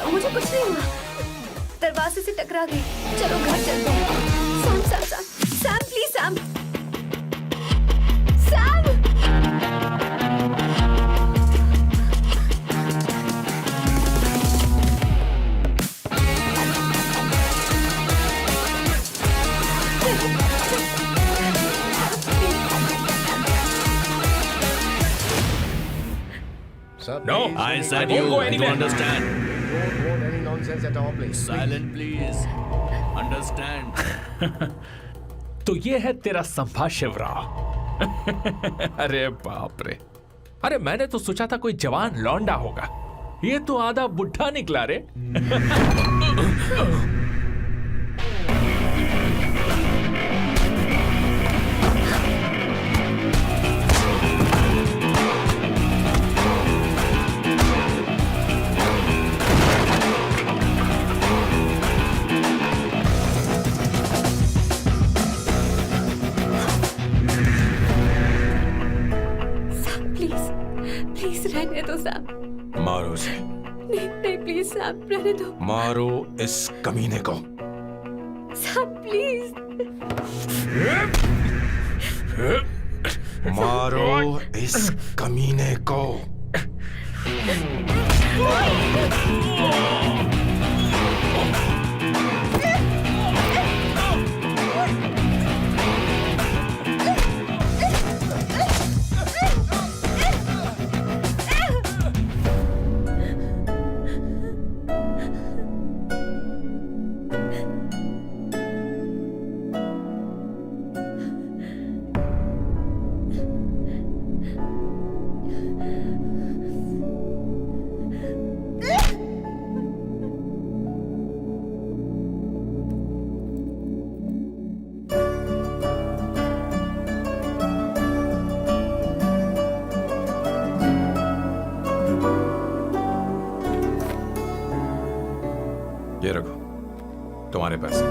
मुझे कुछ नहीं हुआ, दरवाजे से टकरा गई। चलो घर चलते हैं। Sam Sam Sam Sam please Sam Sam. No, I said you understand. Don't want any nonsense at all, please. Silent, please. Understand. तो ये है तेरा संभा शिवराव। अरे बाप रे, अरे मैंने तो सोचा था कोई जवान लौंडा होगा, ये तो आधा बुढ़ा निकला रे। रहने दो सैम। मारो उसे। नहीं नहीं प्लीज सैम, रहने दो। मारो इस कमीने को। Sam please. मारो इस कमीने को। ये रखो तुम्हारे पैसे।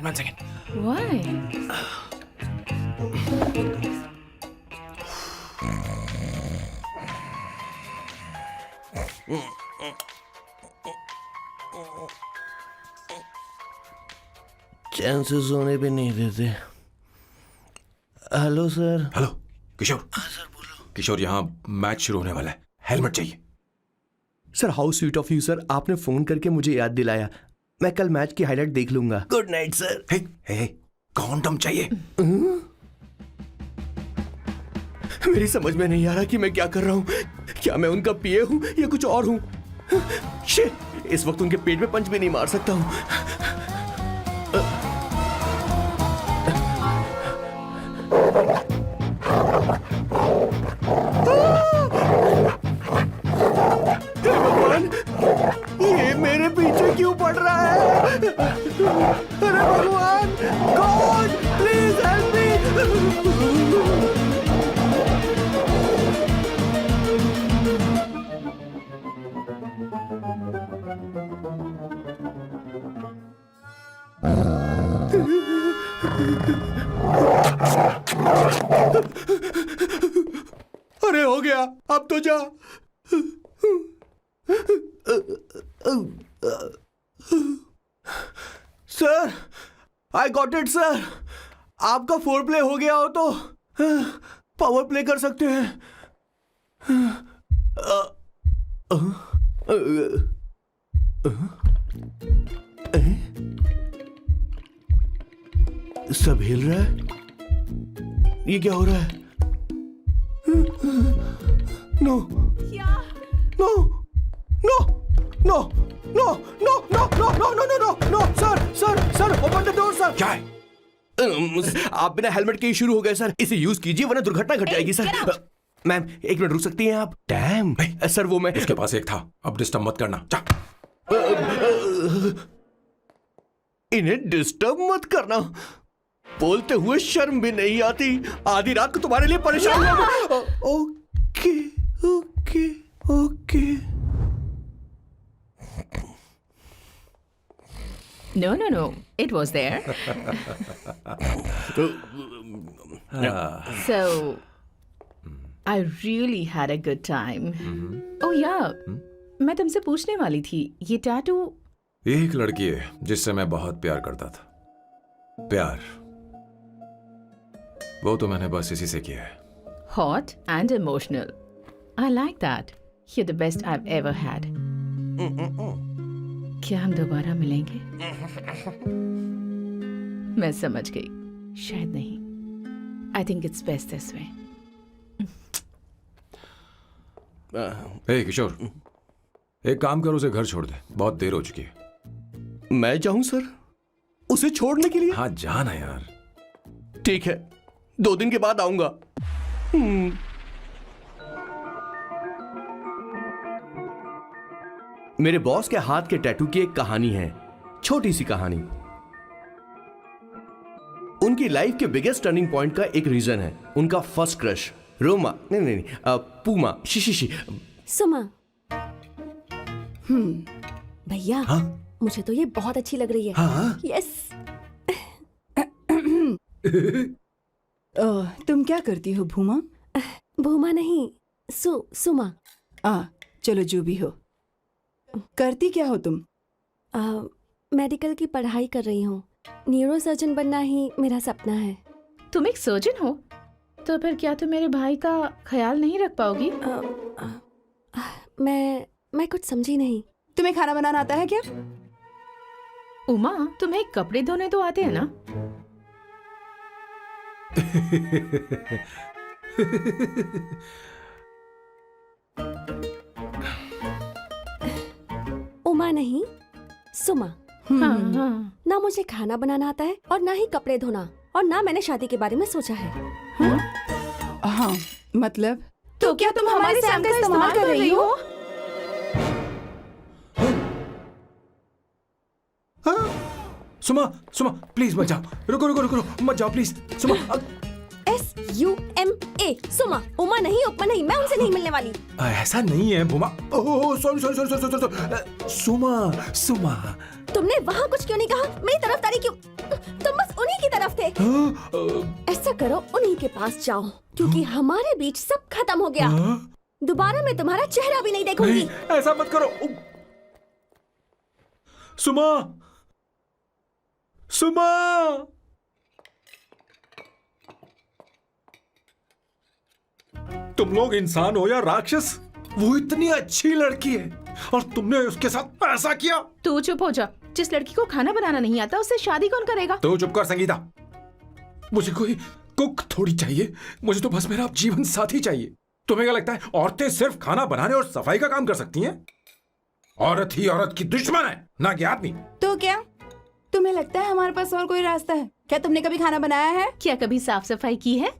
One second. Why? चैन से सोने भी नहीं देते। Hello sir. हेलो किशोर। हाँ सर बोलो। किशोर, यहाँ मैच शुरू होने वाला है, हेलमेट चाहिए। Sir how sweet of you sir, आपने फोन करके मुझे याद दिलाया। मैं कल मैच की हाईलाइट देख लूंगा। Good night sir. Hey hey condom चाहिए। मेरी समझ में नहीं आ रहा कि मैं क्या कर रहा हूँ। क्या मैं उनका पीए हूँ या कुछ और हूँ? शिट, इस वक्त उनके पेट में पंच भी नहीं मार सकता हूँ। भगवान, ये मेरे पीछे क्यों पड़ रहा है? अरे भगवान, गॉड प्लीज हेल्प मी। अरे हो गया, अब तो जा। Sir, I got it sir. आपका फोर प्ले हो गया हो तो पावर प्ले कर सकते हैं। सब हिल रहा है, ये क्या हो रहा है? No no no no no no no no no no no no sir open the door sir. क्या है? आप बिना हेलमेट के ही शुरू हो गए सर। इसे यूज कीजिए वरना दुर्घटना घट जाएगी सर। मैम 1 मिनट रुक सकती हैं आप? डैम सर वो मैं उसके पास एक था, अब डिस्टर्ब मत करना। जा। इन्हें डिस्टर्ब मत करना, बोलते हुए शर्म भी नहीं आती। आधी रात को तुम्हारे लिए परेशान हो। Okay okay okay. No. It was there. So, I really had a good time. Oh yeah, मैं तुमसे पूछने वाली थी, ये टैटू। एक लड़की है जिससे मैं बहुत प्यार करता था। प्यार वो तो मैंने बस इसी से किया है। Hot and emotional. I like that. You're the best I've ever had. क्या हम दोबारा मिलेंगे? मैं समझ गई, शायद नहीं। I think it's best this way. हे किशोर, एक काम कर, उसे घर छोड़ दे, बहुत देर हो चुकी है। मैं जाऊं सर उसे छोड़ने के लिए? हाँ जाना यार। ठीक है, 2 दिन के बाद आऊंगा। मेरे बॉस के हाथ के टैटू की एक कहानी है, छोटी सी कहानी। उनकी लाइफ के बिगेस्ट टर्निंग पॉइंट का एक रीजन है उनका फर्स्ट क्रश रोमा, नहीं पूमा, शी। सुमा। भैया हाँ? मुझे तो ये बहुत अच्छी लग रही है। हाँ? यस। तुम क्या करती हो भूमा? भूमा नहीं, सुमा। चलो जो भी हो। करती क्या हो तुम? मेडिकल की पढ़ाई कर रही हूँ। न्यूरो सर्जन बनना ही मेरा सपना है। तुम एक सर्जन हो, तो फिर क्या तुम मेरे भाई का ख्याल नहीं रख पाओगी? मैं कुछ समझी नहीं। तुम्हें खाना बनाना आता है क्या? उमा, तुम्हें कपड़े धोने तो आते हैं ना? उमा नहीं, सुमा। हाँ। ना मुझे खाना बनाना आता है और ना ही कपड़े धोना, और ना मैंने शादी के बारे में सोचा है। हाँ मतलब? तो क्या तुम हमारे सैम का इस्तेमाल कर रही हो? सुमा प्लीज मत जाओ। रुको मत जाओ प्लीज। सुमा SUMA, सुमा। उमा नहीं, उपमा नहीं, मैं उनसे नहीं मिलने वाली। ऐसा नहीं है भूमा। Oh sorry. सुमा तुमने वहाँ कुछ क्यों नहीं कहा? मेरी तरफदारी क्यों? तुम बस उन्हीं की तरफ थे। ऐसा करो, उन्हीं के पास जाओ, क्योंकि हमारे बीच सब खत्म हो गया। दोबारा मैं तुम्हारा चेहरा भी नहीं देखूंगी। ऐसा मत करो सुमा। तुम लोग इंसान हो या राक्षस? वो इतनी अच्छी लड़की है और तुमने उसके साथ ऐसा किया। तू चुप हो जा। जिस लड़की को खाना बनाना नहीं आता उससे शादी कौन करेगा? तो चुप कर संगीता। मुझे कोई कुक थोड़ी चाहिए, मुझे तो बस मेरा जीवन साथी चाहिए। तुम्हें क्या लगता है औरतें सिर्फ खाना बनाने और सफाई का काम कर सकती हैं? औरत ही औरत की दुश्मन है, ना कि आदमी। तो क्या तुम्हें लगता है हमारे पास और कोई रास्ता है? क्या तुमने कभी खाना बनाया है? क्या कभी साफ सफाई की है?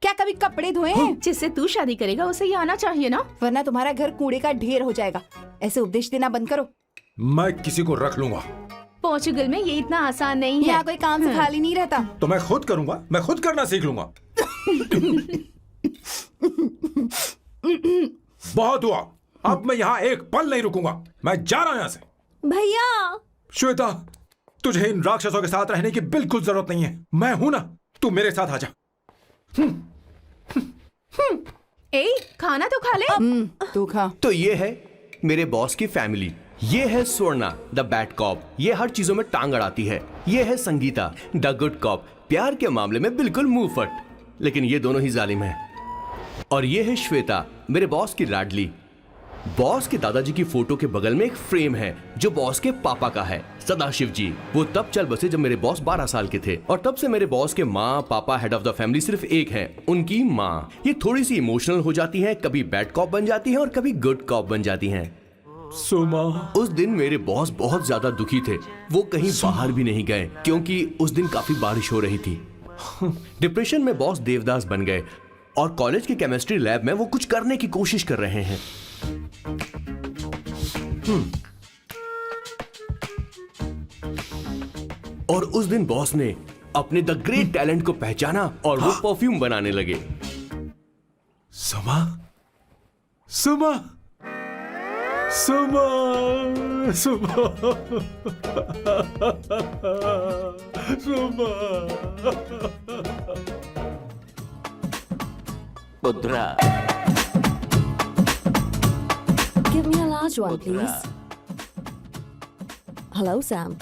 क्या कभी कपड़े धोए हैं? जिससे तू शादी करेगा उसे ये आना चाहिए ना, वरना तुम्हारा घर कूड़े का ढेर हो जाएगा। ऐसे उपदेश देना बंद करो। मैं किसी को रख लूंगा। पोर्चुगल में ये इतना आसान नहीं है। यहाँ कोई काम से खाली नहीं रहता। तो मैं खुद करूंगा, मैं खुद करना सीख लूंगा। बहुत हुआ, अब मैं यहाँ एक पल नहीं रुकूंगा। मैं जा रहा हूँ यहाँ से। भैया श्वेता, तुझे इन राक्षसों के साथ रहने की बिल्कुल जरूरत नहीं है। मैं हूं ना, तू मेरे साथ आ जा। ए, खाना तो खा ले। तू खा। तो ये है मेरे बॉस की फैमिली। ये है स्वर्णा द बैड कॉप, ये हर चीजों में टांग अड़ाती है। ये है संगीता द गुड कॉप, प्यार के मामले में बिल्कुल मुंह फट, लेकिन ये दोनों ही जालिम हैं। और ये है श्वेता, मेरे बॉस की लाडली। बॉस के दादाजी की फोटो के बगल में एक फ्रेम है जो बॉस के पापा का है, सदाशिव जी। वो तब चल बसे जब मेरे बॉस 12 साल के थे, और तब से मेरे बॉस के माँ पापा हेड ऑफ द फैमिली सिर्फ एक है, उनकी माँ। ये थोड़ी सी इमोशनल हो जाती हैं, कभी बैड कॉप बन जाती हैं और कभी गुड कॉप बन जाती हैं। सुमा, उस दिन मेरे बॉस बहुत ज्यादा दुखी थे, वो कहीं बाहर भी नहीं गए क्योंकि उस दिन काफी बारिश हो रही थी। डिप्रेशन में बॉस देवदास बन गए और कॉलेज की केमिस्ट्री लैब में वो कुछ करने की कोशिश कर रहे हैं। और उस दिन बॉस ने अपने द ग्रेट टैलेंट को पहचाना और वो परफ्यूम बनाने लगे। सुमा, सुमा, सुमा, सुमा, सुमा। Give me a large one, please. Hello, Sam.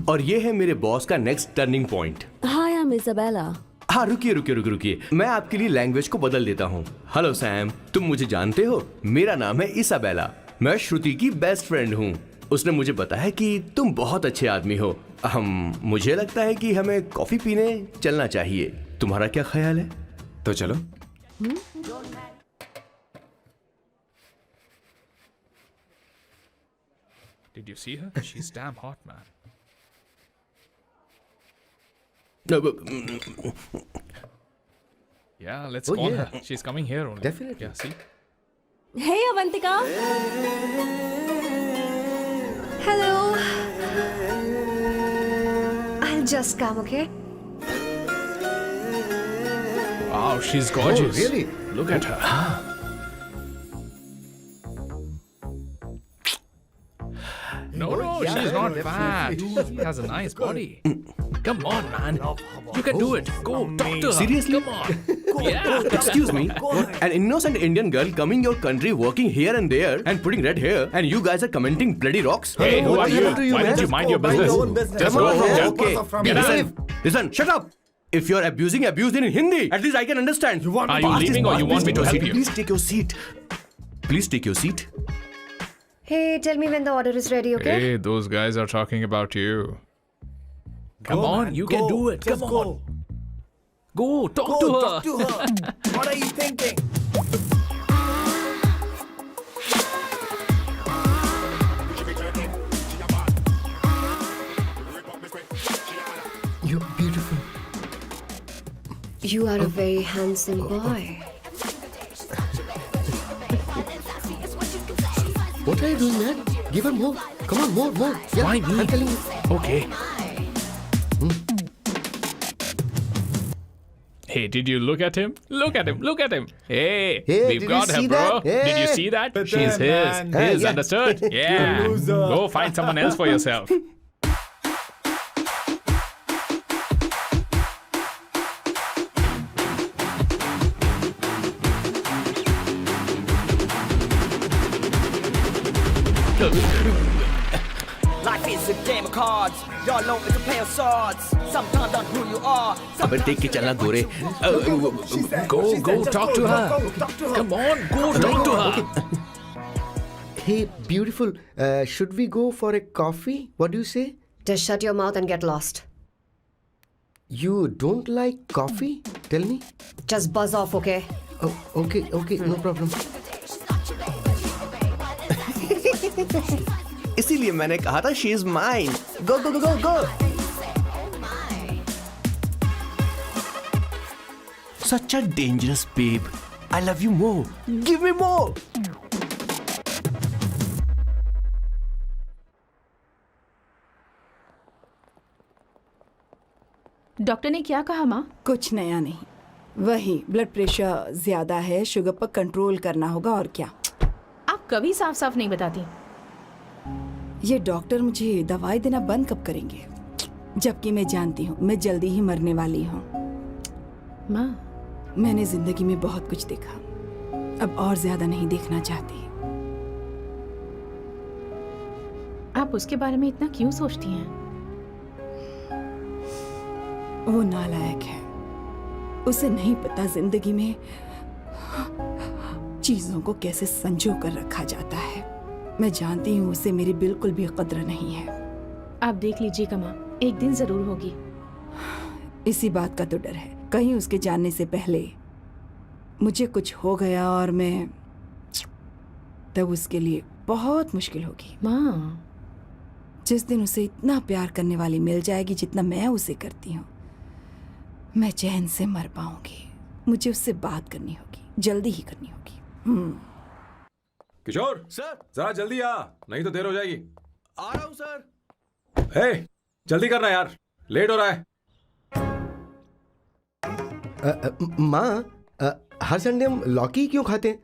और ये है मेरे बॉस का next turning point. Hi, I'm Isabella. हाँ, रुकिए, मैं आपके लिए लैंग्वेज को बदल देता हूँ। हेलो सैम, तुम मुझे जानते हो, मेरा नाम है इसाबेला, मैं श्रुति की बेस्ट फ्रेंड हूँ। उसने मुझे बताया कि तुम बहुत अच्छे आदमी हो। मुझे लगता है कि हमें कॉफी पीने चलना चाहिए, तुम्हारा क्या ख्याल है? तो चलो। Did you see her? She's damn hot, man. Yeah, let's call her. She's coming here only. Definitely. Yeah, see? Hey, Avantika. Hello. I'll just come, okay? Wow, she's gorgeous. Oh, really? Look at her. No, she's not fat. She has a nice body. Come on, man. You can do it. Go, talk to her. Seriously? Come on. Yeah. Excuse me, an innocent Indian girl coming your country, working here and there, and putting red hair, and you guys are commenting bloody rocks? Hey, who are you? Why don't you mind your business? Just go from there. Okay. Get out. Listen, shut up. If you're abuse it in Hindi. At least I can understand. Are you leaving or you want me to help you? Please take your seat. Please take your seat. Hey, tell me when the order is ready, okay? Hey, those guys are talking about you. Come on, you can do it. Come on. Go, talk to her. What are you thinking? You're beautiful. You are a very handsome boy. What are you doing, man? Give her more. Come on, more. Yeah, Why me? I'm telling you. Okay. Hey, did you look at him? Look at him. Hey, Hey, we've did got you her, see bro. that? Did you Hey. see that? But She's then, man. his, yeah. understood? Yeah. Go find someone else for yourself. Life is a game of cards. Y'all know it's a play of swords. Sometimes on who you are. अबे देख के चलना गोरे. Go, talk to her. Come on, go talk to her. Hey, beautiful. Should we go for a coffee? What do you say? Just shut your mouth and get lost. You don't like coffee? Tell me. Just buzz off, okay? Oh, okay, no problem. इसीलिए मैंने कहा था she is mine. Go. Such a dangerous babe. I love you more. Give me more. Doctor ने क्या कहा माँ? कुछ नया नहीं, वही ब्लड प्रेशर ज्यादा है, शुगर पर कंट्रोल करना होगा और क्या। आप कभी साफ साफ नहीं बताती। ये डॉक्टर मुझे दवाई देना बंद कब करेंगे, जबकि मैं जानती हूँ मैं जल्दी ही मरने वाली हूँ। माँ, मैंने जिंदगी में बहुत कुछ देखा, अब और ज्यादा नहीं देखना चाहती। आप उसके बारे में इतना क्यों सोचती हैं? वो नालायक है। उसे नहीं पता जिंदगी में चीजों को कैसे संजो कर रखा जाता है। मैं जानती हूँ उसे मेरी बिल्कुल भी कद्र नहीं है। आप देख लीजिएगा माँ, एक दिन जरूर होगी। इसी बात का तो डर है, कहीं उसके जानने से पहले मुझे कुछ हो गया और मैं, तब उसके लिए बहुत मुश्किल होगी। माँ, जिस दिन उसे इतना प्यार करने वाली मिल जाएगी जितना मैं उसे करती हूँ, मैं चैन से मर पाऊंगी। मुझे उससे बात करनी होगी, जल्दी ही करनी होगी। किशोर सर, जरा जल्दी आ, नहीं तो देर हो जाएगी। आ रहा हूँ सर। हे, जल्दी करना यार, लेट हो रहा है। माँ, हर संडे हम लौकी क्यों खाते हैं?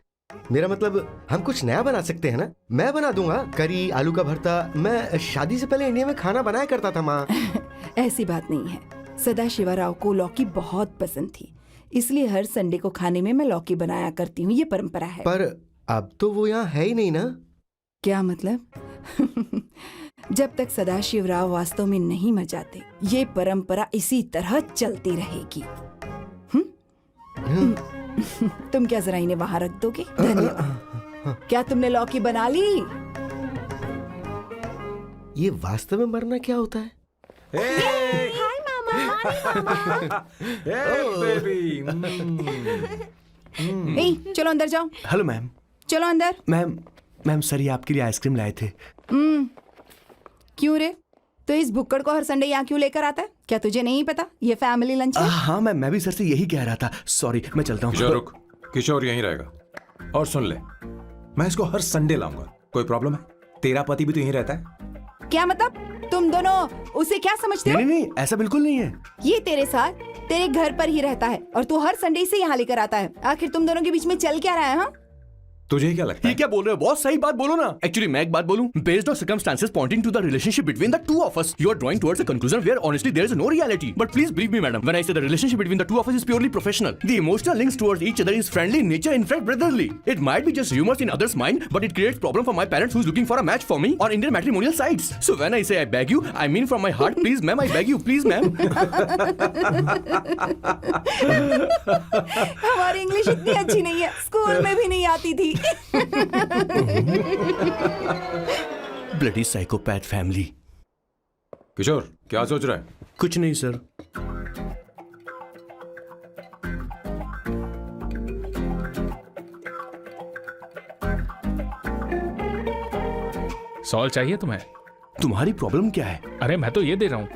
मेरा मतलब हम कुछ नया बना सकते हैं ना? मैं बना दूंगा करी, आलू का भरता। मैं शादी से पहले इंडिया में खाना बनाया करता था माँ। ऐसी बात नहीं है, सदाशिवराव को लौकी बहुत पसंद थी, इसलिए हर संडे को खाने में मैं लौकी बनाया करती हूँ। ये परंपरा है। पर अब तो वो यहाँ है ही नहीं ना। क्या मतलब? जब तक सदाशिवराव वास्तव में नहीं मर जाते, ये परंपरा इसी तरह चलती रहेगी। तुम क्या जरा इन्हें वहां रख दोगे? धन्यवाद। क्या तुमने लौकी बना ली? ये वास्तव में मरना क्या होता है? हाय मामा। बेबी। ए, चलो अंदर जाओ। Hello ma'am. चलो अंदर। मैम सर, ये आपके लिए आइसक्रीम लाए थे। क्यों रे? तो इस भुक्कड़ को हर संडे यहाँ क्यों लेकर आता है? क्या तुझे नहीं पता ये फैमिली लंच है? हाँ मैम, मैं भी सर से यही कह रहा था। सॉरी, मैं चलता हूँ। किशोर रुक, किशोर यहीं रहेगा। और सुन ले, मैं इसको हर संडे लाऊंगा। कोई प्रॉब्लम है? तेरा पति भी तो यहीं रहता है। क्या मतलब? तुम दोनों उसे क्या समझते हो? नहीं, ऐसा बिल्कुल नहीं है। ये तेरे साथ तेरे घर पर ही रहता है और तू हर संडे से यहाँ लेकर आता है। आखिर तुम दोनों के बीच में चल क्या रहा है? हाँ, तुझे क्या लगता ये है? क्या बोल रहे हो बॉस? सही बात बोलो ना। एक्चुअली मैं एक बात बोलूं, based on circumstances pointing to the relationship between the two of us, you are drawing towards a conclusion where honestly there is no reality. But please believe me madam, when I say the relationship between the two of us is purely professional. The emotional links towards each other is friendly in nature, in fact brotherly. It might be just rumors in others mind, but it creates problem for my parents who's looking for a match for me on Indian matrimonial sites. So when I say I beg you, I mean from my heart. Please ma'am, I beg you, please ma'am. हमारी English इतनी अच्छी नहीं है, school में भी नहीं आती थी। Bloody psychopath family. किशोर क्या सोच रहा है? कुछ नहीं सर। सॉल्ट चाहिए तुम्हें? तुम्हारी प्रॉब्लम क्या है? अरे मैं तो ये दे रहा हूं।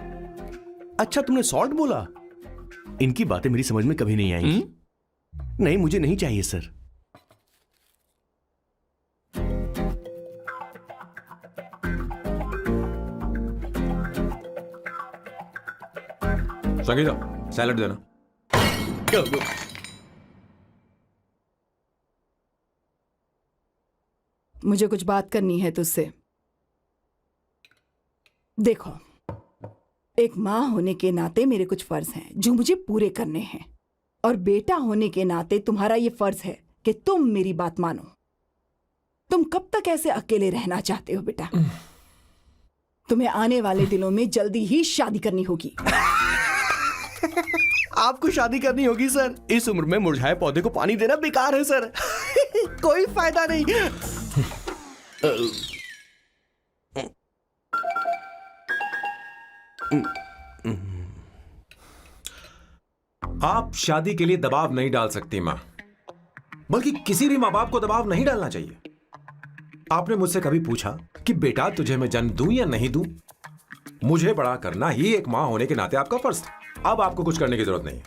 अच्छा, तुमने सॉल्ट बोला? इनकी बातें मेरी समझ में कभी नहीं आएंगी। नहीं, मुझे नहीं चाहिए सर। संगीता, सैलड देना। मुझे कुछ बात करनी है तुझसे। देखो, एक माँ होने के नाते मेरे कुछ फर्ज हैं जो मुझे पूरे करने हैं, और बेटा होने के नाते तुम्हारा ये फर्ज है कि तुम मेरी बात मानो। तुम कब तक ऐसे अकेले रहना चाहते हो बेटा? तुम्हें आने वाले दिनों में जल्दी ही शादी करनी होगी। आपको शादी करनी होगी सर? इस उम्र में मुरझाए पौधे को पानी देना बेकार है सर। कोई फायदा नहीं। आप शादी के लिए दबाव नहीं डाल सकती माँ, बल्कि किसी भी माँ बाप को दबाव नहीं डालना चाहिए। आपने मुझसे कभी पूछा कि बेटा तुझे मैं जन्म दूं या नहीं दूं? मुझे बड़ा करना ही एक माँ होने के नाते आपका फर्ज था। अब आपको कुछ करने की जरूरत नहीं है।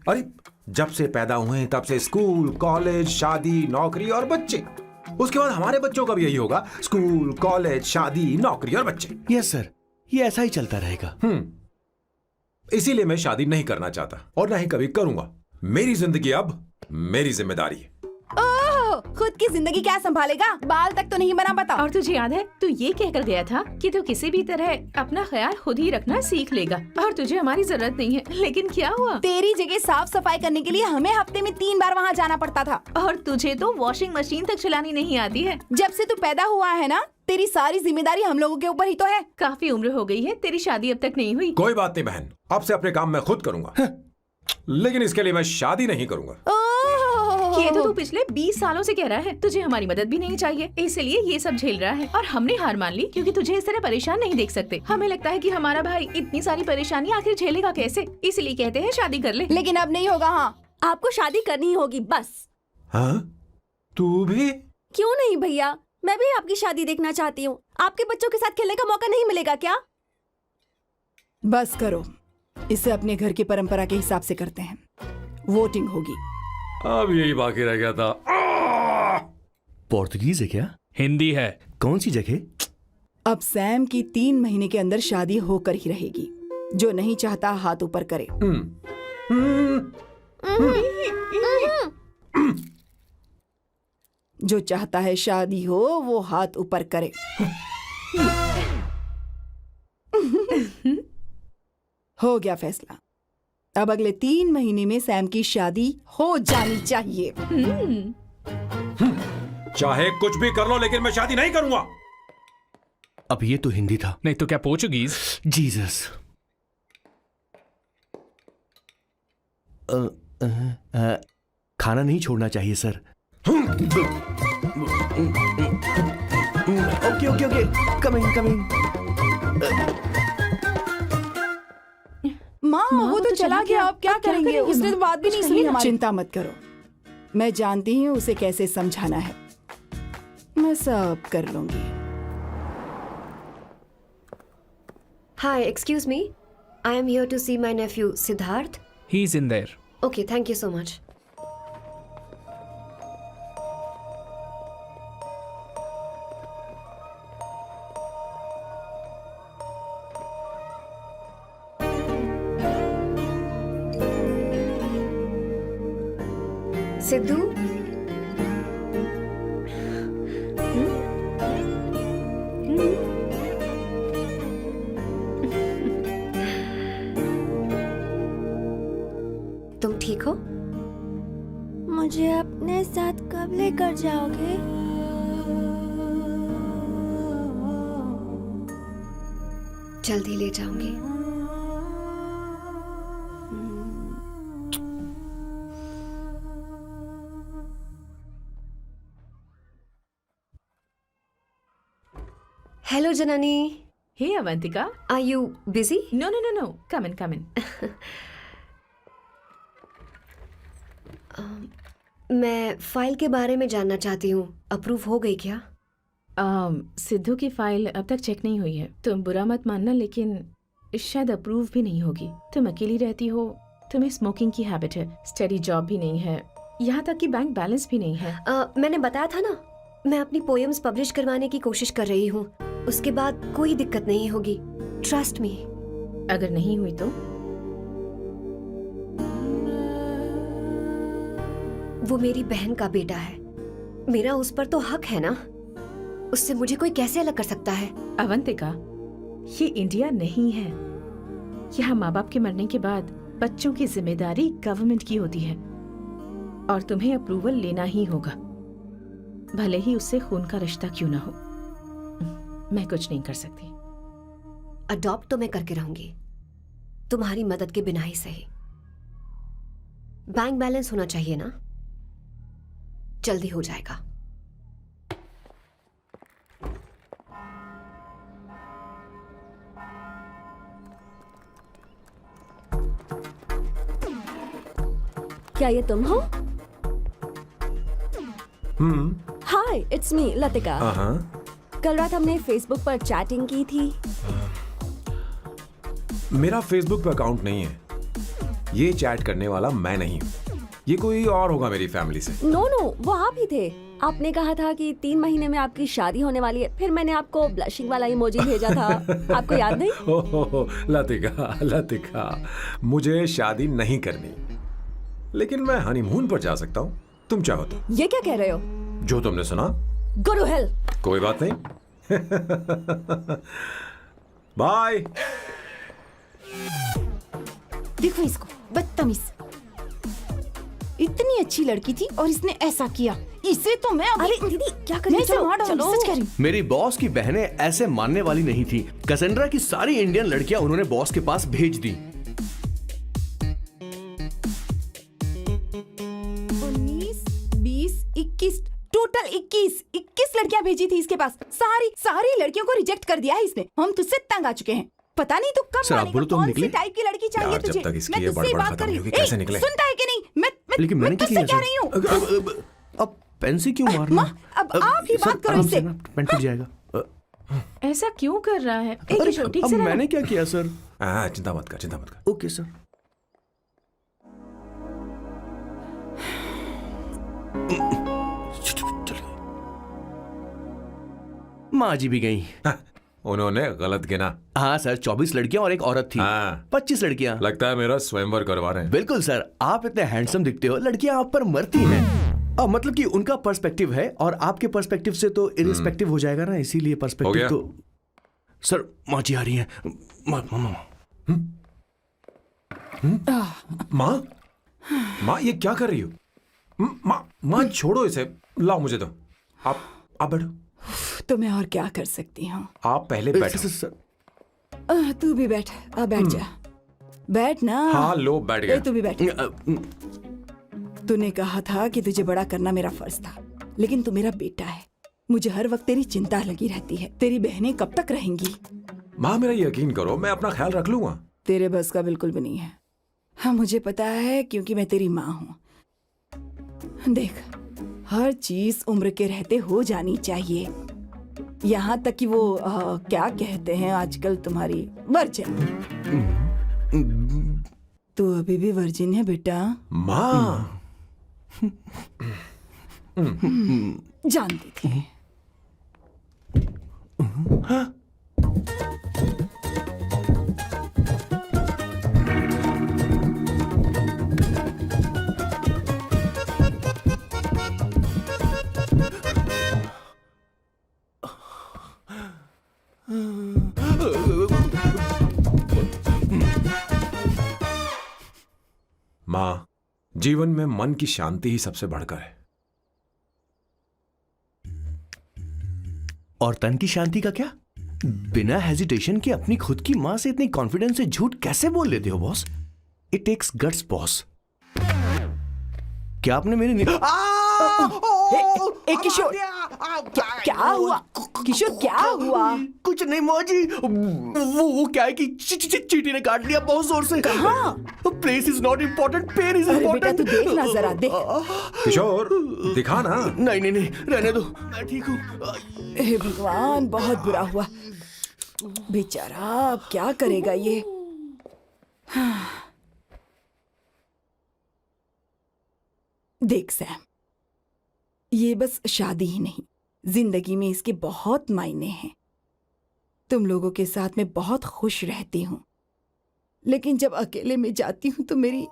अरे जब से पैदा हुए हैं तब से स्कूल, कॉलेज, शादी, नौकरी और बच्चे। उसके बाद हमारे बच्चों का भी यही होगा, स्कूल, कॉलेज, शादी, नौकरी और बच्चे। यस सर, ये ऐसा ही चलता रहेगा। इसीलिए मैं शादी नहीं करना चाहता और ना ही कभी करूंगा। मेरी जिंदगी अब मेरी जिम्मेदारी है। ओह, खुद की जिंदगी क्या संभालेगा? बाल तक तो नहीं बना पता। और तुझे याद है तू ये कहकर गया था कि तू किसी भी तरह अपना ख्याल खुद ही रखना सीख लेगा और तुझे हमारी जरूरत नहीं है, लेकिन क्या हुआ? तेरी जगह साफ सफाई करने के लिए हमें हफ्ते में 3 बार वहाँ जाना पड़ता था। और तुझे तो वॉशिंग मशीन तक चलानी नहीं आती है। जब से तू पैदा हुआ है ना, तेरी सारी जिम्मेदारी हम लोगों के ऊपर ही तो है। काफी उम्र हो गई है, तेरी शादी अब तक नहीं हुई। कोई बात नहीं बहन, अब से अपने काम मैं खुद करूंगा, लेकिन इसके लिए मैं शादी नहीं करूंगा। ये तो तू पिछले 20 सालों से कह रहा है। तुझे हमारी मदद भी नहीं चाहिए, इसलिए ये सब झेल रहा है और हमने हार मान ली क्योंकि तुझे इस तरह परेशान नहीं देख सकते। हमें लगता है कि हमारा भाई इतनी सारी परेशानी आखिर झेलेगा कैसे, इसलिए कहते हैं शादी कर ले। लेकिन अब नहीं होगा। हाँ, आपको शादी करनी ही होगी बस। हाँ? तू भी? क्यों नहीं भैया, मैं भी आपकी शादी देखना चाहती हूँ। आपके बच्चों के साथ खेलने का मौका नहीं मिलेगा क्या? बस करो, इसे अपने घर की परंपरा के हिसाब से करते हैं। वोटिंग होगी। अब यही बाकी रह गया था। पोर्तुगीज है क्या? हिंदी है। कौन सी जगह? अब सैम की 3 महीने के अंदर शादी होकर ही रहेगी। जो नहीं चाहता हाथ ऊपर करे। जो चाहता है शादी हो वो हाथ ऊपर करे। हो गया फैसला। अब अगले 3 महीने में सैम की शादी हो जानी चाहिए। चाहे कुछ भी कर लो, लेकिन मैं शादी नहीं करूंगा। अब ये तो हिंदी था। नहीं तो क्या पोर्चुगीज? जीसस। खाना नहीं छोड़ना चाहिए sir. Okay okay okay, coming coming. माँ वो तो चला गया, अब क्या करेंगे? उसने तो बात भी नहीं सुनी हमारी। चिंता मत करो, मैं जानती हूँ उसे कैसे समझाना है। मैं सब कर लूंगी। Hi, excuse me. I am here to see my nephew Siddharth. He's in there. Okay, thank you so much. Sidhu, तुम ठीक हो? मुझे अपने साथ कब लेकर जाओगे? जल्दी ले जाऊंगी। Hello, Janani. Hey, Avantika. Are you busy? No, no, no, no. Come in, come in. मैं फाइल के बारे में जानना चाहती हूँ। अप्रूव हो गई क्या? सिद्धू की फाइल अब तक चेक नहीं हुई है। तुम बुरा मत मानना, लेकिन शायद अप्रूव भी नहीं होगी। तुम अकेली रहती हो, तुम्हें स्मोकिंग की हैबिट है, स्टडी जॉब भी नहीं है, यहाँ तक कि बैंक बैलेंस भी नहीं है। मैंने बताया था ना, मैं अपनी पोएम्स पब्लिश करवाने की कोशिश कर रही हूँ। उसके बाद कोई दिक्कत नहीं होगी, ट्रस्ट मी। अगर नहीं हुई तो? वो मेरी बहन का बेटा है, मेरा उस पर तो हक है ना। उससे मुझे कोई कैसे अलग कर सकता है? अवंतिका, ये इंडिया नहीं है। यहाँ माँ बाप के मरने के बाद बच्चों की जिम्मेदारी गवर्नमेंट की होती है और तुम्हें अप्रूवल लेना ही होगा, भले ही उससे खून का रिश्ता क्यों ना हो। मैं कुछ नहीं कर सकती। अडॉप्ट तो मैं करके रहूंगी, तुम्हारी मदद के बिना ही सही। बैंक बैलेंस होना चाहिए ना, जल्दी हो जाएगा। क्या ये तुम हो? हाय, इट्स मी लतिका। कल रात हमने फेसबुक पर चैटिंग की थी। मेरा फेसबुक पे अकाउंट नहीं है, ये चैट करने वाला मैं नहीं हूँ, ये कोई और होगा मेरी फैमिली से। नो नो, वो आप ही थे। आपने कहा था कि 3 महीने में आपकी शादी होने वाली है, फिर मैंने आपको ब्लशिंग वाला इमोजी भेजा था। आपको याद नहीं? ओहो, लतिका लतिका, मुझे शादी नहीं करनी, लेकिन मैं हनीमून पर जा सकता हूँ, तुम चाहो तो। ये क्या कह रहे हो? जो तुमने सुना। Go to hell. कोई बात नहीं। बाय। देखो इसको, बदतमीज। इतनी अच्छी लड़की थी और इसने ऐसा किया। इसे तो मैं अरे दीदी क्या कर मैं रही इसे मार डालूंगी, सच कह रही हूँ। मेरी बॉस की बहनें ऐसे मानने वाली नहीं थी। कैसेंड्रा की सारी इंडियन लड़कियां उन्होंने बॉस के पास भेज दी। 19, 20, 21 टोटल 21 लड़कियां भेजी थी इसके पास। सारी लड़कियों को रिजेक्ट कर दिया है इसने। हम तुझसे तंग आ चुके हैं। पता नहीं तू कब सर, आप बोलो तो हम कौन सी निकले? टाइप की लड़की चाहिए यार, जब तुझे। तक इसकी मैं ये तुझसे ही बड़बड़ बात खत्म कर रही नहीं हूँ। होगी, कैसे ए, निकले? सुनता है कि नहीं? लेकिन मैंने क्या तुझसे किया कह रही हूँ। सर? अब पेन से क्यों मारना? अब आप ही सर, बात करो आराम इससे। से ना, पेन टूट जाएगा। ऐसा क्यों कर रहा है? एक अरे, किशोर, ठीक अब से रहना। मैंने क्या किया सर? हाँ, चिंता मत कर। Okay sir. माँ जी भी गई। हाँ, उन्होंने गलत गिना। हाँ सर, 24 लड़कियां और एक औरत थी। हाँ। 25 लड़कियां। लगता है मेरा स्वयंवर करवा रहे हैं। बिल्कुल सर, आप इतने हैंडसम दिखते हो, लड़कियां आप पर मरती हैं। मतलब कि उनका पर्सपेक्टिव है और आपके पर्सपेक्टिव से तो इरिस्पेक्टिव हो जाएगा ना, इसीलिए हो पर्सपेक्टिव गया? तो। सर माँ जी आ रही हैं। माँ ये क्या कर रही हो? माँ छोड़ो इसे, लाओ मुझे दो। आप बैठो। तो मैं और क्या कर सकती हूँ? आप पहले बैठो। सर, तू भी बैठ। बैठ जा। बैठ ना। हाँ लो, बैठ ए, गया। तू भी बैठ। तूने कहा था कि तुझे बड़ा करना मेरा फर्ज था, लेकिन तू मेरा बेटा है। मुझे हर वक्त तेरी चिंता लगी रहती है। तेरी बहनें कब तक रहेंगी? माँ मेरा यकीन करो, मैं अपना ख्याल रख लूंगा। तेरे बस का बिल्कुल भी नहीं है। हाँ मुझे पता है, क्योंकि मैं तेरी माँ हूँ। देख, हर चीज उम्र के रहते हो जानी चाहिए, यहाँ तक कि वो क्या कहते हैं आजकल तुम्हारी वर्जिन। तू अभी भी वर्जिन है बेटा। माँ जानती थी। माँ, जीवन में मन की शांति ही सबसे बढ़कर है। और तन की शांति का क्या? बिना हेजिटेशन के अपनी खुद की माँ से इतनी कॉन्फिडेंस से झूठ कैसे बोल लेते हो boss? It takes guts boss. क्या आपने मेरी किशोर, क्या हुआ? किशोर क्या हुआ? कुछ नहीं माँ जी, वो क्या है कि चींटी ने काट लिया बहुत जोर से। कहाँ? Place is not important, pen is अरे बेटा इम्पोर्टेंट। तू देख ना जरा, देख। किशोर दिखा ना। नहीं, रहने दो, मैं ठीक हूँ। हे भगवान, बहुत बुरा हुआ बेचारा। अब क्या करेगा ये? देख सैम, ये बस शादी ही नहीं, जिंदगी में इसके बहुत मायने हैं। तुम लोगों के साथ मैं बहुत खुश रहती हूँ, लेकिन जब अकेले में जाती हूँ तो मेरी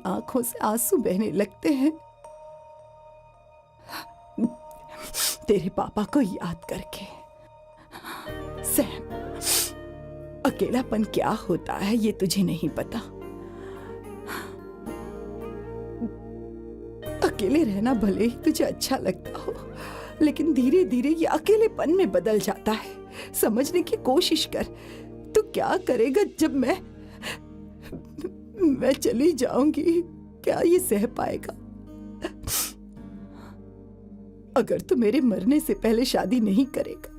आंखों से आंसू बहने लगते हैं, तेरे पापा को याद करके। सैम, अकेलापन क्या होता है ये तुझे नहीं पता। अकेले रहना भले ही तुझे अच्छा लगता हो, लेकिन धीरे धीरे ये अकेलेपन में बदल जाता है। समझने की कोशिश कर। तू क्या करेगा जब मैं चली जाऊंगी? क्या ये सह पाएगा? अगर तू मेरे मरने से पहले शादी नहीं करेगा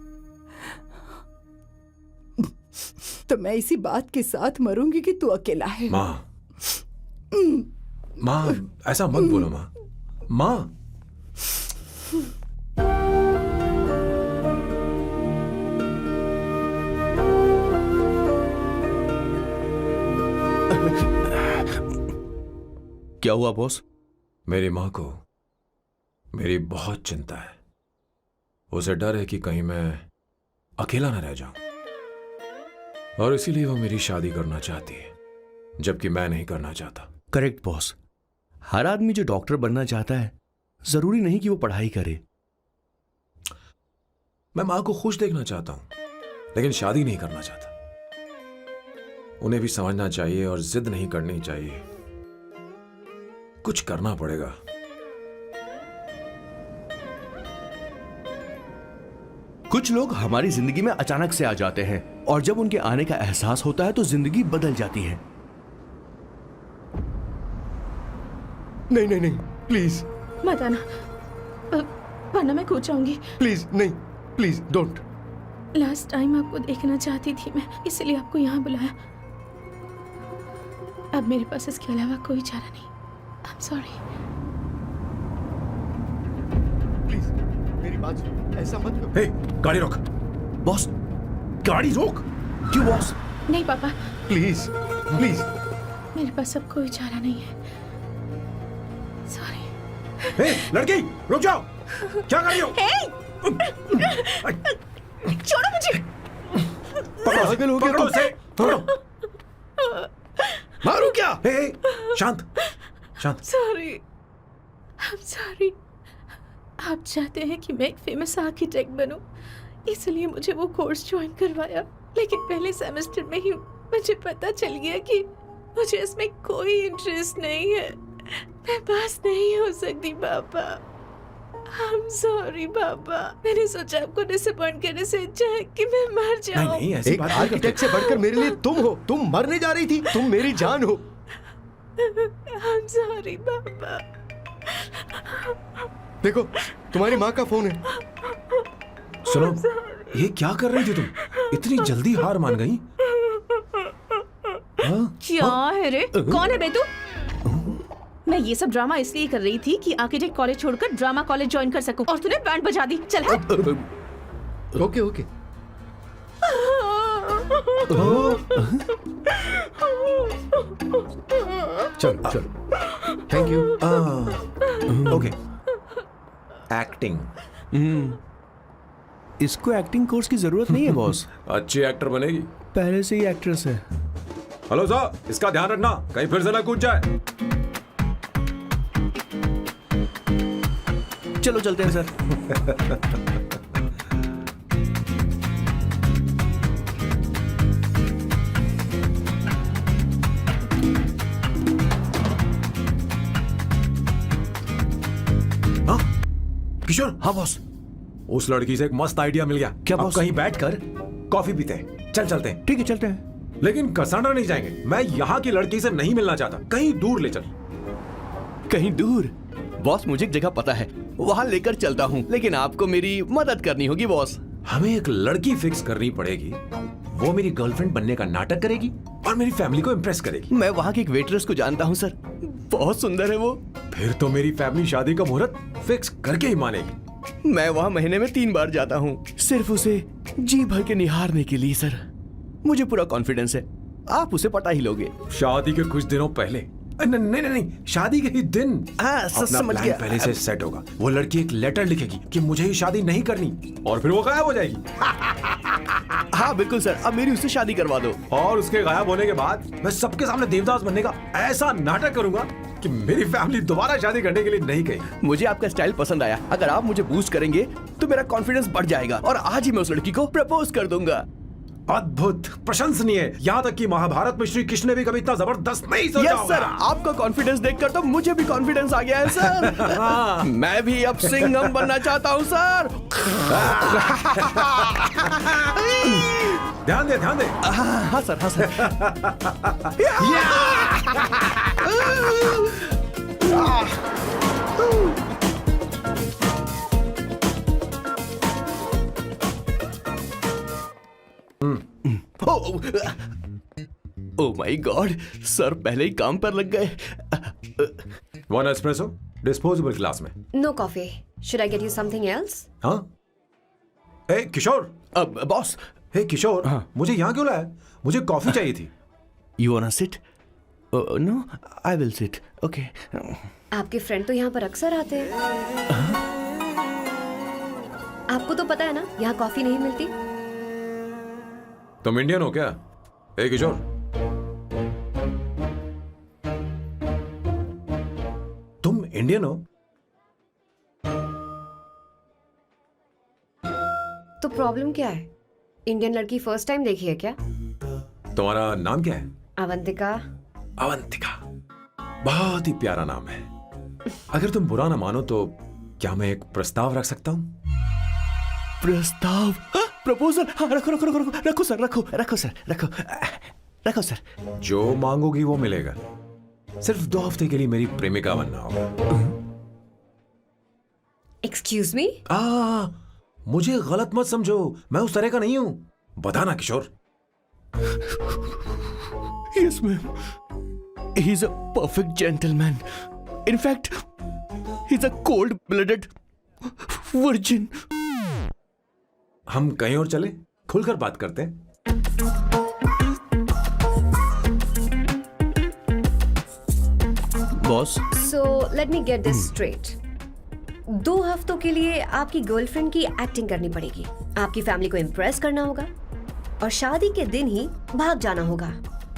तो मैं इसी बात के साथ मरूंगी कि तू अकेला है। माँ ऐसा मत बोलो माँ। माँ क्या हुआ बॉस? मेरी माँ को मेरी बहुत चिंता है। उसे डर है कि कहीं मैं अकेला न रह जाऊं, और इसीलिए वो मेरी शादी करना चाहती है, जबकि मैं नहीं करना चाहता। Correct boss. हर आदमी जो डॉक्टर बनना चाहता है जरूरी नहीं कि वो पढ़ाई करे। मैं माँ को खुश देखना चाहता हूं, लेकिन शादी नहीं करना चाहता। उन्हें भी समझना चाहिए और जिद नहीं करनी चाहिए। कुछ करना पड़ेगा। कुछ लोग हमारी जिंदगी में अचानक से आ जाते हैं और जब उनके आने का एहसास होता है तो जिंदगी बदल जाती है। नहीं नहीं नहीं, प्लीज मत आना, वरना मैं खो जाऊंगी। प्लीज नहीं, प्लीज डोंट। लास्ट टाइम आपको देखना चाहती थी मैं, इसलिए आपको यहाँ बुलाया। अब मेरे पास इसके अलावा कोई चारा नहीं। आई एम सॉरी। प्लीज मेरी बात सुनो, ऐसा मत करो। हे, गाड़ी रोक। बॉस, गाड़ी रोक। क्यों बॉस? नहीं पापा, प्लीज प्लीज। मेरे पास अब कोई चारा नहीं है। सॉरी। हे, लड़की रुक जाओ। क्या कर रही हो? छोड़ो मुझे। पागल हो गया पकड़ो उसे, पकड़ो। मारू क्या? हे, शांत शांत। Sorry, I am sorry. आप चाहते हैं कि मैं एक फेमस आर्किटेक्ट बनूं, इसलिए मुझे वो कोर्स ज्वाइन करवाया। लेकिन पहले सेमेस्टर में ही मुझे पता चल गया कि मुझे इसमें कोई इंटरेस्ट नहीं है। मैं पास नहीं हो सकती पापा। आई एम सॉरी पापा। मैंने सोचा आपको डिसअपॉइंट करने से अच्छा है कि मैं मर जाऊं। नहीं नहीं, ऐसी एक बात नहीं करते। आर्किटेक्ट से बढ़कर मेरे लिए तुम हो। तुम मरने जा रही थी, तुम मेरी जान हो। आई एम सॉरी पापा। देखो, तुम्हारी माँ का फोन है। सुनो, ये क्या कर रही थी तुम? इतनी जल्दी हार मान गई? क्या है रे? कौन है बे तू? मैं ये सब ड्रामा इसलिए कर रही थी कि आर्किटेक्ट कॉलेज छोड़कर ड्रामा कॉलेज ज्वाइन कर सकूं, और तूने बैंड बजा दी। चल हट। Okay okay. चलो चलो, थैंक यू। ओके। एक्टिंग। इसको एक्टिंग कोर्स की जरूरत नहीं है बॉस। अच्छी एक्टर बनेगी। पहले से ही एक्ट्रेस है। हेलो सर, इसका ध्यान रखना, कहीं फिर से ना कूद जाए। चलो चलते हैं सर। हाँ किशोर। हाँ बॉस। उस लड़की से एक मस्त आइडिया मिल गया। क्या अब बॉस? कहीं बैठकर कॉफी पीते हैं। चल चलते हैं। ठीक है, चलते हैं। लेकिन कसाना नहीं जाएंगे। मैं यहाँ की लड़की से नहीं मिलना चाहता। कहीं दूर ले चल। कहीं दूर? बॉस, मुझे एक जगह पता है, वहां लेकर चलता हूँ, लेकिन आपको मेरी मदद करनी होगी बॉस। हमें एक लड़की फिक्स करनी पड़ेगी। वो मेरी गर्लफ्रेंड बनने का नाटक करेगी और मेरी फैमिली को इम्प्रेस करेगी। मैं वहाँ की एक वेट्रेस को जानता हूँ सर, बहुत सुंदर है वो। फिर तो मेरी फैमिली शादी का मुहूर्त फिक्स करके ही मानेगी। मैं वहाँ महीने में 3 बार जाता हूँ, सिर्फ उसे जी भर के निहारने के लिए सर। मुझे पूरा कॉन्फिडेंस है आप उसे पटा ही लोगे। शादी के कुछ दिनों पहले। नहीं नहीं नहीं, शादी के ही दिन अपना समझ प्लान गया। पहले से सेट होगा। वो लड़की एक लेटर लिखेगी कि मुझे ही शादी नहीं करनी, और फिर वो गायब हो जाएगी। हाँ बिल्कुल सर, अब मेरी उससे शादी करवा दो। और उसके गायब होने के बाद मैं सबके सामने देवदास बनने का ऐसा नाटक करूंगा कि मेरी फैमिली दोबारा शादी करने के लिए नहीं कहेगी। मुझे आपका स्टाइल पसंद आया। अगर आप मुझे बूस्ट करेंगे तो मेरा कॉन्फिडेंस बढ़ जाएगा और आज ही मैं उस लड़की को प्रपोज कर दूंगा। अद्भुत, प्रशंसनीय। यहाँ तक कि महाभारत में श्री कृष्ण ने भी कभी इतना जबरदस्त नहीं सोचा यस सर, आपका कॉन्फिडेंस देखकर तो मुझे भी कॉन्फिडेंस आ गया है सर। मैं भी अब सिंघम बनना चाहता हूँ सर। ध्यान दे, ध्यान दे। हाँ सर, हाँ sir. Oh my God, sir पहले ही काम पर लग गए। 1 एस्प्रेसो डिस्पोजेबल ग्लास में। No coffee. Should I get you something else? हाँ। ए किशोर। अब बॉस। हे किशोर, हाँ। मुझे यहाँ क्यों लाया? मुझे कॉफी चाहिए थी। You want sit? No, I will sit. Okay. आपके फ्रेंड तो यहाँ पर अक्सर आते हैं। आपको तो पता है ना, यहाँ कॉफी नहीं मिलती। तुम इंडियन हो क्या? ए किशोर, तुम इंडियन हो? तो प्रॉब्लम क्या है? इंडियन लड़की फर्स्ट टाइम देखी है क्या? तुम्हारा नाम क्या है? अवंतिका। अवंतिका, बहुत ही प्यारा नाम है। अगर तुम बुरा ना मानो तो क्या मैं एक प्रस्ताव रख सकता हूँ? प्रस्ताव? प्रपोजल? हाँ, रखो रखो रखो रखो रखो सर, रखो रखो सर, रखो रखो सर। जो मांगोगी वो मिलेगा। सिर्फ 2 हफ्ते के लिए मेरी प्रेमिका बनना होगा। Excuse me? मुझे गलत मत समझो, मैं उस तरह का नहीं हूं। बताना किशोर। Yes, ma'am. He's a perfect gentleman. In fact, he's a cold-blooded virgin. हम कहीं और चले, खुलकर बात करते हैं। Boss, so let me get this straight. 2 हफ्तों के लिए आपकी गर्लफ्रेंड की एक्टिंग करनी पड़ेगी, आपकी फैमिली को इम्प्रेस करना होगा और शादी के दिन ही भाग जाना होगा।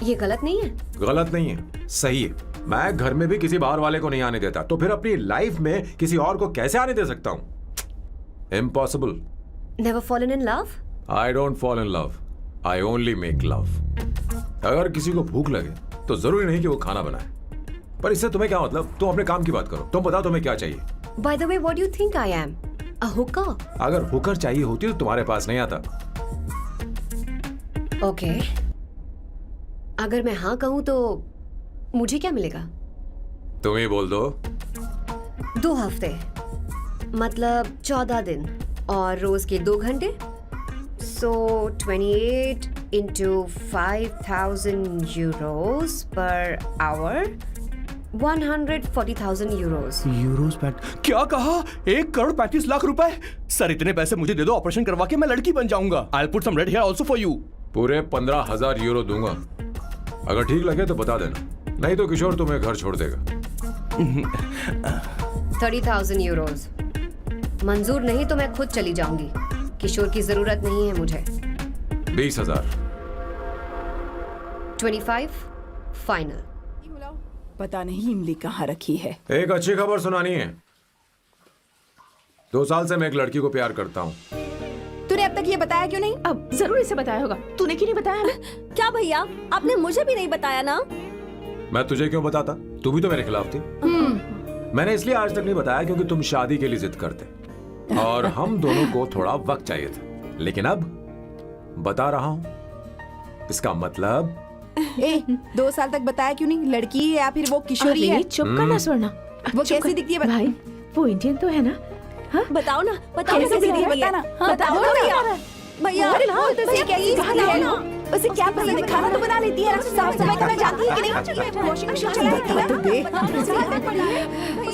ये गलत नहीं है? गलत नहीं है, सही है। मैं घर में भी किसी बाहर वाले को नहीं आने देता, तो फिर अपनी लाइफ में किसी और को कैसे आने दे सकता हूं? Impossible. Never fallen in love? I don't fall in love, I only make love. अगर किसी को भूख लगे तो जरूरी नहीं कि वो खाना बनाए, पर इससे तुम्हें क्या मतलब? तुम अपने काम की बात करो। तुम बताओ तुम्हें क्या चाहिए? Bye the way, what do you think I am? A Hooker? अगर हुकर चाहिए होती तो तुम्हारे पास नहीं आता। ओके, अगर मैं हाँ कहूं तो मुझे क्या मिलेगा? तुम ही बोल दो। 2 हफ्ते मतलब 14 दिन और रोज के 2 घंटे। सो 28 into 5,000 euros per hour, 140,000 euros. Euros PAT? क्या कहा? 1,35,00,000 रुपए? सर, इतने पैसे मुझे दे दो, ऑपरेशन करवा के मैं लड़की बन जाऊंगा। I'll put some red hair also for you. पूरे 15,000 यूरो दूंगा। अगर ठीक लगे तो बता देना, नहीं तो किशोर तुम्हें घर छोड़ देगा। 30,000 euros। मंजूर नहीं तो मैं खुद चली जाऊंगी। किशोर की जरूरत नहीं है मुझे। 20,000। 25 फाइनल। पता नहीं इमली कहाँ रखी है। एक अच्छी खबर सुनानी है। 2 साल से मैं एक लड़की को प्यार करता हूँ। तूने अब तक ये बताया क्यों नहीं? अब जरूर इसे बताया होगा। तूने क्यों नहीं बताया हमें? क्या भैया, आपने मुझे भी नहीं बताया ना? मैं तुझे क्यों बताता? तू भी तो मेरे खिलाफ थी। मैंने इसलिए आज तक नहीं बताया क्योंकि तुम शादी के लिए जिद करते और हम दोनों को थोड़ा वक्त चाहिए था। लेकिन अब बता रहा हूँ। इसका मतलब 2 साल तक बताया क्यों नहीं? लड़की है या फिर वो किशोरी है? चुप करना स्वर्णा। वो कैसी दिखती है? भाई, वो इंडियन तो है ना? हाँ? बताओ ना, बताओ कैसी कैसी दिखती है? दिखती है? बताना। हाँ, बताओ ना भैया। भैया, उसे कैसी दिखती है ना? उसे क्या पसंद है? खाना तो बना लेती है, साफ सफाई करना जानती है कि नहीं? वॉशिंग मशीन चला लेती है? तो देख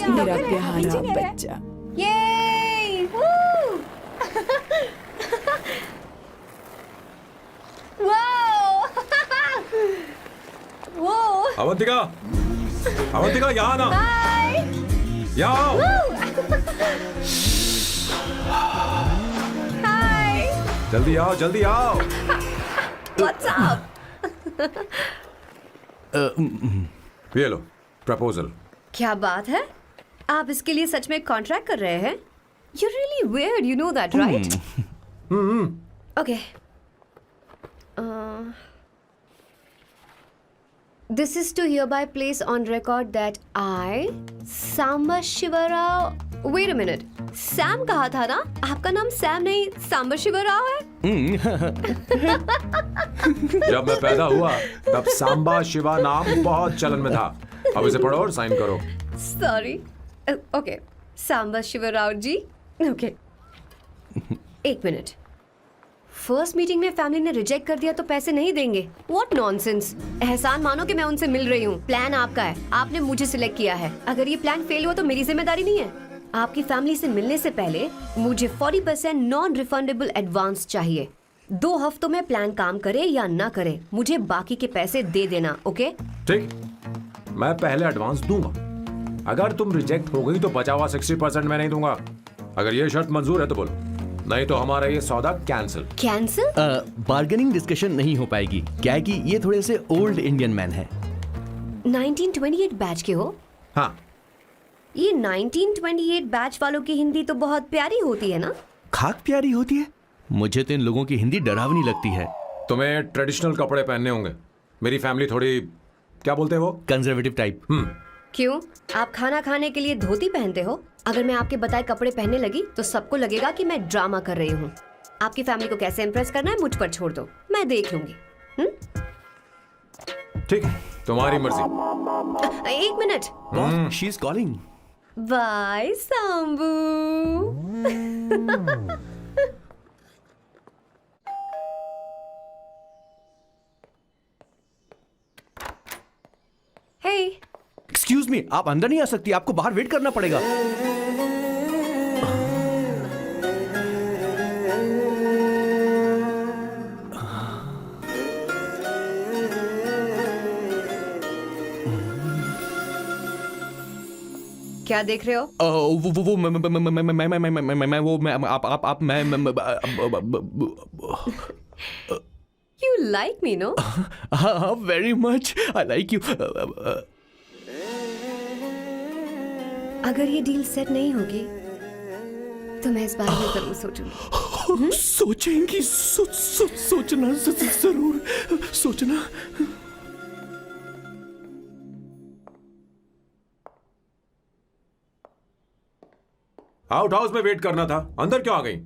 मेरा प्यारा बच्चा। ये वो अवंतिका, अवंतिका यहाँ ना, यहाँ आओ। जल्दी आओ, जल्दी आओ। What's up? ये लो प्रपोजल। क्या बात है? आप इसके लिए सच में कॉन्ट्रैक्ट कर रहे हैं? You're really weird, you know that, right? Okay. This is to hereby place on record that I, Samba Shivarao. Wait a minute. Sam कहा था ना? आपका नाम सैम नहीं सांबा शिवराव है? जब मैं पैदा हुआ तब सांबा शिवा नाम बहुत चलन में था। अब इसे पढ़ो और साइन करो। Sorry. Okay. सांबा शिवराव जी. Okay. 1 मिनट। फर्स्ट मीटिंग में फैमिली ने रिजेक्ट कर दिया तो पैसे नहीं देंगे? What nonsense. एहसान मानो कि मैं उनसे मिल रही हूँ। प्लान आपका है, आपने मुझे सिलेक्ट किया है। अगर ये प्लान फेल हुआ तो मेरी जिम्मेदारी नहीं है। आपकी फैमिली से मिलने से पहले मुझे 40% नॉन रिफंडेबल एडवांस चाहिए। 2 हफ्तों में प्लान काम करे या ना करे, मुझे बाकी के पैसे दे देना। ओके? ठीक, मैं पहले एडवांस दूंगा। अगर तुम रिजेक्ट हो गई तो बचा हुआ 60% मैं नहीं दूंगा। अगर ये शर्त मंजूर है तो बोलो, नहीं तो हमारा ये सौदा कैंसिल। कैंसिल? बार्गेनिंग डिस्कशन नहीं हो पाएगी। क्या है कि ये थोड़े से ओल्ड इंडियन मैन है। 1928 बैच के हो? हाँ। ये 1928 बैच वालों की हिंदी तो बहुत प्यारी होती है ना? खाक प्यारी होती है? मुझे तो इन लोगों की हिंदी डरावनी लगती है। तुम्हें ट्रेडिशनल कपड़े पहनने होंगे। मेरी फैमिली थोड़ी, क्या बोलते हैं वो, कंजर्वेटिव टाइप। क्यों? आप खाना खाने के लिए धोती पहनते हो? अगर मैं आपके बताए कपड़े पहनने लगी तो सबको लगेगा कि मैं ड्रामा कर रही हूँ। आपकी फैमिली को कैसे इम्प्रेस करना है मुझ पर छोड़ दो, मैं देख लूंगी। ठीक है, तुम्हारी मर्जी। एक minute. She is calling. Bye Sambu. Hey, excuse me, आप अंदर नहीं आ सकती, आपको बाहर वेट करना पड़ेगा। क्या देख रहे हो? वो मैं वो मैं आप मैं You like me, no? हाँ, very much. I like you. अगर ये डील सेट नहीं होगी तो मैं इस बारे में जरूर सोचूंगी। सोचेंगी, सोचना जरूर सोचना। आउट हाउस में वेट करना था, अंदर क्यों आ गई?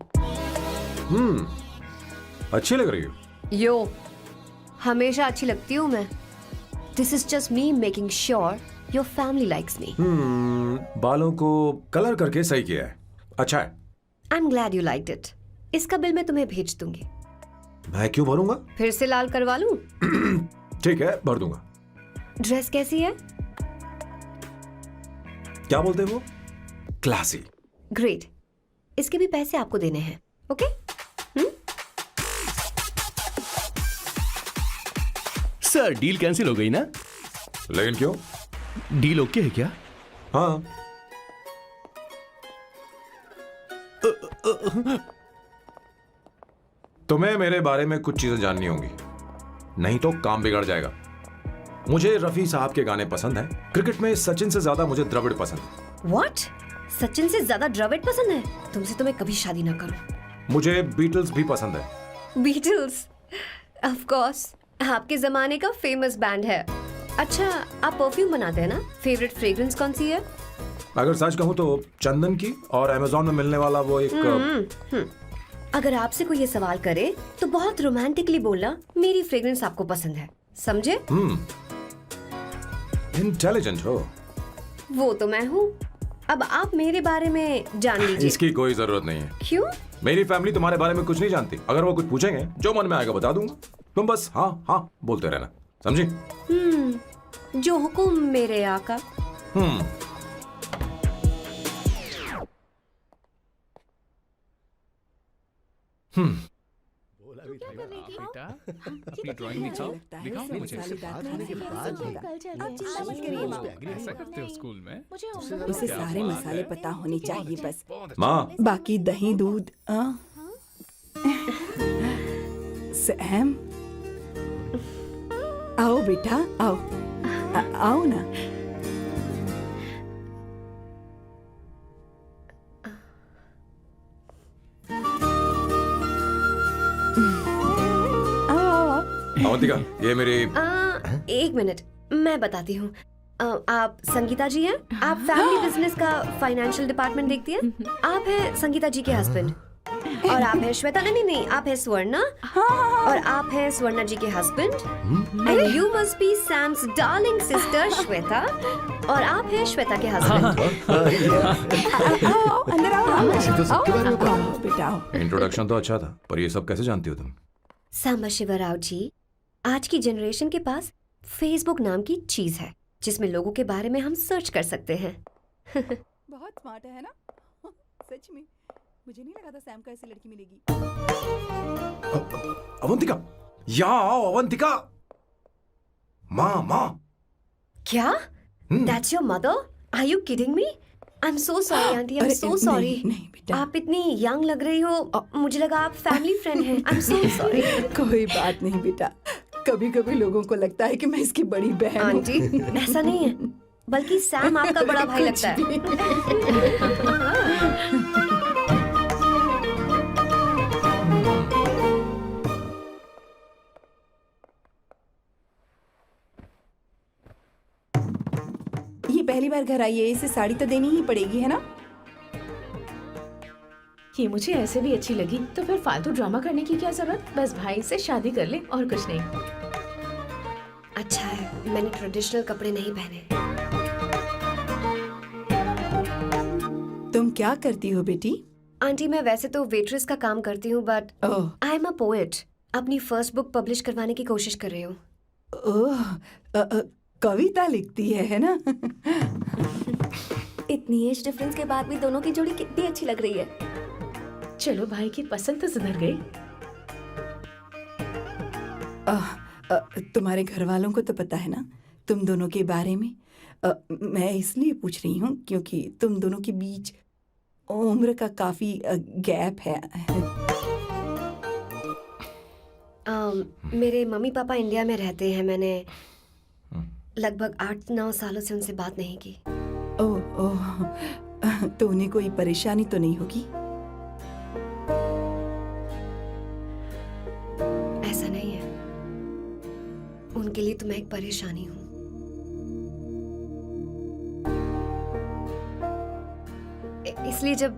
अच्छी लग रही हो। यो, हमेशा अच्छी लगती हूँ मैं। This is just me making sure your family likes me. बालों को कलर करके सही किया है, अच्छा है। I am glad you liked it. इसका बिल मैं तुम्हें भेज दूंगी। मैं क्यों भरूंगा? फिर से लाल करवा लूं? ठीक है, भर दूंगा। ड्रेस कैसी है? क्या बोलते हो? क्लासी। ग्रेट। इसके भी पैसे आपको देने हैं, ओके? सर, डील कैंसिल हो गई ना? लेकिन क्यों? डील ओके है क्या? हाँ। तुम्हें मेरे बारे में कुछ चीजें जाननी होंगी, नहीं तो काम बिगड़ जाएगा। मुझे रफी साहब के गाने पसंद हैं। क्रिकेट में सचिन से ज्यादा मुझे द्रविड़ पसंद है। What? सचिन से ज्यादा द्रविड़ पसंद है? तुमसे तो मैं कभी शादी ना करूं। मुझे बीटल्स भी पसंद है। बीटल्स? ऑफ कोर्स, आपके जमाने का फेमस बैंड है। अच्छा, आप परफ्यूम बनाते हैं ना? फेवरेट फ्रेग्रेंस कौन सी है? अगर सच कहूं तो चंदन की, और अमेज़न में मिलने वाला वो एक अगर आपसे कोई ये सवाल करे तो बहुत रोमांटिकली बोलना मेरी फ्रेग्रेंस आपको पसंद है, समझे? इंटेलिजेंट हो। वो तो मैं हूँ। अब आप मेरे बारे में जान लीजिए। इसकी कोई जरूरत नहीं है। क्यों? मेरी फैमिली तुम्हारे बारे में कुछ नहीं जानती। अगर वो कुछ पूछेंगे, जो मन में आएगा बता दूंगा। तुम बस हाँ हाँ बोलते रहना, समझी? जो हुकुम मेरे आका। बेटा, अपनी ड्राइंग दिखाओ, दिखाओ ना मुझे। ऐसा करते हो स्कूल में? उसे सारे मसाले पता होने चाहिए बस। माँ, बाकी दही दूध। सैम, आओ बेटा, आओ। आओ ना। अवंतिका, ये मेरी। एक मिनट, मैं बताती हूँ। आप संगीता जी हैं? आप फैमिली बिजनेस का फाइनेंशियल डिपार्टमेंट देखती हैं? आप हैं संगीता जी के हस्बैंड। और आप हैं श्वेता। नहीं, आप हैं स्वर्णा। और आप हैं स्वर्णा जी के husband. And you must be Sam's darling sister Shweta. और आप हैं श्वेता के हस्बैंड। आओ, अंदर आओ। ऐसे तो सबके बारे में पता है। आओ बेटा, आओ। इंट्रोडक्शन तो अच्छा था, पर ये सब कैसे जानती हो तुम? सांबा शिवराव जी, आज की जनरेशन के पास फेसबुक नाम की चीज है जिसमें लोगों के बारे में हम सर्च कर सकते हैं। बहुत स्मार्ट है ना? सच में मुझे नहीं लगा था सैम को ऐसी लड़की मिलेगी। अवंतिका, यहाँ आओ अवंतिका। माँ। क्या? That's your mother? Are you kidding me? I'm so sorry, auntie. I'm so sorry. नहीं बेटा, आप इतनी यंग लग रही हो, मुझे लगा आप फैमिली फ्रेंड हैं। I'm so sorry. कोई बात नहीं बेटा। कभी कभी लोगों को लगता है कि मैं इसकी बड़ी बहन हूँ। आंटी, ऐसा नहीं है, बल्कि सैम आपका बड़ा भाई लगता है। नहीं, पहली बार घर आई है, इसे साड़ी तो देनी ही पड़ेगी, है ना? ये मुझे ऐसे भी अच्छी लगी, तो फिर फालतू ड्रामा करने की क्या जरूरत। बस भाई से शादी कर ले और कुछ नहीं। अच्छा है मैंने ट्रेडिशनल कपड़े नहीं पहने। तुम क्या करती हो बेटी? आंटी मैं वैसे तो वेट्रेस का काम करती हूँ but oh I am a poet. अपनी फर्स्ट बुक पब्लिश करवाने की कोशिश कर रही हूँ। ओह, कविता लिखती है ना? इतनी एज डिफरेंस के बाद भी दोनों की जोड़ी कितनी अच्छी लग रही है। चलो भाई की पसंद तो सुधर गई। तुम्हारे घर वालों को तो पता है ना तुम दोनों के बारे में? मैं इसलिए पूछ रही हूँ क्योंकि तुम दोनों के बीच उम्र का काफी गैप है। मेरे मम्मी पापा इंडिया में रहते हैं। मैंने लगभग 8-9 सालों से उनसे बात नहीं की। ओह ओह, तो उन्हें कोई परेशानी तो नहीं होगी? ऐसा नहीं है, उनके लिए तो मैं एक परेशानी हूँ। इसलिए जब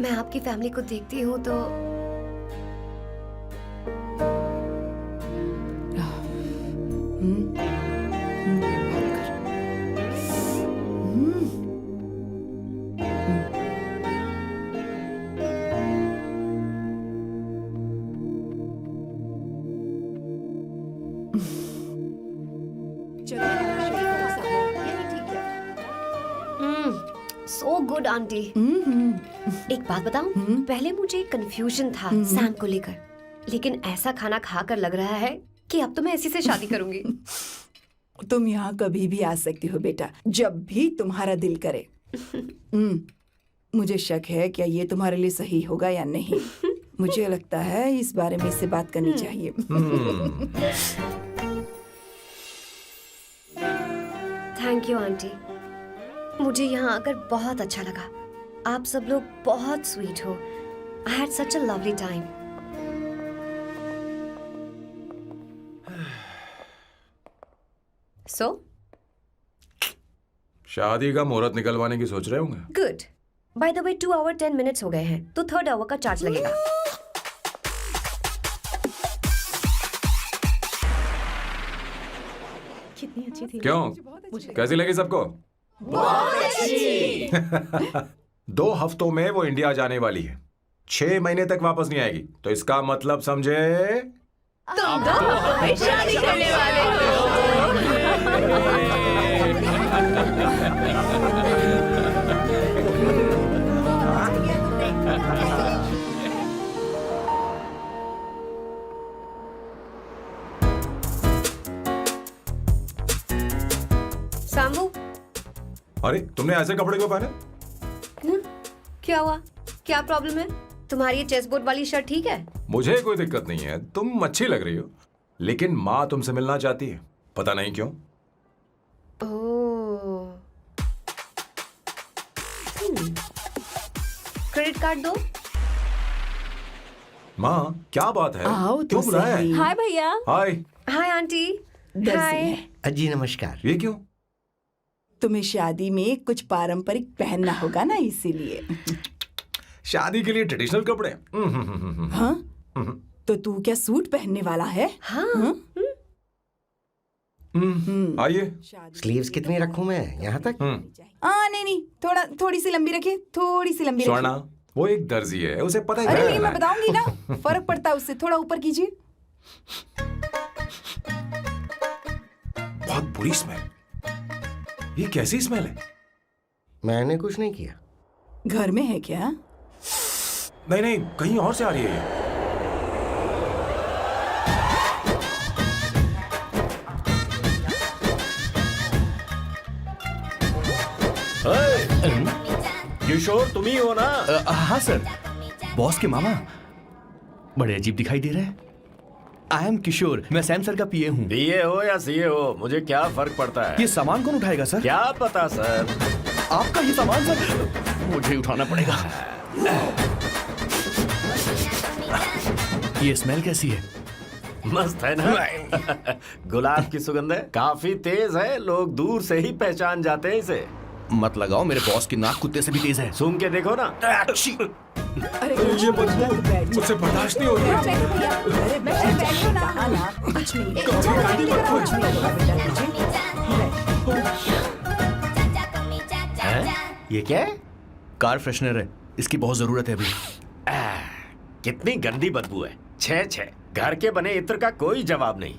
मैं आपकी फैमिली को देखती हूँ तो सो गुड आंटी। एक बात बताऊं, पहले मुझे कंफ्यूजन था सैम को लेकर, लेकिन ऐसा खाना खाकर लग रहा है कि अब तो मैं इसी से शादी करूंगी। तुम यहाँ कभी भी आ सकती हो बेटा, जब भी तुम्हारा दिल करे। मुझे शक है क्या ये तुम्हारे लिए सही होगा या नहीं। मुझे लगता है इस बारे में इससे बात करनी चाहिए। थैंक यू आंटी, मुझे यहाँ आकर बहुत अच्छा लगा। आप सब लोग बहुत स्वीट हो। I had such a lovely time. So शादी का मुहूर्त निकलवाने की सोच रहे होंगे। Good. By the way 2 hour 10 minutes हो गए हैं, तो 3rd आवर का चार्ज लगेगा। कितनी अच्छी थी। क्यों, कैसी लगी सबको? बहुत अच्छी। 2 हफ्तों में वो इंडिया जाने वाली है, 6 महीने तक वापस नहीं आएगी। तो इसका मतलब समझे तुम 2 हफ्तों में शादी करने वाले सांबू, अरे तुमने ऐसे कपड़े क्यों पहने? क्या हुआ? क्या प्रॉब्लम है? तुम्हारी ये चेसबोर्ड वाली शर्ट ठीक है? मुझे कोई दिक्कत नहीं है, तुम अच्छी लग रही हो, लेकिन माँ तुमसे मिलना चाहती है, पता नहीं क्यों। ओह, क्रेडिट कार्ड दो। माँ क्या बात है, आओ तो क्यों बुलाया है? सही। हाय भैया। हाय। Hi aunty. दर्जी हाय। है। जी नमस्कार। ये क्यों? तुम्हें शादी में कुछ पारंपरिक पहनना होगा ना, इसीलिए। शादी के लिए ट्रेडिशनल कपड़े? हाँ, तो तू क्या सूट पहनने वाला है? हाँ। आइए। स्लीव्स कितनी रखूं मैं, यहाँ तक? नहीं, थोड़ी सी लंबी रखे, थोड़ी सी लंबी रखे। स्वर्णा, वो एक दर्जी है, उसे पता ही अरे क्या नहीं, करना मैं है। बताऊंगी ना, फर्क पड़ता है उससे। थोड़ा ऊपर कीजिए। बहुत बुरी स्मेल। ये कैसी स्मेल है? मैंने कुछ नहीं किया। घर में है क्या? नहीं, कहीं और से आ रही है ये। किशोर तुम ही हो ना? हाँ सर, बॉस के मामा। बड़े अजीब दिखाई दे रहे हैं। आई एम किशोर, मैं सैम सर का पीए हूँ। पीए हो या सीए हो, मुझे क्या फर्क पड़ता है? ये सामान कौन उठाएगा सर? क्या पता सर। आपका ही सामान सर, मुझे उठाना पड़ेगा। ये स्मेल कैसी है? मस्त है ना? गुलाब की सुगंध है, काफी तेज है, लोग दूर से ही पहचान जाते हैं इसे। मत लगाओ, मेरे बॉस की नाक कुत्ते से भी तेज है। सूंघ के देखो ना। अरे ये बदबू मुझसे बर्दाश्त नहीं हो रही है। अरे बैठो ना। कुछ नहीं, कुछ हैं? ये क्या है? कार फ्रेशनर है, इसकी बहुत जरूरत है अभी। कितनी गंदी बदबू है। छे छे, घर के बने इत्र का कोई जवाब नहीं।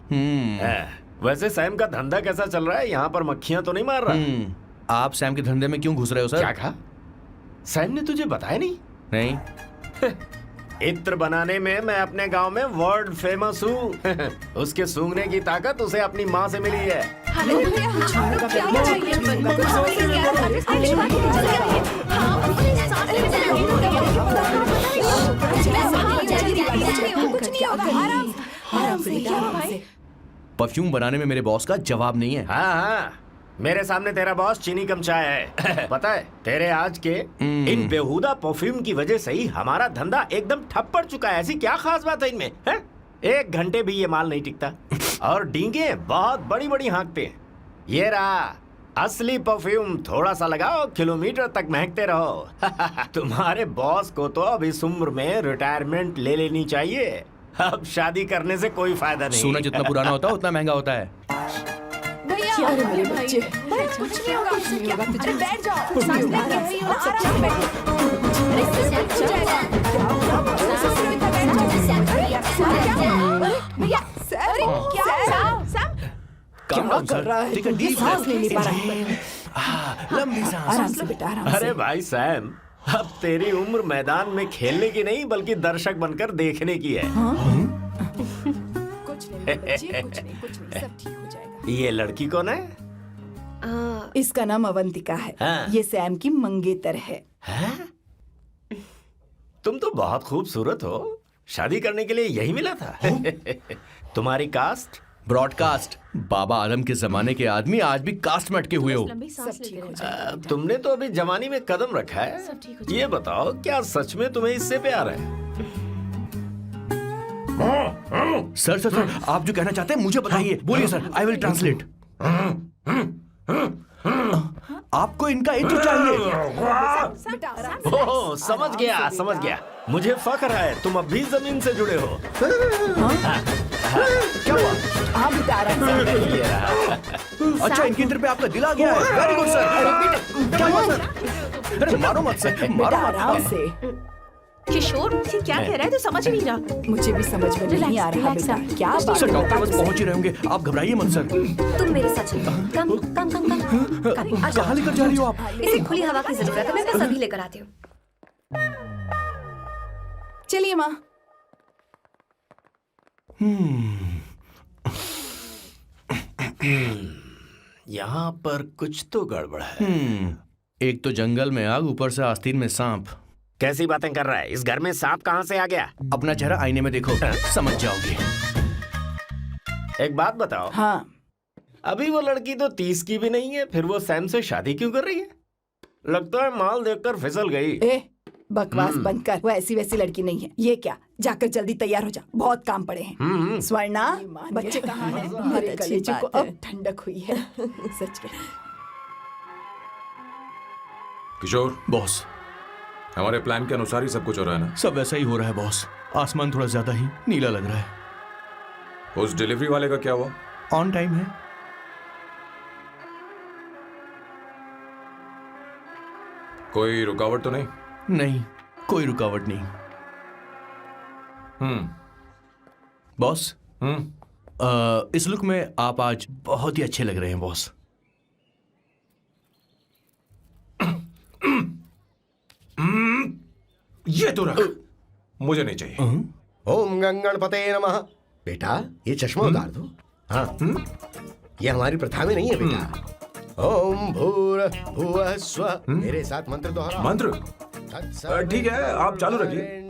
वैसे सैम का धंधा कैसा चल रहा है? यहाँ पर मक्खियां तो नहीं मार रहा? आप सैम के धंधे में क्यों घुस रहे हो सर? क्या कहा? सैम ने तुझे बताया नहीं? नहीं। इत्र बनाने में मैं अपने गांव में वर्ल्ड फेमस हूँ। उसके सूंघने की ताकत उसे अपनी माँ से मिली है। परफ्यूम बनाने में मेरे बॉस का जवाब नहीं है। हाँ हाँ, मेरे सामने तेरा बॉस चीनी कम चाय है। पता है, तेरे आज के इन बेहुदा परफ्यूम की वजह से ही हमारा धंधा एकदम ठप पड़ चुका है। ऐसी क्या खास बात है इनमें? है? 1 घंटे भी ये माल नहीं टिकता और डींगे बहुत बड़ी बड़ी हाँकते हैं। ये रहा असली परफ्यूम, थोड़ा सा लगाओ, किलोमीटर तक महकते रहो। तुम्हारे बॉस को तो अब इस उम्र में रिटायरमेंट ले लेनी चाहिए। अब शादी करने से कोई फायदा नहीं। सोना जितना पुराना होता है उतना महंगा होता है। क्या रे मेरे बच्चे? कुछ नहीं होगा, कुछ नहीं होगा। तुझे बैठ जाओ। सांस लेके आराम से बैठो। क्या कर रहा है? ये सांस नहीं ले पा रहा है। लंबी सांस। आराम से बेटा, आराम से। अरे भाई सैम, अब तेरी उम्र मैदान में खेलने की नहीं बल्कि दर्शक बनकर देखने की है। कुछ नहीं बच्चे, कुछ नहीं, सब ठीक हो जाएगा। ये लड़की कौन है? इसका नाम अवंतिका है। हाँ। ये सैम की मंगेतर है। हैं? तुम तो बहुत खूबसूरत हो। शादी करने के लिए यही मिला था? तुम्हारी कास्ट? ब्रॉडकास्ट। बाबा आदम के जमाने के आदमी आज भी कास्ट में अटके हुए हो। सब ठीक हो जाएगा। तुमने तो अभी जवानी में कदम रखा है। ये बताओ, क्या सच में तुम्हें इससे प्यार है? सर सर सर, आप जो कहना चाहते हैं मुझे बताइए। बोलिए सर, आई विल ट्रांसलेट। आपको इनका इत्र चाहिए? ओह, समझ गया समझ गया। मुझे फख्र है तुम अब भी जमीन से जुड़े हो। क्या हुआ? हाँ बेटा, आराम से। ये रहा। अच्छा, इनके इत्र पे आपका दिल आ गया है। Very good sir. क्या हुआ सर? अरे मारो मत सर, बेटा मारो आराम मत। से। किशोर क्या कह रहा है तो समझ नहीं रहा। मुझे भी समझ में नहीं आ रहा बेटा, क्या बात सर है? डॉक्टर बस पहुंच ही रहे होंगे, आप घबराइए मत सर। तुम मेरे साथ चलो। कम कम कम कम। कहाँ लेकर जा रही हो आप? इसे खुली हवा की जरूरत है, मैं बस अभी लेकर आती हूँ। चलिए माँ। यहाँ पर कुछ तो गड़बड़ है। एक तो जंगल में आग, ऊपर से आस्तीन में सांप। कैसी बातें कर रहा है? इस घर में सांप कहाँ से आ गया? अपना चेहरा आईने में देखो, समझ जाओगे। एक बात बताओ। हाँ, अभी वो लड़की तो 30 की भी नहीं है, फिर वो सैम से शादी क्यों कर रही है? लगता है माल देखकर फिसल गई। ए बकवास बंद कर। वो ऐसी वैसी लड़की नहीं है। ये क्या, जाकर जल्दी तैयार हो जा, बहुत काम पड़े हैं। स्वर्णा, बच्चे कहाँ हैं? हमारे कलेजे को अब ठंडक हुई है। सच में। किशोर, बॉस, हमारे प्लान के अनुसार ही सब कुछ हो रहा है ना? सब वैसा ही हो रहा है बॉस। आसमान थोड़ा ज्यादा ही नीला लग रहा है। उस डिलीवरी वाले का क्या हुआ? ऑन टाइम है। कोई रुकावट तो नहीं? नहीं, कोई रुकावट नहीं। बॉस, इस लुक में आप आज बहुत ही अच्छे लग रहे हैं बॉस। ये तो रख, मुझे नहीं चाहिए। ओम गंगणपते नमः। बेटा ये चश्मा उतार दो। हाँ, ये हमारी प्रथा में नहीं है बेटा। ओम भूर्भुवः स्वः। मेरे साथ मंत्र दोहराओ। मंत्र? ठीक है, आप चालू रखिए।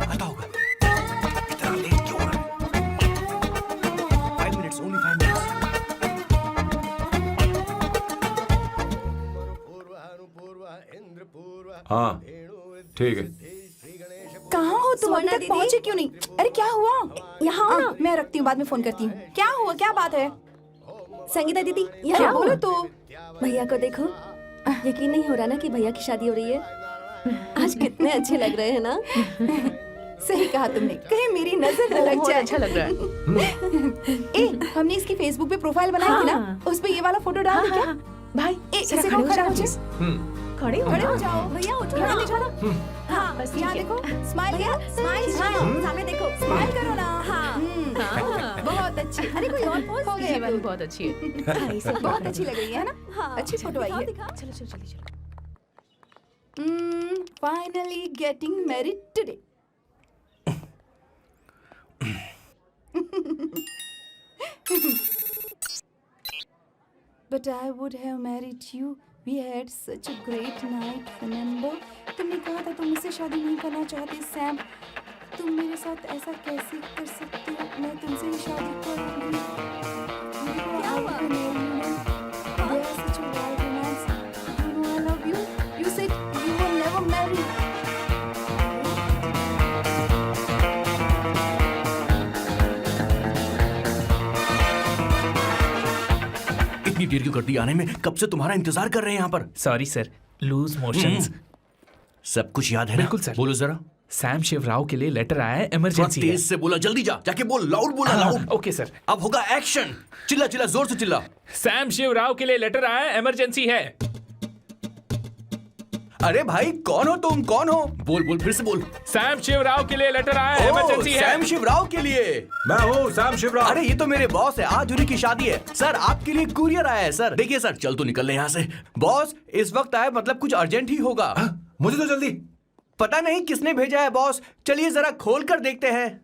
आता होगा। इतना लेट क्यों हो रहा है? 5 minutes, only 5 minutes. हाँ ठीक है। कहाँ हो तुम? अभी सोना तक दीदी। पहुँचे क्यों नहीं? अरे क्या हुआ? यहाँ आओ ना। मैं रखती हूँ, बाद में फोन करती हूँ। क्या हुआ? क्या बात है? संगीता दीदी यहाँ क्या आओ। बोलो तो? भैया को देखो, यकीन नहीं हो रहा ना कि भैया की शादी हो रही है। आज कितने अच्छे लग रहे हैं ना। सही कहा तुमने, कहीं मेरी नजर न लग बहुत जाए। अच्छा लग रहा है। ए, हमने इसकी फेसबुक पे प्रोफाइल बनाई थी ना, हाँ। उस पे ये वाला फोटो डाल दे क्या? भाई ए, जरा इसे खड़े को हो खड़ा जाओ हो please। जाओ। खड़े हो खड़े हो जाओ। जाओ भैया, उठो ना, देखो ना। हाँ, बस यहाँ ठीक है। देखो, स्माइल भैया करो, स्माइल सामने देखो। स्माइल करो ना। हाँ। बहुत अच्छी। अरे कोई और पोज हो ये गया, वाली बहुत अच्छी है। बहुत अच्छी लग रही है ना? हाँ अच्छी फोटो आई है। दिखाओ। चलो चलो चलो चलो। Finally getting married today. But I would have married you. We had such a great night, remember? तुमने कहा था तुम मुझसे शादी नहीं करना चाहते, सैम। तुम मेरे साथ ऐसा कैसे कर सकते हो? मैं तुमसे ही शादी करूंगी। क्या हुआ? They are such a wild romance. You know I love you. You said you will never marry. इतनी देर क्यों कर दी आने में? कब से तुम्हारा इंतजार कर रहे हैं यहाँ पर। Sorry sir, loose motions. सब कुछ याद है ना? बिल्कुल सर। बोलो जरा। सैम शिवराव के लिए लेटर आया है, थोड़ा इमरजेंसी है। तेज से बोला, जल्दी जा, जाके बोल, लाउड बोला, लाउड। Okay sir. अब होगा एक्शन। चिल्ला चिल्ला, जोर से चिल्ला। सैम शिवराव के लिए लेटर आया है, इमरजेंसी है। अरे भाई कौन हो तुम? कौन हो? बोल बोल, फिर से बोल। सैम शिवराव के लिए लेटर आया है, ओह, इमरजेंसी है। सैम शिवराव के लिए। मैं हूँ सैम शिवराव। अरे ये तो मेरे बॉस है, आज उन्हीं की शादी है। सर आपके लिए कुरियर आया है सर। देखिए सर, चल तो निकल ले यहाँ से। बॉस इस वक्त आए, मतलब कुछ अर्जेंट ही होगा। मुझे तो जल्दी। पता नहीं किसने भेजा है बॉस, चलिए जरा खोल कर देखते हैं।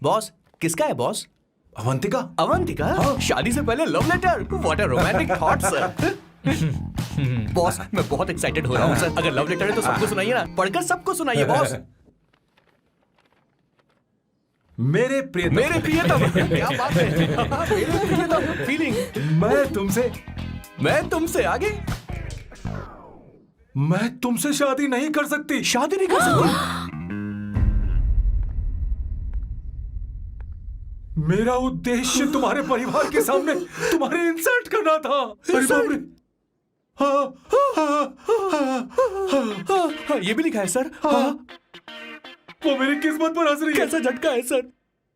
बॉस किसका है बॉस? अवंतिका। अवंतिका? शादी से पहले love letter? What a romantic thought sir. Boss मैं बहुत एक्साइटेड हो रहा हूँ सर। अगर लव लेटर है तो सबको सुनाइए ना, पढ़कर सबको सुनाइए बॉस। मेरे प्रियतम। मेरे प्रियतम। क्या बात है। मेरे प्रियतम फीलिंग। मैं तुमसे आगे। मैं तुमसे शादी नहीं कर सकती। शादी नहीं कर सकती? मेरा उद्देश्य तुम्हारे परिवार के सामने तुम्हारे इंसल्ट करना था। अरे बाप रे। हाँ, ये भी लिखा है सर। हाँ। वो मेरी किस्मत पर हंस रही है। कैसा झटका है सर।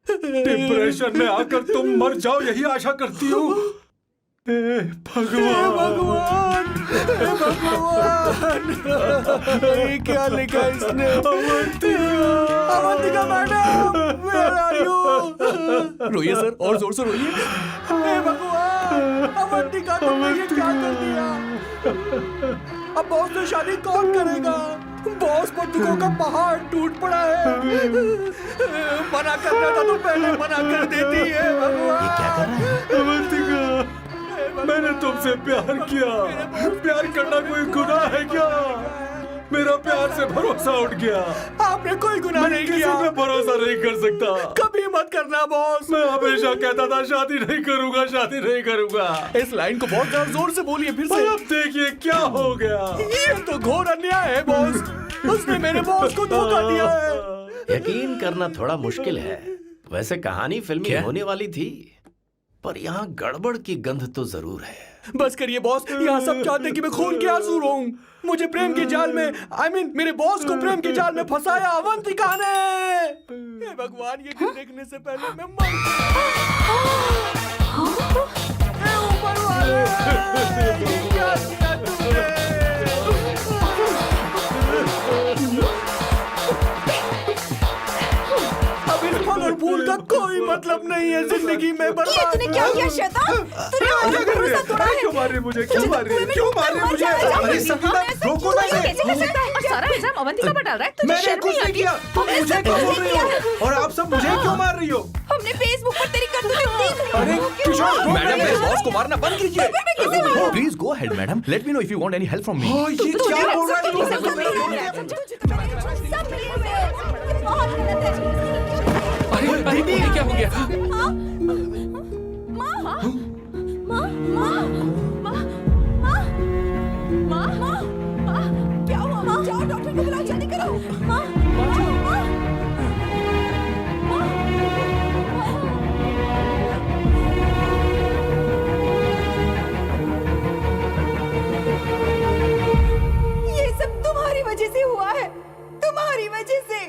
डिप्रेशन में आकर तुम मर जाओ, यही आशा करती हूँ। भगवान भगवान, ये क्या लिखा इसने? Avantika madam, where are you? रोइए सर, और जोर से रोइए। हे भगवान, अवंतिका तुमने ये क्या कर दिया? अब बॉस से शादी कौन करेगा? बॉस पर दुखों का पहाड़ टूट पड़ा है। मना करना था तो पहले मना कर देती है। भगवान ये क्या कर रहा है? अवंतिका, मैंने तुमसे प्यार किया। प्यार करना कोई गुनाह है क्या? मेरा प्यार से भरोसा उठ गया। आपने कोई गुनाह नहीं किया। किसी पे भरोसा नहीं कर सकता। कभी मत करना बॉस। मैं हमेशा कहता था शादी नहीं करूंगा, शादी नहीं करूंगा। इस लाइन को बहुत ज्यादा जोर से बोलिए फिर से। अब देखिए क्या हो गया। ये तो घोर अन्याय है बॉस। उसने मेरे बॉस को धोखा दिया है। यकीन करना थोड़ा मुश्किल है। वैसे कहानी फिल्मी होने वाली थी, पर यहाँ गड़बड़ की गंध तो जरूर है। बस करिए बॉस, यहाँ सब चाहते हैं कि मैं खून के आंसू रोऊं। मुझे प्रेम के जाल में, मेरे बॉस को प्रेम के जाल में फंसाया अवंतिका ने। हे भगवान, ये दिन देखने से पहले मैं मर हे ऊपर वाले, ये क्या किया तुमने? अब इस फल और फूल का कोई मतलब नहीं है जिंदगी में। बर्बाद। तूने क्या किया शैतान? तूने मेरा भरोसा तोड़ा है। क्यों मार रही मुझे? क्यों मार रही? क्यों मार रही मुझे? अरे संगीता, रोको ना इसे। कैसे कर सकता है? और सारा इल्जाम अवंतिका पर डाल रहा है। तुझे मैंने शर्म कुछ नहीं नहीं आती? किया। तुम हमने मुझे सब क्यों कुछ बोल रही किया। हो? और आप सब मुझे क्यों मार रही हो? हमने फेसबुक पर तेरी करतूतें देख ली। अरे किशोर, मैडम मेरे बॉस को मारना बंद कीजिए। Please go ahead madam, let me know if you want any help from me. ये क्या बोल रहा है? सब मिले हुए हैं। ये बहुत गलत है। अरे ये क्या हो गया? माँ डॉक्टर को बुलाओ, जल्दी करो। माँ, ये सब तुम्हारी वजह से हुआ है, तुम्हारी वजह से।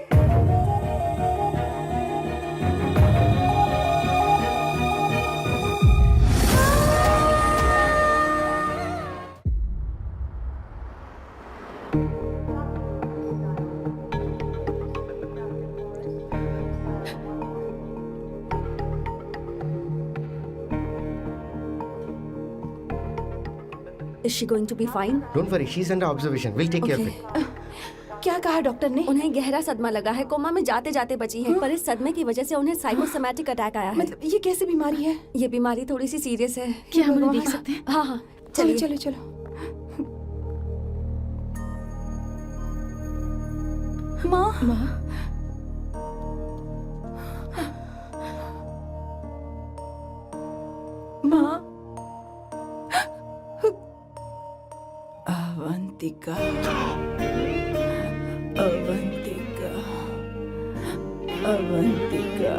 Is she going to be fine? Don't worry, she's under observation. We'll take care of it. क्या कहा डॉक्टर ने? उन्हें गहरा सदमा लगा है, कोमा में जाते जाते बची है, पर इस सदमे की वजह से उन्हें साइकोसोमैटिक अटैक आया है। मतलब ये कैसी बीमारी है? ये बीमारी थोड़ी सी सीरियस है। क्या हम उन्हें देख सकते हैं? हाँ हाँ, चलो चलिए। चलो चलो। माँ, माँ, अवंतिका, अवंतिका, अवंतिका,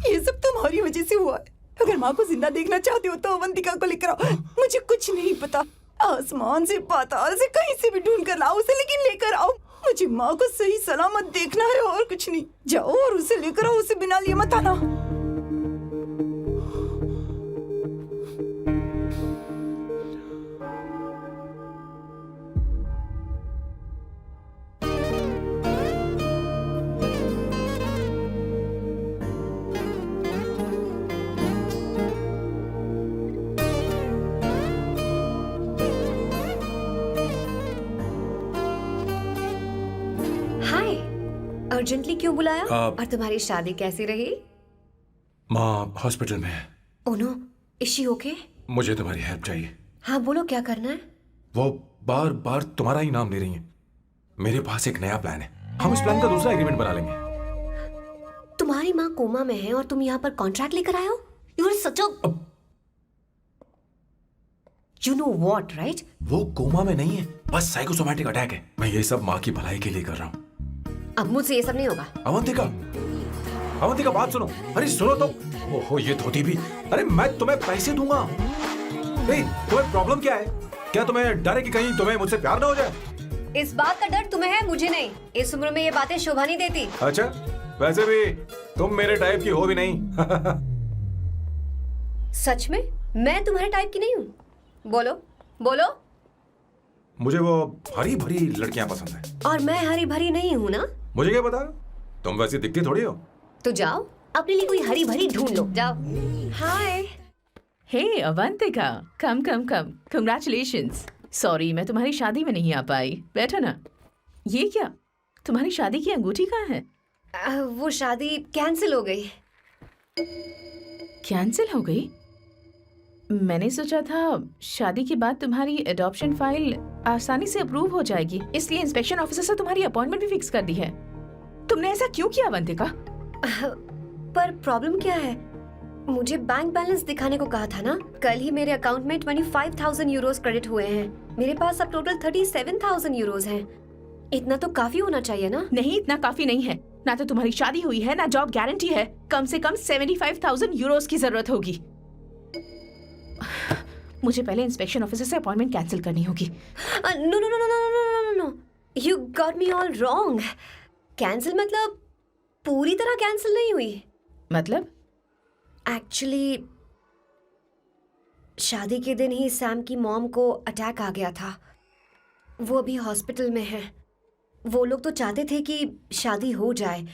ये सब तुम्हारी वजह से हुआ है। अगर माँ को जिंदा देखना चाहते हो तो अवंतिका को लेकर आओ। मुझे कुछ नहीं पता, आसमान से पाताल से कहीं से भी ढूंढ कर लाओ उसे, लेकिन लेकर आओ। मुझे माँ को सही सलामत देखना है और कुछ नहीं। जाओ और उसे लेकर आओ, उसे बिना लिए मत आना। अर्जेंटली क्यों बुलाया? और तुम्हारी शादी कैसी रही? माँ हॉस्पिटल में है। Oh no, is she okay? मुझे तुम्हारी हेल्प चाहिए। हाँ बोलो, क्या करना है? वो बार बार तुम्हारा ही नाम ले रही हैं। मेरे पास एक नया प्लान है, हम इस प्लान का दूसरा एग्रीमेंट बना लेंगे। तुम्हारी माँ कोमा में है और तुम यहाँ पर कॉन्ट्रैक्ट लेकर आए हो? You are such a you know what, right? वो कोमा में नहीं है, बस साइकोसोमैटिक अटैक है। मैं ये सब माँ की भलाई के लिए कर रहा हूँ। अब मुझसे ये सब नहीं होगा। अवंतिका, अवंतिका बात सुनो। अरे सुनो तो। ओहो ये धोती भी। अरे मैं तुम्हें पैसे दूंगा। तुम्हें प्रॉब्लम क्या है? क्या तुम्हें डर है कि कहीं तुम्हें मुझसे प्यार ना हो जाए? इस बात का डर तुम्हें है, मुझे नहीं। इस उम्र में ये बातें शोभा नहीं देती। अच्छा, वैसे भी तुम मेरे टाइप की हो भी नहीं। सच में मैं तुम्हारे टाइप की नहीं हूँ? बोलो बोलो। मुझे वो हरी भरी लड़कियां पसंद है। और मैं हरी भरी नहीं हूँ ना? मुझे क्या पता, तुम वैसी दिखती थोड़ी हो। तो जाओ अपने लिए कोई हरी भरी ढूंढ लो, जाओ। हाय। हे अवंतिका, कम कम कम, कंग्रेचुलेशंस। सॉरी मैं तुम्हारी शादी में नहीं आ पाई। बैठो ना। ये क्या, तुम्हारी शादी की अंगूठी कहाँ है? वो शादी कैंसिल हो गई। कैंसिल हो गई? मैंने सोचा था शादी के बाद तुम्हारी एडॉप्शन फाइल आसानी से अप्रूव हो जाएगी, इसलिए इंस्पेक्शन ऑफिसर से तुम्हारी अपॉइंटमेंट भी फिक्स कर दी है। तुमने ऐसा क्यों किया अवंतिका? पर प्रॉब्लम क्या है? मुझे बैंक बैलेंस दिखाने को कहा था ना। कल ही मेरे अकाउंट में 25,000 यूरोस क्रेडिट हुए हैं। मेरे पास अब टोटल 37,000 यूरोस हैं। इतना तो काफी होना चाहिए ना? नहीं, इतना काफी नहीं है। ना तो तुम्हारी शादी हुई है, ना जॉब गारंटी है। कम से कम 75,000 यूरोस की जरूरत होगी। मुझे पहले इंस्पेक्शन ऑफिसर से अपॉइंटमेंट कैंसिल करनी होगी। No no no no no no no, you got me all wrong. Cancel मतलब पूरी तरह कैंसिल नहीं हुई। मतलब? एक्चुअली शादी के दिन ही सैम की मॉम को अटैक आ गया था। वो अभी हॉस्पिटल में है। वो लोग तो चाहते थे कि शादी हो जाए,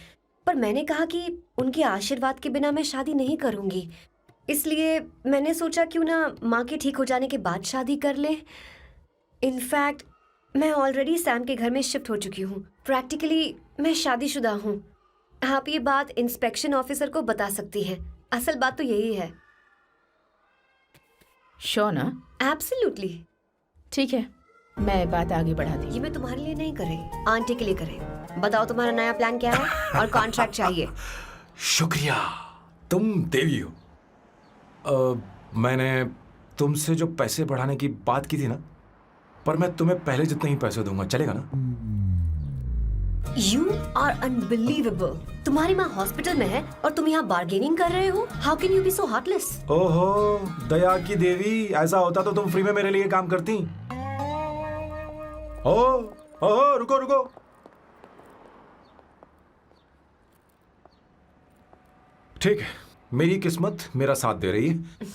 पर मैंने कहा कि उनके आशीर्वाद के बिना मैं शादी नहीं करूंगी। इसलिए मैंने सोचा क्यों ना माँ के ठीक हो जाने के बाद शादी कर ले। इनफैक्ट मैं ऑलरेडी सैम के घर में शिफ्ट हो चुकी हूँ। प्रैक्टिकली मैं शादीशुदा हूँ। आप ये बात इंस्पेक्शन ऑफिसर को बता सकती हैं। असल बात तो यही है। श्योर ना? एब्सोल्युटली। ठीक है, मैं बात आगे बढ़ा दी। ये मैं तुम्हारे लिए नहीं कर रही, आंटी के लिए कर रही। बताओ तुम्हारा नया प्लान क्या है और कॉन्ट्रैक्ट चाहिए। शुक्रिया, तुम देवी हो। मैंने तुमसे जो पैसे बढ़ाने की बात की थी ना, पर मैं तुम्हें पहले जितने ही पैसे दूंगा, चलेगा ना? You are unbelievable. तुम्हारी माँ हॉस्पिटल में है और तुम यहाँ बार्गेनिंग कर रहे हो? How can you be so heartless? ओहो, दया की देवी, ऐसा होता तो तुम फ्री में मेरे लिए काम करती। ओहो, रुको रुको। ठीक है, मेरी किस्मत मेरा साथ दे रही है।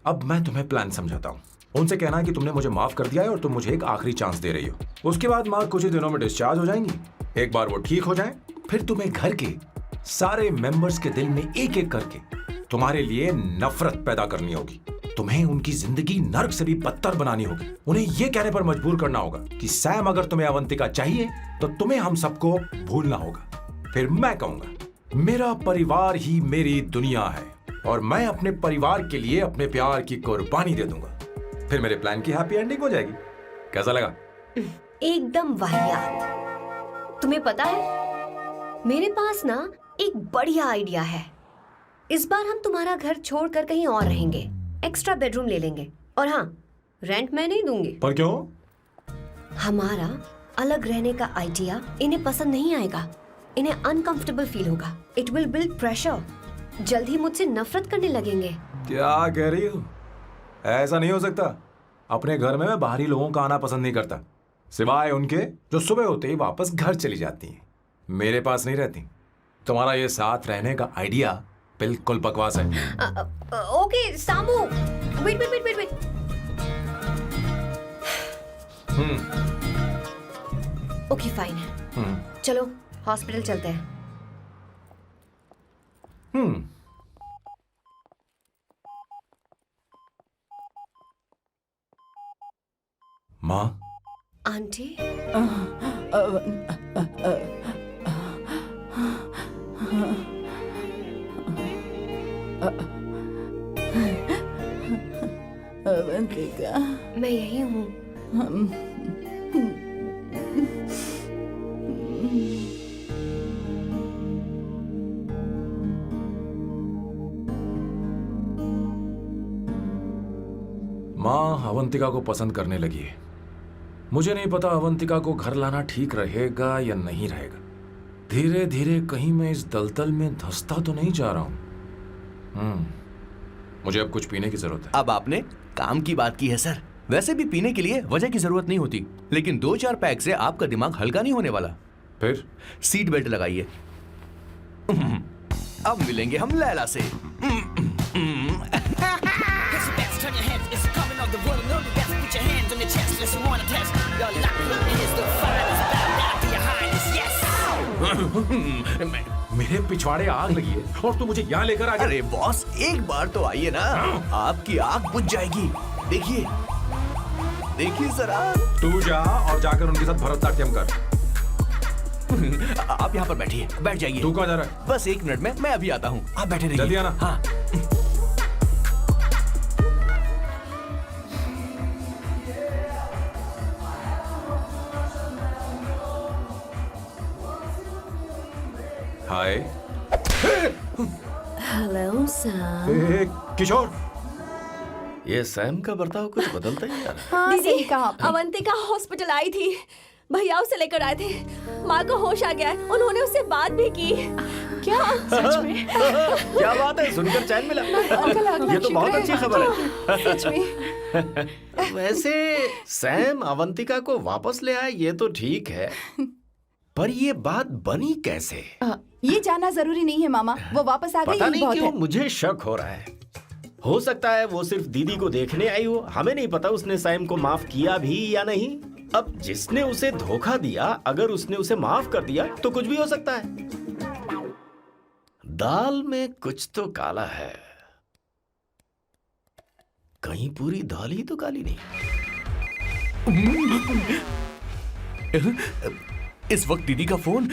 अब मैं तुम्हें प्लान समझाता हूँ। उनसे कहना कि तुमने मुझे माफ कर दिया है और तुम मुझे एक आखिरी चांस दे रही हो। उसके बाद माँ कुछ ही दिनों में डिस्चार्ज हो जाएंगी। एक बार वो ठीक हो जाए, फिर तुम्हें घर के सारे मेंबर्स के दिल में एक एक करके तुम्हारे लिए नफरत पैदा करनी होगी। तुम्हें उनकी जिंदगी नर्क से भी बदतर बनानी होगी। उन्हें यह कहने पर मजबूर करना होगा कि सैम, अगर तुम्हें अवंतिका चाहिए तो तुम्हें हम सबको भूलना होगा। फिर मैं कहूंगा, मेरा परिवार ही मेरी दुनिया है और मैं अपने परिवार के लिए अपने प्यार की कुर्बानी दे दूंगा। फिर मेरे प्लान की हैप्पी एंडिंग हो जाएगी। कैसा लगा? एकदम वाहियात। तुम्हें पता है, मेरे पास ना एक बढ़िया आइडिया है। इस बार हम तुम्हारा घर छोड़कर कहीं और रहेंगे, एक्स्ट्रा बेडरूम ले लेंगे। और हाँ, रेंट मैं नहीं दूंगी। पर क्यों? हमारा अलग रहने का आइडिया इन्हें पसंद नहीं आएगा। इन्हें अनकंफर्टेबल फील होगा। It will build pressure. जल्द ही मुझसे नफरत करने लगेंगे। क्या कह रही हो? ऐसा नहीं हो सकता। अपने घर में मैं बाहरी लोगों का आना पसंद नहीं करता, सिवाय उनके जो सुबह होते ही वापस घर चली जाती हैं, मेरे पास नहीं रहती। तुम्हारा ये साथ रहने का आइडिया बिल्कुल बकवास है। Okay Samu, wait wait wait wait wait. Okay fine है। चलो हॉस्पिटल चलते हैं। माँ, आंटी, अवंतिका, मैं यही हूँ। माँ अवंतिका को पसंद करने लगी है। मुझे नहीं पता अवंतिका को घर लाना ठीक रहेगा या नहीं रहेगा। धीरे धीरे कहीं मैं इस दलदल में धंसता तो नहीं जा रहा हूं। मुझे अब कुछ पीने की जरूरत है। अब आपने काम की बात की है सर। वैसे भी पीने के लिए वजह की जरूरत नहीं होती, लेकिन 2-4 पैक से आपका दिमाग हल्का नहीं होने वाला। फिर सीट बेल्ट लगाइए। अब मिलेंगे हम लैला से। मेरे पिछवाड़े आग लगी है और तू मुझे यहाँ लेकर आ गया। अरे बॉस, एक बार तो आइए ना, आपकी आग बुझ जाएगी। देखिए देखिए जरा। तू जा और जाकर उनके साथ भरतनाट्यम कर। आप यहाँ पर बैठिए, बैठ जाइए। तू कहाँ जा रहा है? बस 1 मिनट में मैं अभी आता हूँ, आप बैठे रहिए। जल्दी आना। हाँ। हाय। Hello Sam. किशोर, ये सैम का बर्ताव कुछ बदलता ही यार। हाँ, सही कहा आपने। अवंतिका हॉस्पिटल आई थी, भैया उसे लेकर आए थे। माँ को होश आ गया है, उन्होंने उससे बात भी की। क्या सच में? क्या बात है, सुनकर चैन मिला। ये तो बहुत अच्छी खबर है। सच में। वैसे सैम अवंतिका को वापस ले आए ये तो ठीक है, पर ये बात बनी कैसे? ये जानना जरूरी नहीं है मामा, वो वापस आ गई, पता यही नहीं बहुत क्यों है। मुझे शक हो रहा है। हो सकता है वो सिर्फ दीदी को देखने आई हो। हमें नहीं पता उसने सैम को माफ किया भी या नहीं। अब जिसने उसे धोखा दिया, अगर उसने उसे माफ कर दिया तो कुछ भी हो सकता है। दाल में कुछ तो काला है। कहीं पूरी दाल ही तो काली नहीं। इस वक्त दीदी का फोन।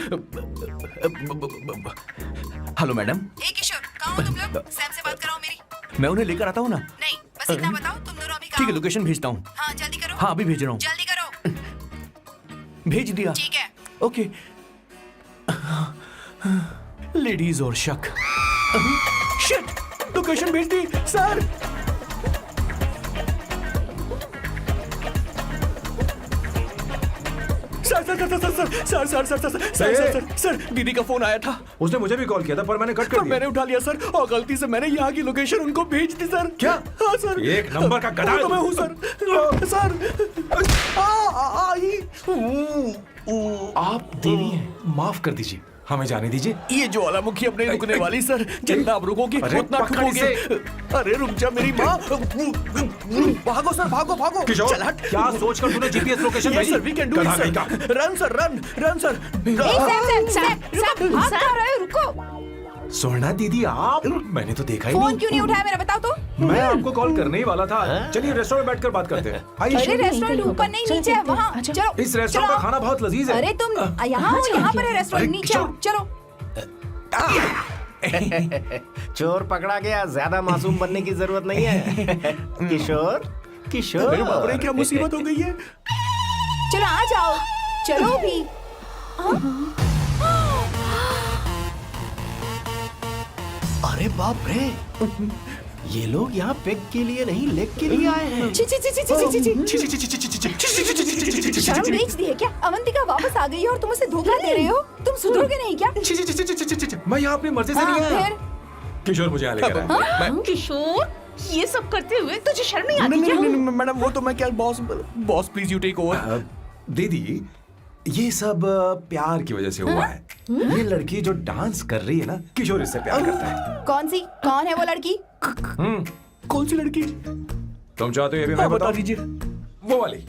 Hello madam. किशोर, कहाँ हो तुम लोग? सैम से बात कराओ मेरी। मैं उन्हें लेकर आता हूँ ना। नहीं, बस इतना बताओ, तुम दोनों ठीक है, लोकेशन भेजता हूँ। हाँ जल्दी करो। हाँ अभी भेज रहा हूँ। जल्दी करो। भेज दिया। ठीक है। ओके। लेडीज और शक। शिट, लोकेशन भेज दी सर। सर दीदी का फोन आया था। उसने मुझे भी कॉल किया था पर मैंने कट कर पर दिया। मैंने उठा लिया सर, और गलती से मैंने यहाँ की लोकेशन उनको भेज दी सर। क्या? हाँ सर। एक नंबर का गधा है तो मैं तू। हूँ सर। आप देवी हैं, माफ कर दीजिए, हमें जाने दीजिए। ये ज्वालामुखी अब नहीं रुकने वाली सर, जितना आप रुकोगे अरे उतना पकड़ ठुकोगे। अरे रुक जा मेरी माँ। भागो सर, भागो भागो। किशोर, चल हट। क्या सोचकर तूने जीपीएस लोकेशन Yes भेजी? sir, we can do it, गधा sir. कहीं का। Run sir, run sir. भाग कहाँ रहे हो? रुको। स्वर्णा दीदी आप, मैंने तो देखा ही फोन नहीं। क्यों नहीं उठाया मेरा, बताओ तो। मैं आपको कॉल करने ही वाला था। चलिए रेस्टोरेंट में बैठकर बात करते हैं। अरे आइए। रेस्टोरेंट ऊपर नहीं नीचे है, वहाँ चलो। इस रेस्टोरेंट का खाना बहुत लजीज है। अरे तुम यहाँ हो, यहाँ पर है रेस्टोरेंट, नीचे आओ, चलो। चोर पकड़ा गया, ज्यादा मासूम बनने की जरूरत नहीं है। किशोर, किशोर। अरे बाप रे, क्या मुसीबत हो गई है। चलो आ जाओ, चलो भी। अरे बाप रे, ये लोग यहाँ पेग के लिए नहीं लेग के लिए आए हैं। ची ची ची ची ची ची। शर्म बेच दी है क्या? अवंतिका वापस आ गई है और तुम उसे धोखा दे रहे हो? तुम सुधरोगे नहीं क्या? मैं यहाँ अपनी मर्जी से नहीं आया। फिर किशोर मुझे यहाँ लेकर आया। किशोर, ये सब करते हुए तुझे शर्म नहीं आती नहीं क्या? नहीं नहीं मैडम, वो तो मैं क्या, boss please you take over. दीदी, ये सब प्यार की वजह से हुआ है। ये लड़की जो डांस कर रही है ना, किशोर इससे प्यार करता है। कौन है वो लड़की? कौन सी लड़की? तुम चाहते हो ये भी मैं बता बताऊं? दीजिए। वो वाली।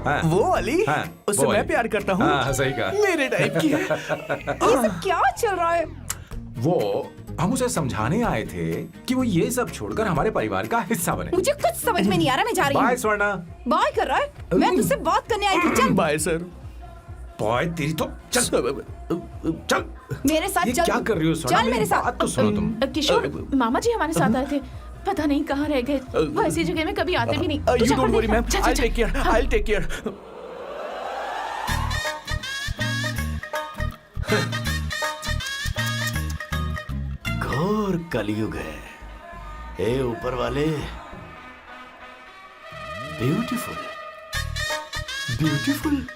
हाँ, वो वाली? हाँ, उससे वो वाली। मैं प्यार करता हूँ। हाँ, सही कहा। मेरे टाइप की है। ये सब क्या चल रहा है? वो हम उसे समझाने आए थे कि वो ये सब छोड़कर हमारे परिवार का हिस्सा बने। मुझे कुछ समझ में नहीं आ रहा, मैं जा रही बाय हूँ। स्वर्णा। बाय कर रहा है? मैं तुझसे बात करने आई थी, चल। Bye sir. बॉय तेरी तो चल चल। मेरे साथ ये चल। क्या कर रही हो स्वर्णा? चल मेरे साथ। बात तो सुनो तुम। किशोर, मामा जी हमारे साथ आए थे, पता नहीं कहाँ रह गए। वो ऐसी जगह में कभी आते भी नहीं। तू यू जा डोंट कर वरी देख। मैम, जा, जा, आई जा। Take care, I take care. घोर कलयुग है। हे ऊपर वाले, ब्यूटीफुल, ब्यूटीफुल।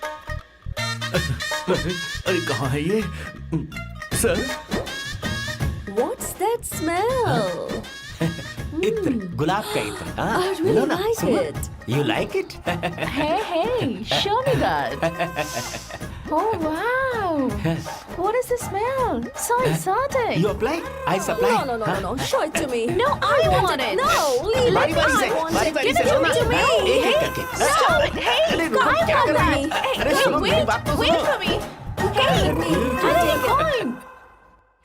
अरे कहाँ है ये सर? What's that smell? इत्र, गुलाब का इत्र। हाँ, I really लो ना, like सुनो। it. You like it? Hey, show me that. Oh wow, what is the smell? So exotic. You apply, I supply. No. Show it to me. No, I want it. No, leave बारी it. बारी I से, want बारी it. बारी Give से it सुनो to ना। me. एक एक करके। No, hey, अरे रुको, I क्या want कर रही that. है? Hey, अरे सुनो, मेरी wait, बात तो wait सुनो। for me. Hey, I take time.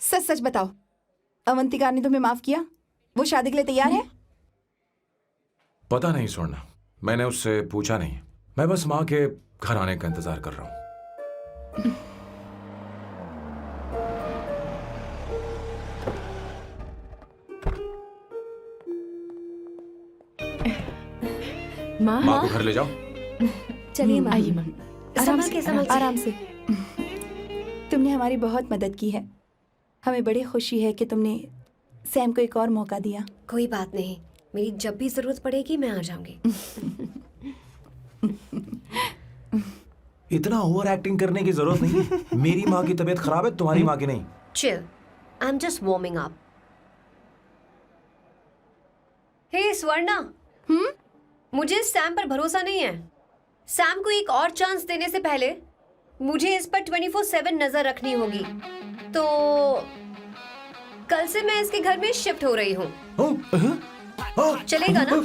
सच सच बताओ, अवंतिका ने तुम्हें माफ किया? वो शादी के लिए तैयार है? पता नहीं स्वर्णा, मैंने उससे पूछा नहीं। मैं बस माँ के घर आने का इंतजार कर रहा हूँ। माँ, माँ को घर ले जाओ। चलिए माँ। आइए माँ। संभाल के, संभाल के। आराम से। तुमने हमारी बहुत मदद की है। हमें बड़ी खुशी है कि तुमने सैम को एक और मौका दिया। कोई बात नहीं, मेरी जब भी जरूरत पड़ेगी मैं आ जाऊंगी। इतना ओवर एक्टिंग करने की जरूरत नहीं। मेरी माँ की तबीयत खराब है, तुम्हारी माँ की नहीं। Chill, I am just warming up. Hey Swarna, मुझे सैम पर भरोसा नहीं है। सैम को एक और चांस देने से पहले मुझे इस पर 24/7 नजर रखनी होगी। तो कल से मैं इसके घर में शिफ्ट हो रही हूँ। चलेगा ना?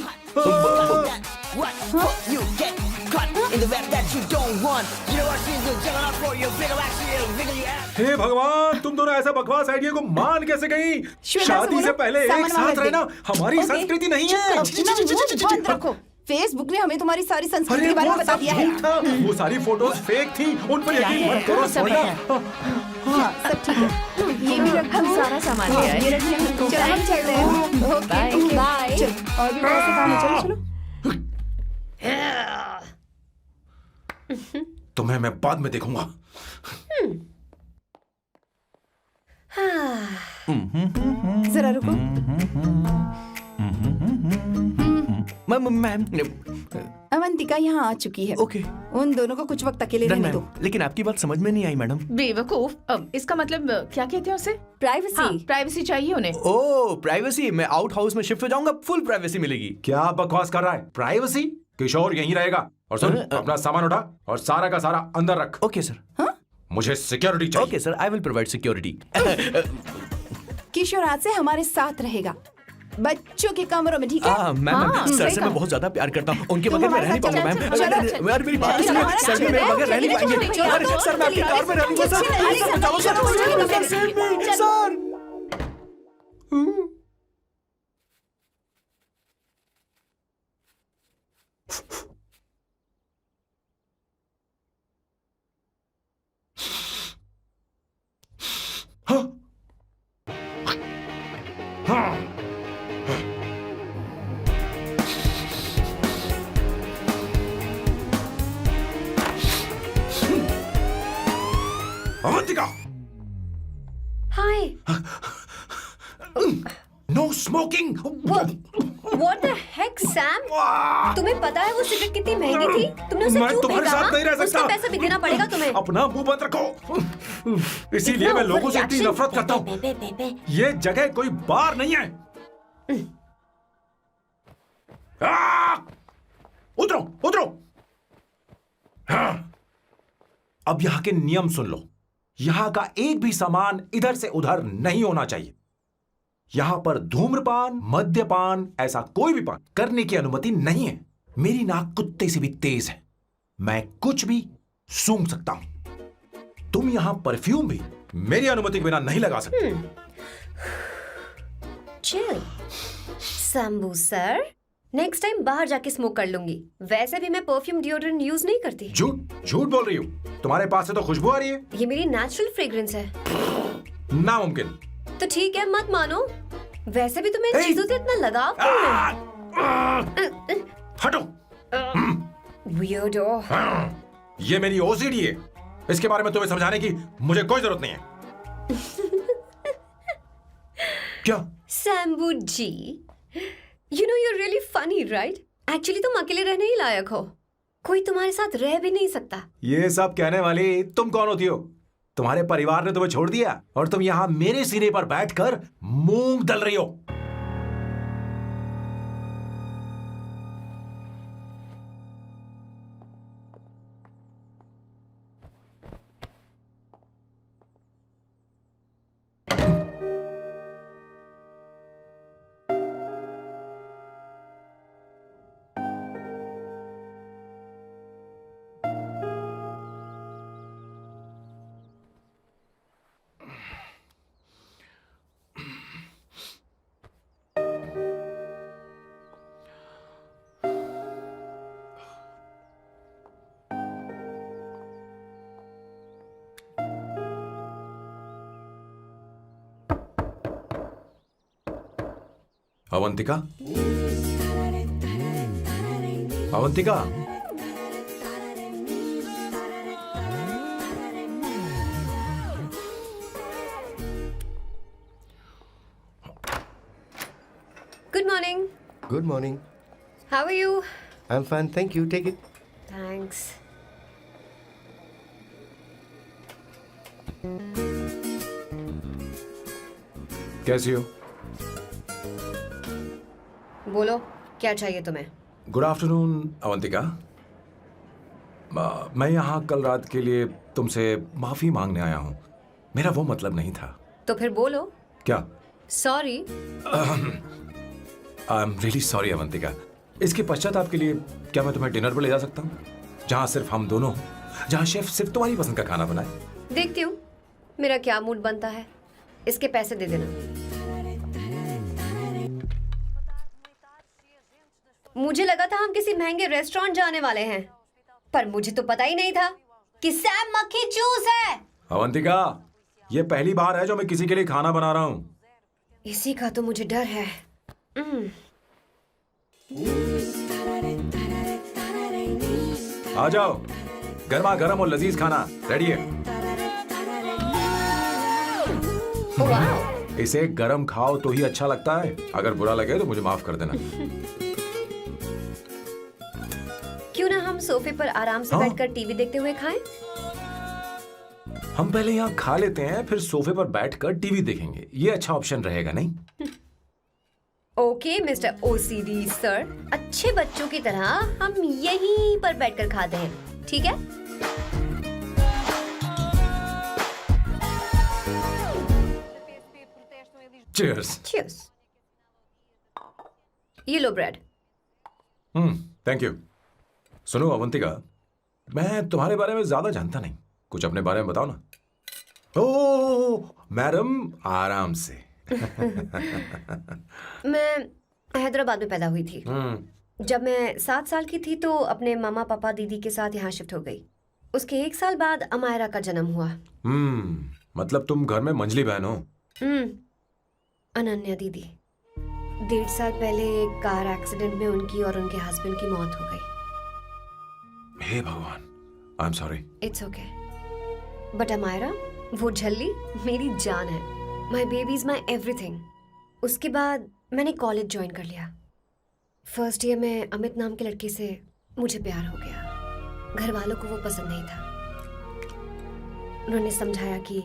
You get caught in the web that you don't want. You know what she's doing? Jumping out for you, bigger actually, bigger you have. हे भगवान, तुम दोनों ऐसा बकवास आइडिया को मान कैसे गई? श्वेता से शादी से बोलो, पहले एक सामान साथ वाले रहना दे। हमारी ओके। संस्कृति नहीं है। अपना मुंह बंद रखो। फेसबुक ने हमें तुम्हारी सारी संस्कृति अरे के बारे वो में बता सब दिया है। झूठ था। वो सारी फोटोज फेक थी, उन पर यकीन मत करो सोना। हाँ, सब ठीक है। ये भी रख, हम सारा सामान ले आए। ये रखिए। चलो हम चलते हैं। Okay bye. चलो और भी बहुत से काम है, चलो चलो। तुम्हें मैं बाद में देखूंगा। जरा रुको। मैम अवंतिका यहाँ आ चुकी है। ओके उन दोनों को कुछ वक्त अकेले रहने दो। लेकिन आपकी बात समझ में नहीं आई मैडम। बेवकूफ, इसका मतलब क्या कहते हैं उसे? प्राइवेसी। हाँ, प्राइवेसी चाहिए उन्हें। ओह प्राइवेसी, मैं आउट हाउस में शिफ्ट हो जाऊंगा, फुल प्राइवेसी मिलेगी। क्या बकवास कर रहा है? प्राइवेसी? किशोर यहीं रहेगा। और सुन, अपना सामान उठा और सारा का सारा अंदर रख। Okay sir. मुझे सिक्योरिटी चाहिए। Okay sir, I will provide security. Kishore आज से हमारे साथ रहेगा, बच्चों के कमरों में, ठीक है? मैम सर से मैं बहुत ज्यादा प्यार करता हूँ, उनके बगैर मैं रह नहीं पाऊंगा मैम। यार मेरी बात सुनिए, सर भी मेरे बगैर रह नहीं पाएंगे। अरे सर मैं आपकी कार में रह लूंगा सर। चलो sir, sir. Avantika, hi. No smoking. What the heck, Sam? तुम्हें पता है वो सिगरेट कितनी महंगी थी? तुमने उसे मैं क्यों तुम्हारे फेंका? साथ नहीं रह सकता। उसका पैसा भी देना पड़ेगा तुम्हें। अपना मुंह बंद रखो। इसीलिए मैं लोगों से इतनी नफरत करता हूँ। ये जगह कोई बार नहीं है। उतरो उतरो। अब यहाँ के नियम सुन लो। यहाँ का एक भी सामान इधर से उधर नहीं होना चाहिए। यहां पर धूम्रपान, मद्यपान, ऐसा कोई भी पान करने की अनुमति नहीं है। मेरी नाक कुत्ते से भी तेज है, मैं कुछ भी सूंघ सकता हूं। तुम यहां परफ्यूम भी मेरी अनुमति के बिना नहीं लगा सकते। Chill Shambhu sir, next time बाहर जाके स्मोक कर लूंगी। वैसे भी मैं परफ्यूम डिओड्रेंट यूज नहीं करती। झूठ झूठ बोल रही हो। तुम्हारे पास से तो खुशबू आ रही है। ये मेरी नेचुरल फ्रेग्रेंस है। नामुमकिन। तो ठीक है, मत मानो। वैसे भी तुम्हें इन चीजों से इतना लगाव क्यों है? हटो। Weirdo। ये मेरी ओसीडी है। इसके बारे में तुम्हें समझाने की मुझे कोई जरूरत नहीं है। क्या? शंभू जी, you know you're really funny, right? Actually तुम अकेले रहने ही लायक हो। कोई तुम्हारे साथ रह भी नहीं सकता। ये सब कहने वाली तुम कौन होती हो? तुम्हारे परिवार ने तुम्हें छोड़ दिया और तुम यहां मेरे सिरे पर बैठकर मूंग दल रही हो। Avantika, Avantika, Good morning. Good morning. How are you? I am fine, thank you, take it. Thanks. कैसी हो? बोलो, क्या चाहिए तुम्हें? Good afternoon Avantika. मैं यहाँ कल रात के लिए तुमसे माफी मांगने आया हूँ। मेरा वो मतलब नहीं था। तो फिर बोलो। क्या? Sorry. I am really sorry Avantika. इसके पश्चाताप के लिए क्या मैं तुम्हें डिनर पर ले जा सकता हूँ, जहाँ सिर्फ हम दोनों हों, जहाँ शेफ सिर्फ तुम्हारी पसंद का खाना बनाए? देखती हूँ मेरा क्या मूड बनता है। इसके पैसे दे देना। मुझे लगा था हम किसी महंगे रेस्टोरेंट जाने वाले हैं, पर मुझे तो पता ही नहीं था कि सैम मक्खी चूस है। अवंतिका, ये पहली बार है जो मैं किसी के लिए खाना बना रहा हूँ। इसी का तो मुझे डर है। आ जाओ, गर्मा गर्म और लजीज खाना रेडी है। वाह, इसे गरम खाओ तो ही अच्छा लगता है, अगर बुरा लगे तो मुझे माफ कर देना। क्यों ना हम सोफे पर आराम से बैठकर टीवी देखते हुए खाएं? हम पहले यहाँ खा लेते हैं, फिर सोफे पर बैठकर टीवी देखेंगे। ये अच्छा ऑप्शन रहेगा, नहीं? ओके मिस्टर ओसीडी सर, अच्छे बच्चों की तरह हम यहीं पर बैठकर खाते हैं, ठीक है? Cheers. Cheers. ये लो ब्रेड। Thank you. सुनो अवंतिका, मैं तुम्हारे बारे में ज्यादा जानता नहीं, कुछ अपने बारे में बताओ ना। ओह मैडम, आराम से। मैं हैदराबाद में पैदा हुई थी। जब मैं 7 साल की थी तो अपने मामा पापा दीदी के साथ यहाँ शिफ्ट हो गई। उसके 1 साल बाद अमायरा का जन्म हुआ। मतलब तुम घर में मंझली बहन हो? अनन्या दीदी। 1.5 साल पहले एक कार एक्सीडेंट में उनकी और उनके हस्बैंड की मौत हो गई। हे भगवान, I am sorry. It's okay. But Amayra, वो झल्ली मेरी जान है। My baby is my everything. उसके बाद मैंने कॉलेज ज्वाइन कर लिया। फर्स्ट ईयर में अमित नाम के लड़के से मुझे प्यार हो गया। घर वालों को वो पसंद नहीं था। उन्होंने समझाया कि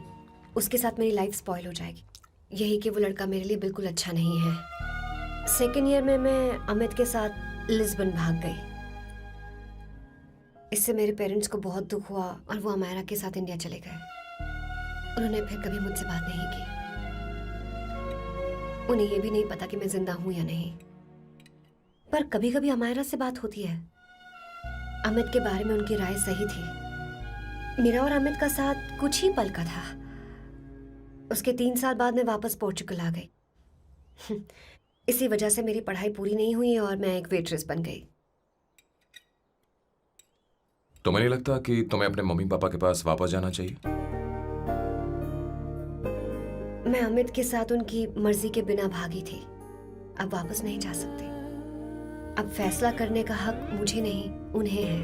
उसके साथ मेरी लाइफ स्पॉइल हो जाएगी, यही कि वो लड़का मेरे लिए बिल्कुल अच्छा नहीं है। सेकेंड ईयर में मैं अमित के साथ लिस्बन भाग गई। इससे मेरे पेरेंट्स को बहुत दुख हुआ और वो अमायरा के साथ इंडिया चले गए। उन्होंने फिर कभी मुझसे बात नहीं की। उन्हें ये भी नहीं पता कि मैं जिंदा हूं या नहीं। पर कभी कभी अमायरा से बात होती है। अमित के बारे में उनकी राय सही थी। मेरा और अमित का साथ कुछ ही पल का था। उसके 3 साल बाद मैं वापस पोर्चुगल आ गई। इसी वजह से मेरी पढ़ाई पूरी नहीं हुई और मैं एक वेट्रेस बन गई। तुम्हें नहीं लगता कि तुम्हें अपने मम्मी पापा के पास वापस जाना चाहिए? मैं अमित के साथ उनकी मर्जी के बिना भागी थी। अब वापस नहीं जा सकती। अब फैसला करने का हक मुझे नहीं, उन्हें है।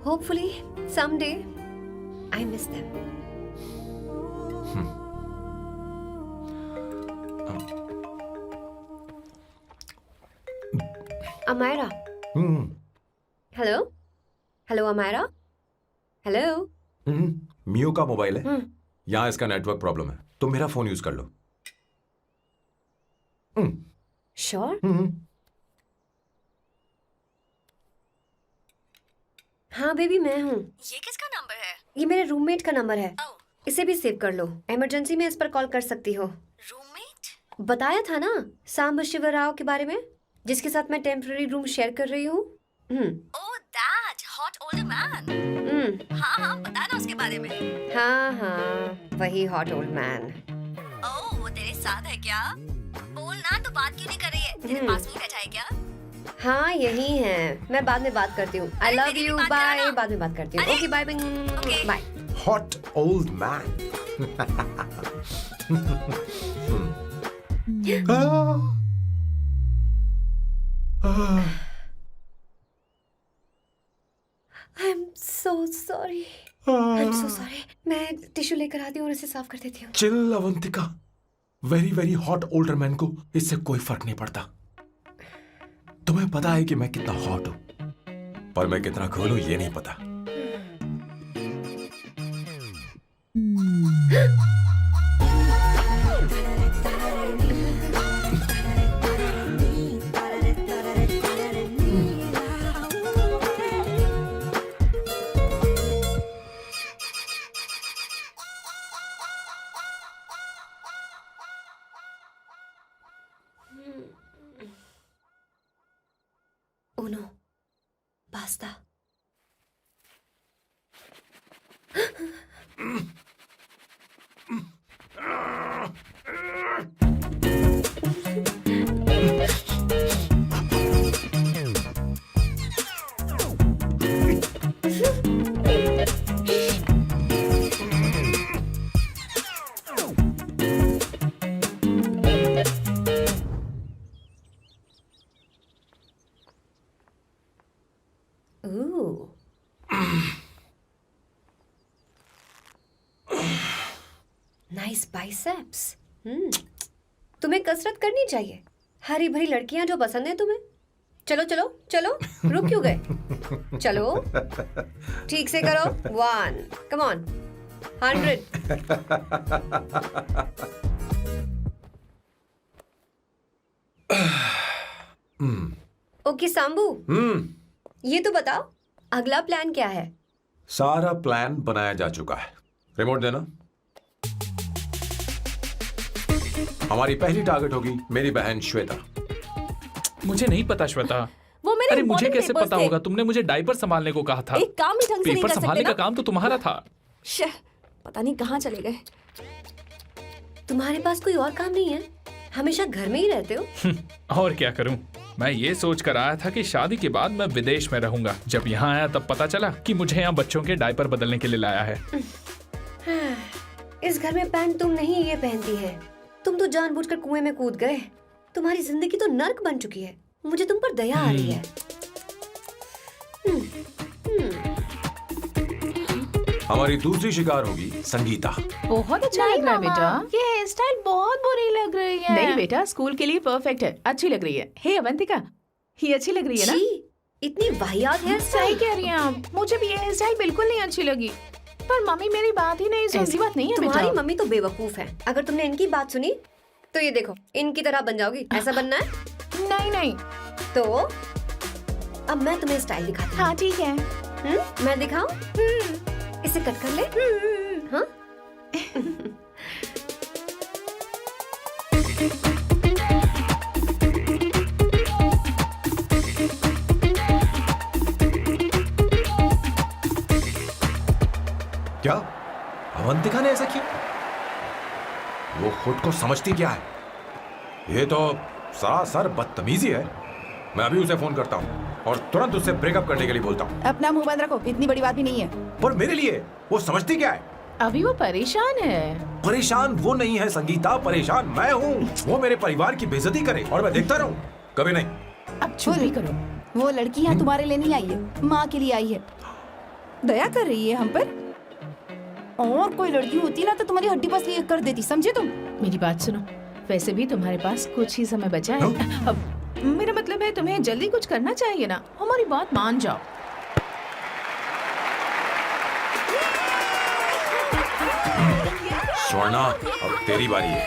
Hopefully someday I miss them. Amayra. Hello hello Amayra. Hello. मियो का मोबाइल है, यहाँ इसका नेटवर्क प्रॉब्लम है। तुम मेरा फोन यूज कर लो। श्योर? हाँ बेबी, मैं हूँ। ये किसका नंबर है? ये मेरे रूममेट का नंबर है। इसे भी सेव कर लो। इमरजेंसी में इस पर कॉल कर सकती हो। रूममेट? बताया था ना सांब शिवराव के बारे में, जिसके साथ मैं टेम्पररी रूम शेयर कर रही हूँ। Oh that hot old man. हाँ बताना उसके बारे में। हाँ वही हॉट ओल्ड मैन। ओह वो तेरे साथ है क्या? बोलना तो बात क्यों नहीं कर रही है? तेरे पास में बैठा है क्या? हाँ यही है। मैं बाद में बात करती हूँ। I love you, bye. बाद में बात करती हूँ। Okay bye bye. Hot old man. I am so sorry. मैं टिश्यू लेकर आती हूँ और इसे साफ कर देती हूँ। Chill Avantika, very very hot older man को इससे कोई फर्क नहीं पड़ता। तुम्हें पता है कि मैं कितना हॉट हूं, पर मैं कितना कूल हूं ये नहीं पता। Uno, basta. बाइसेप्स। तुम्हें कसरत करनी चाहिए। हरी भरी लड़कियां जो पसंद है तुम्हें। चलो चलो चलो, रुक क्यों गए? चलो ठीक से करो। 1 कम ऑन 100। ओके सांबू, ये तो बताओ अगला प्लान क्या है? सारा प्लान बनाया जा चुका है। रिमोट देना। हमारी पहली टारगेट होगी मेरी बहन श्वेता। मुझे नहीं पता श्वेता। वो मेरे अरे मुझे important कैसे papers पता थे। होगा? तुमने मुझे डायपर संभालने को कहा था। एक काम ही ढंग से नहीं पेपर कर सकते संभालने ना? का काम तो तुम्हारा था। शह, पता नहीं कहाँ चले गए। तुम्हारे पास कोई और काम नहीं है? हमेशा घर में ही रहते हो? और क्या करूं? मैं ये सोच कर आया था कि शादी के बाद मैं विदेश में रहूंगा। जब यहाँ आया तब पता चला कि मुझे यहाँ बच्चों के डायपर बदलने के लिए लाया है। इस घर में पैंट तुम नहीं ये पहनती है। तुम तो जानबूझकर कुएं में कूद गए। तुम्हारी जिंदगी तो नर्क बन चुकी है। मुझे तुम पर दया आ रही है। हमारी दूसरी शिकार होगी संगीता। बहुत अच्छा लग रहा है बेटा। ये हेयर स्टाइल बहुत बुरी लग रही है। नहीं बेटा, स्कूल के लिए परफेक्ट है, अच्छी लग रही है। हे अवंतिका, ये अच्छी लग रही है ना? छी, इतनी वाहियात हेयर सही स्टाइल। कह रही हैं आप। मुझे भी ये हेयर स्टाइल बिल्कुल नहीं अच्छी लगी। पर मम्मी मेरी बात ही नहीं सुनती। ऐसी बात नहीं है बेटा। तुम्हारी मम्मी तो बेवकूफ है। अगर तुमने इनकी बात सुनी तो ये देखो इनकी तरह बन जाओगी। ऐसा बनना है? नहीं नहीं। तो अब मैं तुम्हें स्टाइल दिखाती हूँ। हाँ ठीक है। मैं दिखाऊं? इसे कट कर ले। हाँ? क्या अवंतिका ने ऐसा किया? वो खुद को समझती क्या है? ये तो सरासर बदतमीजी है। मैं अभी उसे फोन करता हूँ और तुरंत उससे ब्रेकअप करने के लिए बोलता हूँ। अपना मुंह बंद रखो, इतनी बड़ी बात भी नहीं है। पर मेरे लिए वो समझती क्या है? अभी वो परेशान है। परेशान वो नहीं है संगीता, परेशान मैं हूँ। वो मेरे परिवार की बेइज्जती करे और मैं देखता रहूँ? कभी नहीं। अब चुप भी करो। वो लड़की यहाँ तुम्हारे लिए नहीं आई है, माँ के लिए आई है। दया कर रही है हम पर। और कोई लड़की होती ना तो तुम्हारी हड्डी पसली कर देती, समझे तुम? मेरी बात सुनो, वैसे भी तुम्हारे पास कुछ ही समय बचा है। अब मेरा मतलब है तुम्हें जल्दी कुछ करना चाहिए ना। हमारी बात मान जाओ। स्वर्णा, अब तेरी बारी है।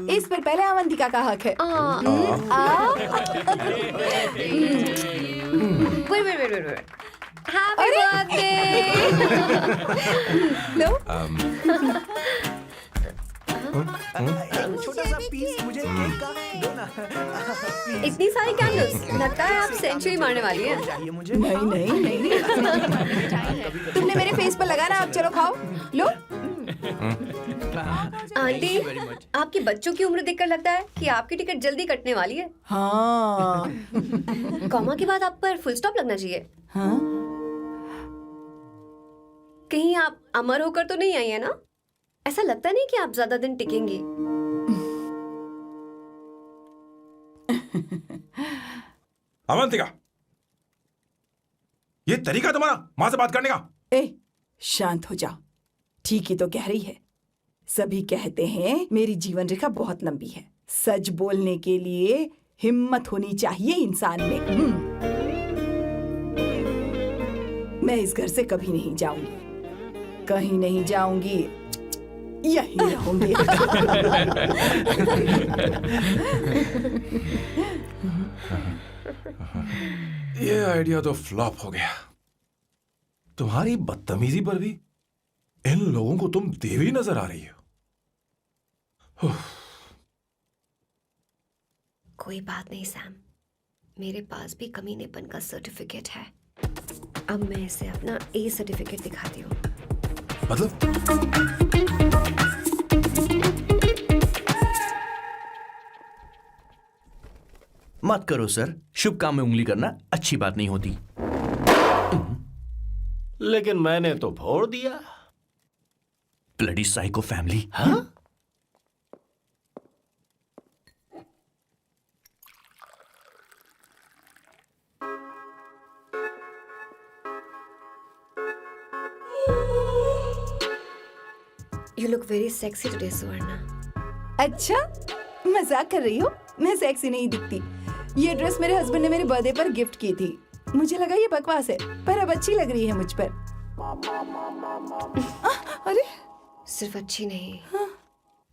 इस पर पहले अवंतिका का हक है। Wait. Happy birthday! लो। छोटा सा पीस मुझे केक का दो ना। इतनी सारी कैंडल्स, लगता है आप सेंचुरी मारने वाली हैं। चाहिए मुझे। नहीं। तुमने मेरे फेस पर लगाना, अब चलो खाओ। लो। आंटी, आपके बच्चों की उम्र देखकर लगता है कि आपकी टिकट जल्दी कटने वाली है। हाँ। कॉमा के बाद आप पर फुल स्टॉप लगना चाहिए। हाँ? कहीं आप अमर होकर तो नहीं आई है ना? ऐसा लगता नहीं कि आप ज्यादा दिन टिकेंगी। अवंतिका, ये तरीका तुम्हारा माँ से बात करने का? ए, शांत हो जाओ। ठीक ही तो कह रही है। सभी कहते हैं मेरी जीवन रेखा बहुत लंबी है। सच बोलने के लिए हिम्मत होनी चाहिए इंसान में। मैं इस घर से कभी नहीं जाऊंगी, कहीं नहीं जाऊंगी, यहीं रहूंगी। ये आइडिया तो फ्लॉप हो गया। तुम्हारी बदतमीजी पर भी इन लोगों को तुम देवी नजर आ रही हो। कोई बात नहीं सैम, मेरे पास भी कमीनेपन का सर्टिफिकेट है। अब मैं इसे अपना ए सर्टिफिकेट दिखाती हूँ। मतलब मत करो सर, शुभ काम में उंगली करना अच्छी बात नहीं होती। लेकिन मैंने तो फोड़ दिया। Bloody psycho family. हाँ? You look very sexy today, Suvarna. अच्छा, मजाक कर रही हो? मैं सेक्सी नहीं दिखती। ये ड्रेस मेरे हस्बैंड ने मेरे बर्थडे पर गिफ्ट की थी। मुझे लगा ये बकवास है, पर अब अच्छी लग रही है मुझ पर। अरे सिर्फ अच्छी नहीं,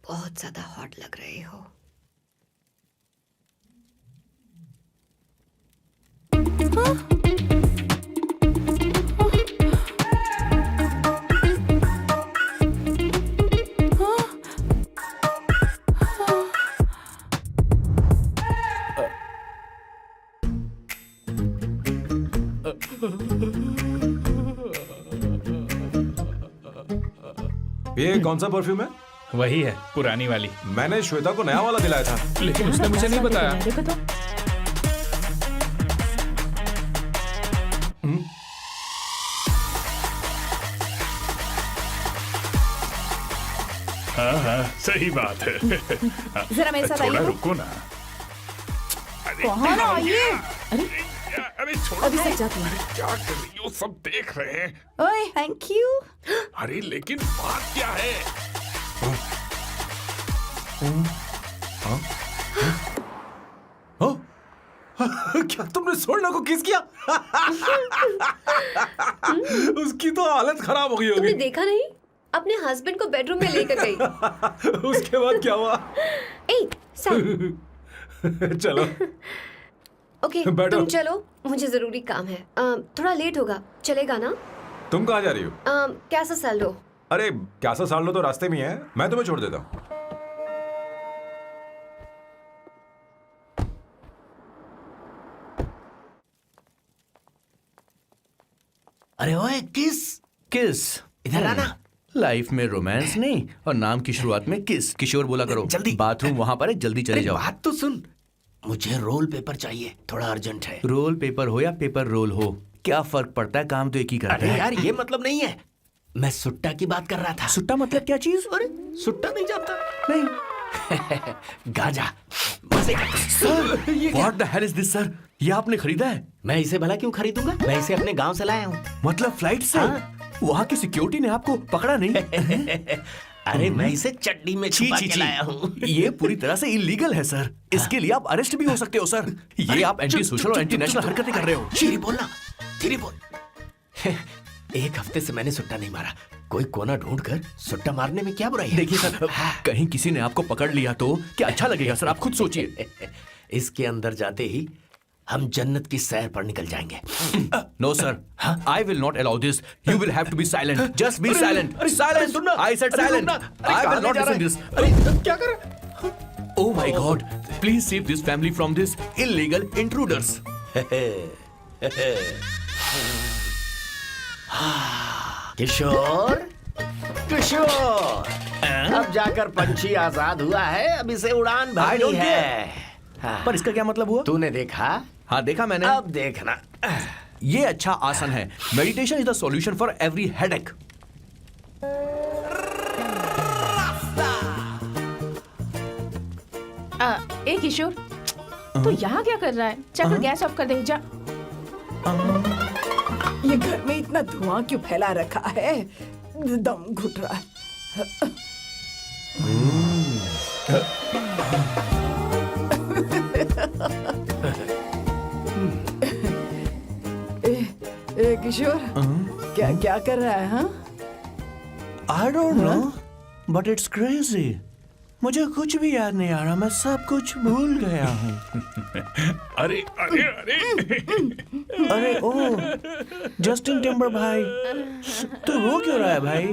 बहुत ज्यादा हॉट लग रही हो। ये कौन सा परफ्यूम है? वही है, पुरानी वाली। मैंने श्वेता को नया वाला दिलाया था। लेकिन उसने मुझे नहीं बताया। देखो तो। हाँ हाँ, सही बात है। जरा मेरे साथ थोड़ा आइए। रुको ना। कहाँ आइए? अरे छोड़ो। अभी तक जाती हूँ। क्या कर रही हो? सब देख रहे हैं। ओए, थैंक यू। अरे लेकिन बात क्या है? क्या तुमने सोना को किस किया? उसकी तो हालत खराब हो गई तुमने होगी। देखा नहीं? अपने हस्बैंड को बेडरूम में लेकर गई। उसके बाद क्या हुआ? ए, सर। चलो ओके, बैठो। तुम चलो, मुझे जरूरी काम है। थोड़ा लेट होगा, चलेगा ना? तुम कहाँ जा रही हो? कैसा सैल्डो? अरे कैसा साल लो तो रास्ते में ही है, मैं तुम्हें छोड़ देता हूँ। अरे ओए किस किस इधर आना। लाइफ में रोमांस नहीं और नाम की शुरुआत में किस। किशोर बोला करो। जल्दी। बाथरूम वहां पर है, जल्दी चले अरे जाओ। बात तो सुन, मुझे रोल पेपर चाहिए, थोड़ा अर्जेंट है। रोल पेपर हो या पेपर रोल हो, क्या फर्क पड़ता है, काम तो एक ही करता अरे है। यार ये मतलब नहीं है, मैं सुट्टा की बात कर रहा था। सुट्टा मतलब क्या चीज? अरे सुट्टा नहीं जानता? नहीं। गांजा मजे का। Sir, what the hell is this sir? ये आपने खरीदा है? मैं इसे भला क्यों खरीदूंगा? मैं इसे अपने गांव से लाया हूँ। मतलब फ्लाइट से? हाँ। वहाँ की सिक्योरिटी ने आपको पकड़ा नहीं? अरे मैं इसे चड्डी में छुपा के लाया हूँ। ये पूरी तरह से इलीगल है सर। इसके लिए आप अरेस्ट भी हो सकते हो सर। ये आप एंटी सोशल और एंटी नेशनल हरकतें कर रहे हो। धीरे बोलना, धीरे बोल। एक हफ्ते से मैंने सुट्टा नहीं मारा। कोई कोना ढूंढ कर सुट्टा मारने में क्या बुराई है? देखिए सर, कहीं किसी ने आपको पकड़ लिया तो क्या अच्छा लगेगा सर? आप खुद सोचिए। इसके अंदर जाते ही हम जन्नत की सैर पर निकल जाएंगे। No sir, I will not allow this. You will have to be silent. Just be silent. Silent. I said silent. I will not listen this. अरे क्या कर रहा? Oh my God! Please save this family from this illegal intruders. किशोर, किशोर, अब जाकर पंछी आजाद हुआ है, अब इसे उड़ान I भरनी don't है। हाँ। पर इसका क्या मतलब हुआ? तूने देखा? हाँ देखा मैंने। अब देखना। ये अच्छा आसन है। Meditation is the solution for every headache. ए किशोर, तू यहाँ क्या कर रहा है? जाकर गैस ऑफ कर दे जा। ये घर में इतना धुआं क्यों फैला रखा है? दम घुट रहा है। ए किशोर, क्या क्या कर रहा है? हाँ, I don't know, but it's crazy. मुझे कुछ भी याद नहीं आ रहा, मैं सब कुछ भूल गया हूँ। अरे अरे अरे अरे ओ, जस्टिन टिम्बर भाई, तू रो क्यों रहा है भाई?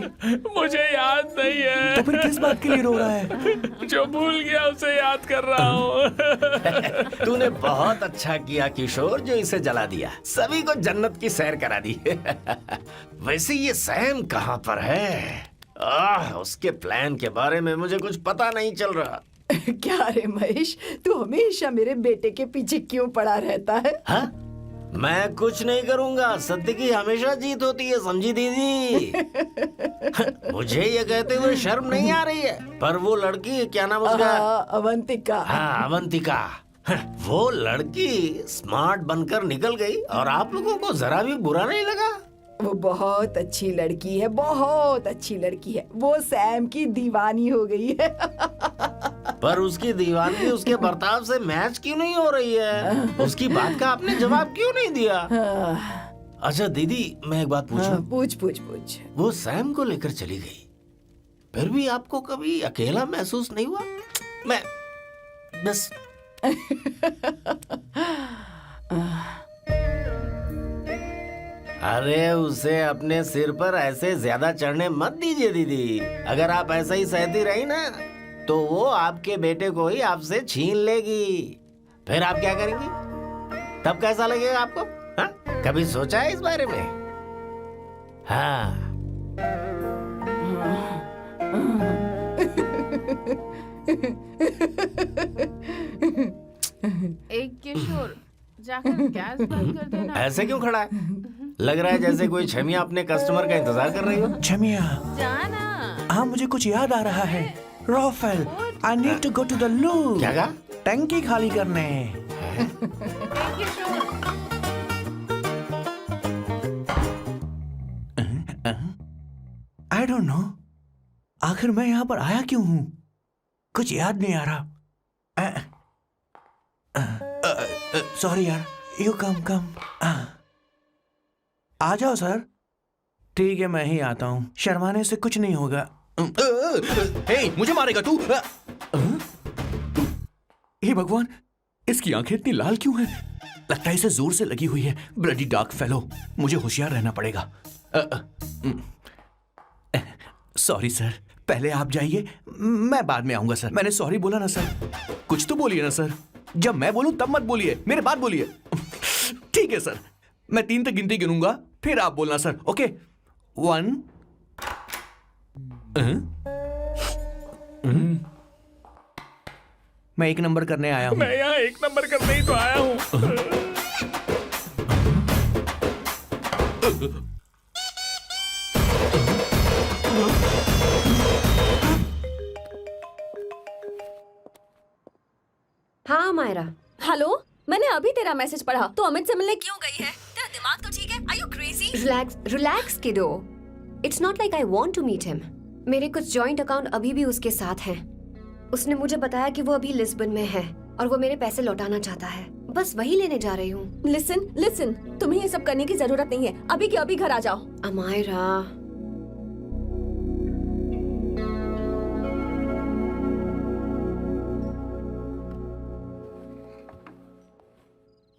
मुझे याद नहीं है। तो फिर किस बात के लिए रो रहा है? जो भूल गया उसे याद कर रहा हूँ। तूने बहुत अच्छा किया किशोर, जो इसे जला दिया। सभी को जन्नत की सैर करा दी। वैसे ये सैम कहाँ पर है? उसके प्लान के बारे में मुझे कुछ पता नहीं चल रहा। क्या रे महेश, तू हमेशा मेरे बेटे के पीछे क्यों पड़ा रहता है? हाँ? मैं कुछ नहीं करूंगा, सत्य की हमेशा जीत होती है, समझी दीदी? मुझे ये कहते हुए शर्म नहीं आ रही है, पर वो लड़की, क्या नाम उसका? अवंतिका। हाँ, अवंतिका। वो लड़की स्मार्ट बनकर निकल गई और आप लोगों को जरा भी बुरा नहीं लगा? वो बहुत अच्छी लड़की है, बहुत अच्छी लड़की है। वो सैम की दीवानी हो गई है। पर उसकी दीवानगी उसके बर्ताव से मैच क्यों नहीं हो रही है? उसकी बात का आपने जवाब क्यों नहीं दिया? अच्छा दीदी, मैं एक बात पूछूं? पूछ पूछ पूछ। वो सैम को लेकर चली गई, फिर भी आपको कभी अकेला महसूस नहीं हुआ? मैं बस अरे उसे अपने सिर पर ऐसे ज्यादा चढ़ने मत दीजिए दीदी। अगर आप ऐसा ही सहती रही ना तो वो आपके बेटे को ही आपसे छीन लेगी। फिर आप क्या करेंगी? तब कैसा लगेगा आपको? हाँ? कभी सोचा है इस बारे में? हाँ। एक किशोर जाकर गैस बंद कर देना। ऐसे क्यों खड़ा है? लग रहा है जैसे कोई छमिया अपने कस्टमर का इंतजार कर रही हो। छमिया, जाना। हाँ मुझे कुछ याद आ रहा है। Rafael, I need to go to the loo. क्या कहा? टंकी खाली करने। एक किशोर। आई डोंट नो, आखिर मैं यहाँ पर आया क्यों हूँ? कुछ याद नहीं आ रहा। सॉरी यार, यू कम कम। आ जाओ सर। ठीक है, मैं ही आता हूँ, शर्माने से कुछ नहीं होगा। हे, मुझे मारेगा तू? हे भगवान, इसकी आंखें इतनी लाल क्यों हैं? लगता है इसे जोर से लगी हुई है। ब्लडी डार्क फेलो, मुझे होशियार रहना पड़ेगा। सॉरी सर, पहले आप जाइए, मैं बाद में आऊंगा सर। मैंने सॉरी बोला ना सर? कुछ तो बोलिए ना सर। जब मैं बोलूं तब मत बोलिए, मेरे बाद बोलिए। ठीक है सर, मैं 3 तक गिनती गिनूंगा, फिर आप बोलना सर। ओके, 1। मैं 1 नंबर करने आया हूं। मैं यहाँ 1 नंबर करने ही तो आया हूँ। हाँ मायरा। हेलो, मैंने अभी तेरा मैसेज पढ़ा। तो अमित से मिलने क्यों गई है? तेरा दिमाग तो ठीक है? Are you crazy? Relax kiddo. It's not like I want to meet him. मेरे कुछ जॉइंट अकाउंट अभी भी उसके साथ हैं। उसने मुझे बताया कि वो अभी लिस्बन में है और वो मेरे पैसे लौटाना चाहता है। बस वही लेने जा रही हूँ। लिसन, तुम्हें ये सब करने की जरूरत नहीं है। अभी के अभी घर आ जाओ। अमायरा,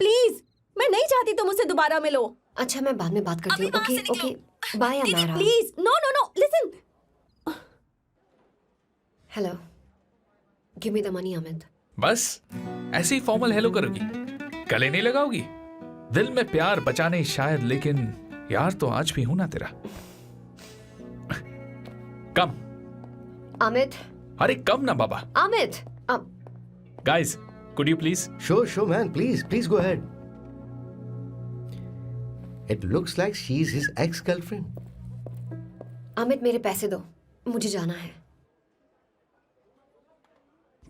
प्लीज, मैं नहीं चाहती तुम मुझसे दोबारा मिलो। अच्छा मैं बाद में बात करती हूँ। अभी वहाँ से ओके निकलो। बाय दीदी Amayra. Please, no listen. Hello, give me the money Amit. बस ऐसे ही फॉर्मल हेलो करोगी, गले नहीं लगाओगी? दिल में प्यार बचा नहीं शायद, लेकिन यार तो आज भी हूं ना तेरा। कम अमित। अरे कम ना बाबा। Amit. Guys, could you please? Sure, man. Please go ahead. It looks like she's his ex-girlfriend. Amit मेरे पैसे दो, मुझे जाना है।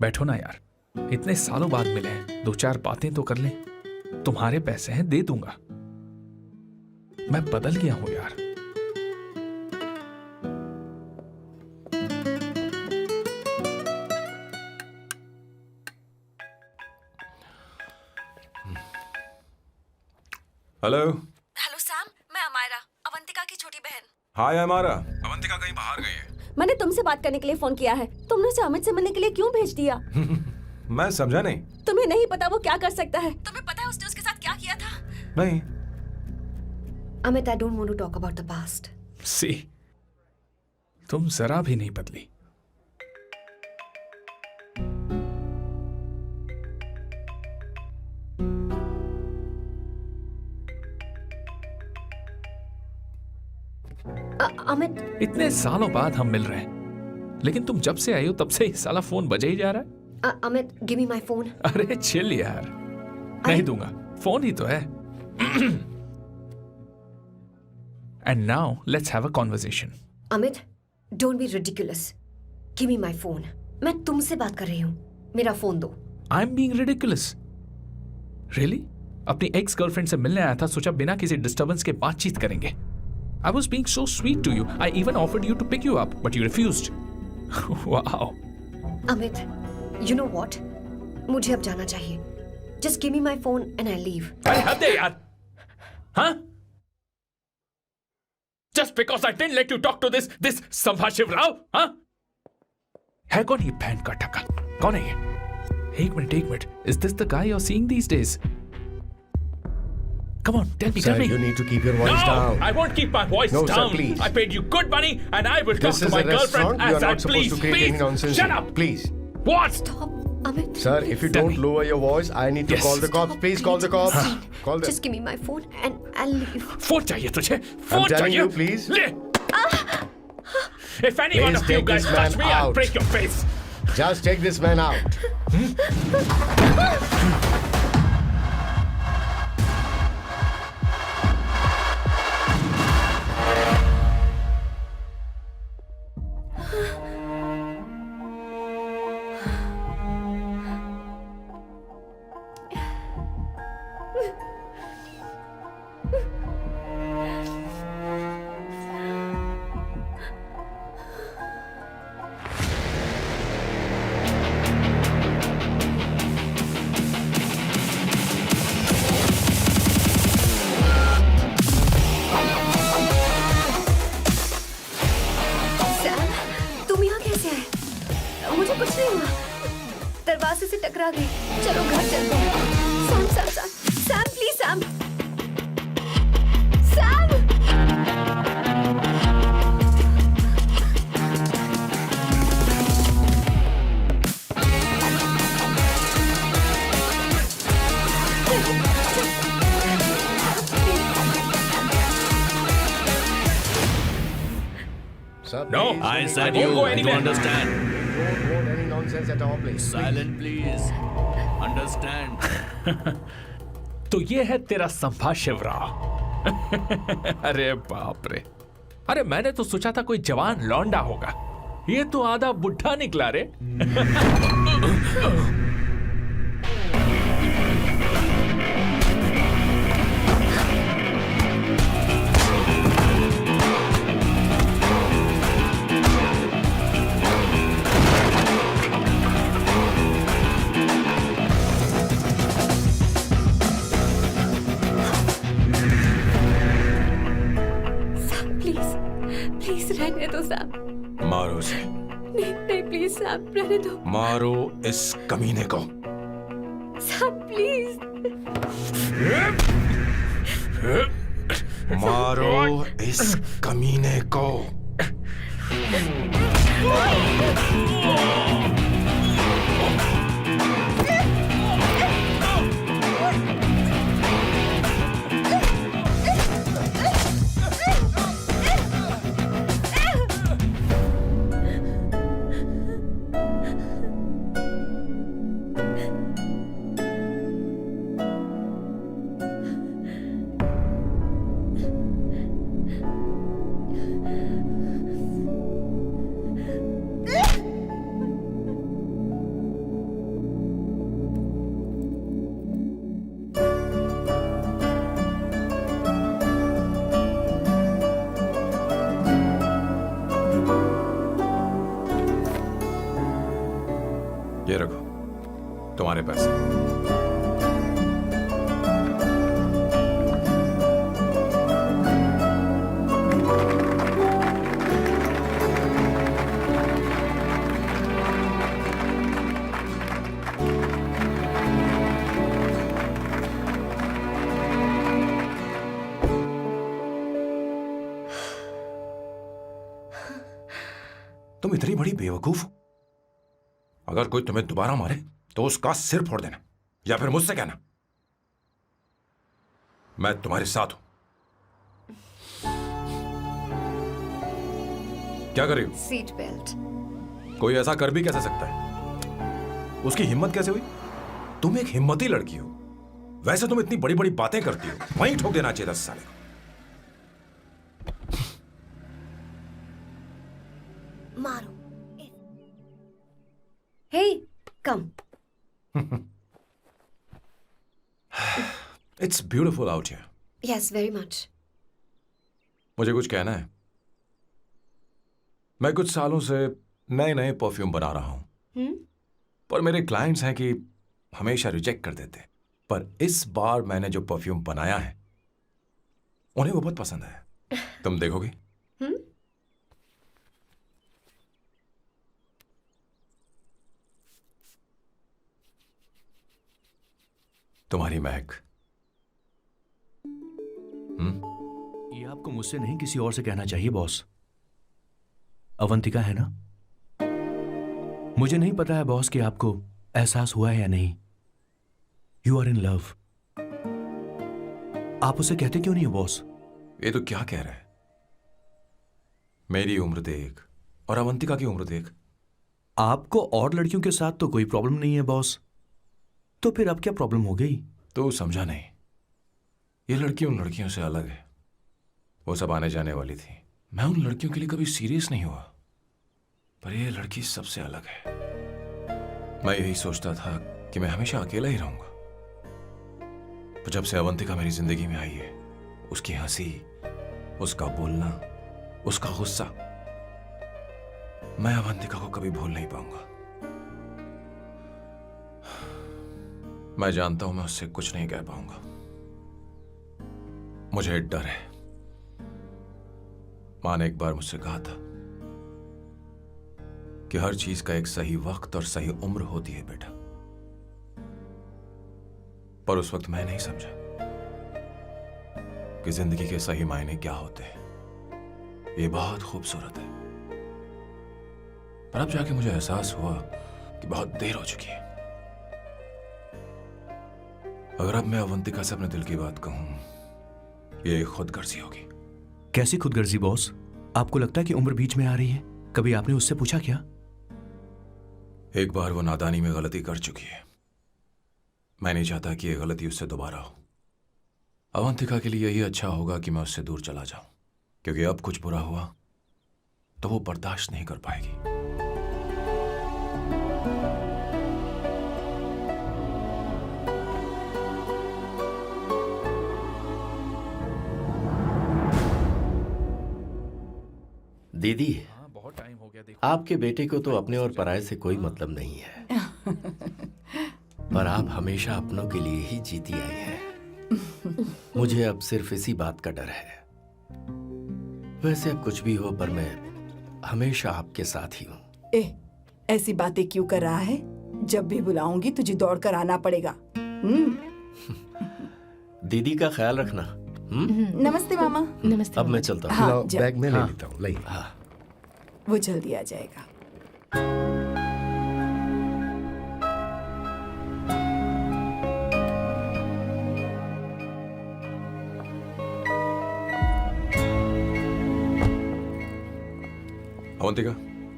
बैठो ना यार, इतने सालों बाद मिले हैं, 2-4 बातें तो कर लें। तुम्हारे पैसे हैं, दे दूंगा। मैं बदल गया हूं यार। हेलो। हेलो सैम, मैं अमायरा, अवंतिका की छोटी बहन। हाय अमारा। अवंतिका कहीं बाहर गई है। मैंने तुमसे बात करने के लिए फोन किया है। तुमने उसे अमित से मिलने के लिए क्यों भेज दिया? मैं समझा नहीं। तुम्हें नहीं पता वो क्या कर सकता है? तुम्हें पता है उसने उसके साथ क्या किया था? नहीं। Amit, I don't want to talk about the past. See, तुम जरा भी नहीं बदली। अमित, इतने सालों बाद हम मिल रहे हैं, लेकिन तुम जब से आई हो तब से ही साला फोन बजे ही जा रहा है। Amit, give me my phone. अरे चिल यार, नहीं दूंगा, फोन ही तो है। And now let's have a conversation. Amit, don't be ridiculous. Give me my phone. मैं तुमसे बात कर रही हूँ, मेरा फोन दो। I am being ridiculous? Really? अपनी एक्स गर्लफ्रेंड से मिलने आया था, सोचा बिना किसी डिस्टर्बेंस के बातचीत करेंगे। I was being so sweet to you. I even offered you to pick you up, but you refused. Wow. Amit, you know what? मुझे अब जाना चाहिए. Just give me my phone and I leave. अरे हद है यार. Huh? Just because I didn't let you talk to this संभाष Shivrao, huh? है कौन ये बहन का टक्का? कौन है ये? एक minute. Is this the guy you're seeing these days? Come on, tell me. Sir, you need to keep your voice down. I won't keep my voice No, down. sir, please. I paid you good money, and I will This talk to is my a girlfriend restaurant. You are as I not supposed to create any nonsense. Shut here. up. Please. What? Stop, Amit. Sir, if you Tell don't me. lower your voice, I need to Yes. call the cops. Please call the cops. Call them. Just give me my phone and I'll leave. Phone चाहिए तुझे? Phone telling चाहिए? you, please. ले. If any one Please of you take guys this touch man me, I'll out. break your face. Just take this man out. Sam, तुम यहाँ कैसे आए? मुझे कुछ नहीं हुआ. दरवाजे से टकरा गई. चलो घर चलते हैं. Sam, please Sam. Sam. Sir, No, please, I don't said I won't you. go You anywhere. understand? want any nonsense at our place. Silent, please. Understand? तो ये है तेरा संभाष शिवराव. अरे बाप रे. अरे मैंने तो सोचा था कोई जवान लौंडा होगा. ये तो आधा बुढ़ा निकला रे. प्लीज रहने दो सैम. मारो उसे, नहीं प्लीज सैम, रहने दो. मारो इस कमीने को. Sam please. मारो इस कमीने को. ये रखो तुम्हारे पैसे. तुम इतनी बड़ी बेवकूफ हो. अगर कोई तुम्हें दोबारा मारे तो उसका सिर फोड़ देना, या फिर मुझसे कहना मैं तुम्हारे साथ हूं. क्या कर रही हो? Seat belt. कोई ऐसा कर भी कैसे सकता है? उसकी हिम्मत कैसे हुई? तुम एक हिम्मती लड़की हो. वैसे तुम इतनी बड़ी बड़ी बातें करती हो, वहीं ठोक देना चाहिए 10 साल को. मारो. Hey, come. It's beautiful out here. Yes, very much. मुझे कुछ कहना है। मैं कुछ सालों से नए नए परफ्यूम बना रहा हूं, पर मेरे क्लाइंट्स हैं कि हमेशा रिजेक्ट कर देते। पर इस बार मैंने जो परफ्यूम बनाया है उन्हें वो बहुत पसंद है। तुम देखोगी? तुम्हारी महक। ये आपको मुझसे नहीं किसी और से कहना चाहिए बॉस। अवंतिका है ना? मुझे नहीं पता है बॉस कि आपको एहसास हुआ है या नहीं। You are in love. आप उसे कहते क्यों नहीं हो बॉस? ये तो क्या कह रहा है? मेरी उम्र देख और अवंतिका की उम्र देख। आपको और लड़कियों के साथ तो कोई प्रॉब्लम नहीं है बॉस, तो फिर अब क्या प्रॉब्लम हो गई? तो समझा नहीं। ये लड़की उन लड़कियों से अलग है। वो सब आने जाने वाली थी। मैं उन लड़कियों के लिए कभी सीरियस नहीं हुआ, पर ये लड़की सबसे अलग है। मैं यही सोचता था कि मैं हमेशा अकेला ही रहूंगा, पर जब से अवंतिका मेरी जिंदगी में आई है, उसकी हंसी, उसका बोलना, उसका गुस्सा, मैं अवंतिका को कभी भूल नहीं पाऊंगा। मैं जानता हूं मैं उससे कुछ नहीं कह पाऊंगा। मुझे डर है। मां ने एक बार मुझसे कहा था कि हर चीज का एक सही वक्त और सही उम्र होती है बेटा, पर उस वक्त मैं नहीं समझा कि जिंदगी के सही मायने क्या होते हैं। ये बहुत खूबसूरत है, पर अब जाके मुझे एहसास हुआ कि बहुत देर हो चुकी है। अगर अब मैं अवंतिका से अपने दिल की बात कहूं, ये खुदगर्जी होगी। कैसी खुदगर्जी बॉस? आपको लगता है कि उम्र बीच में आ रही है? कभी आपने उससे पूछा क्या? एक बार वो नादानी में गलती कर चुकी है। मैं नहीं चाहता कि ये गलती उससे दोबारा हो। अवंतिका के लिए यही अच्छा होगा कि मैं उससे दूर चला जाऊं, क्योंकि अब कुछ बुरा हुआ तो वो बर्दाश्त नहीं कर पाएगी। दीदी, बहुत टाइम हो गया। देखो, आपके बेटे को तो अपने और पराये से कोई मतलब नहीं है, पर आप हमेशा अपनों के लिए ही जीती आई हैं। मुझे अब सिर्फ इसी बात का डर है। वैसे अब कुछ भी हो, पर मैं हमेशा आपके साथ ही हूँ। ऐसी बातें क्यों कर रहा है? जब भी बुलाऊंगी तुझे दौड़कर आना पड़ेगा। दीदी का ख्याल रखना। नमस्ते मामा। नमस्ते। अब मैं चलता हूँ। हाँ, लाओ, जा- बैग में ले हाँ। लेता हूँ। लाइए। हाँ। वो जल्दी आ जाएगा। अवंतिका,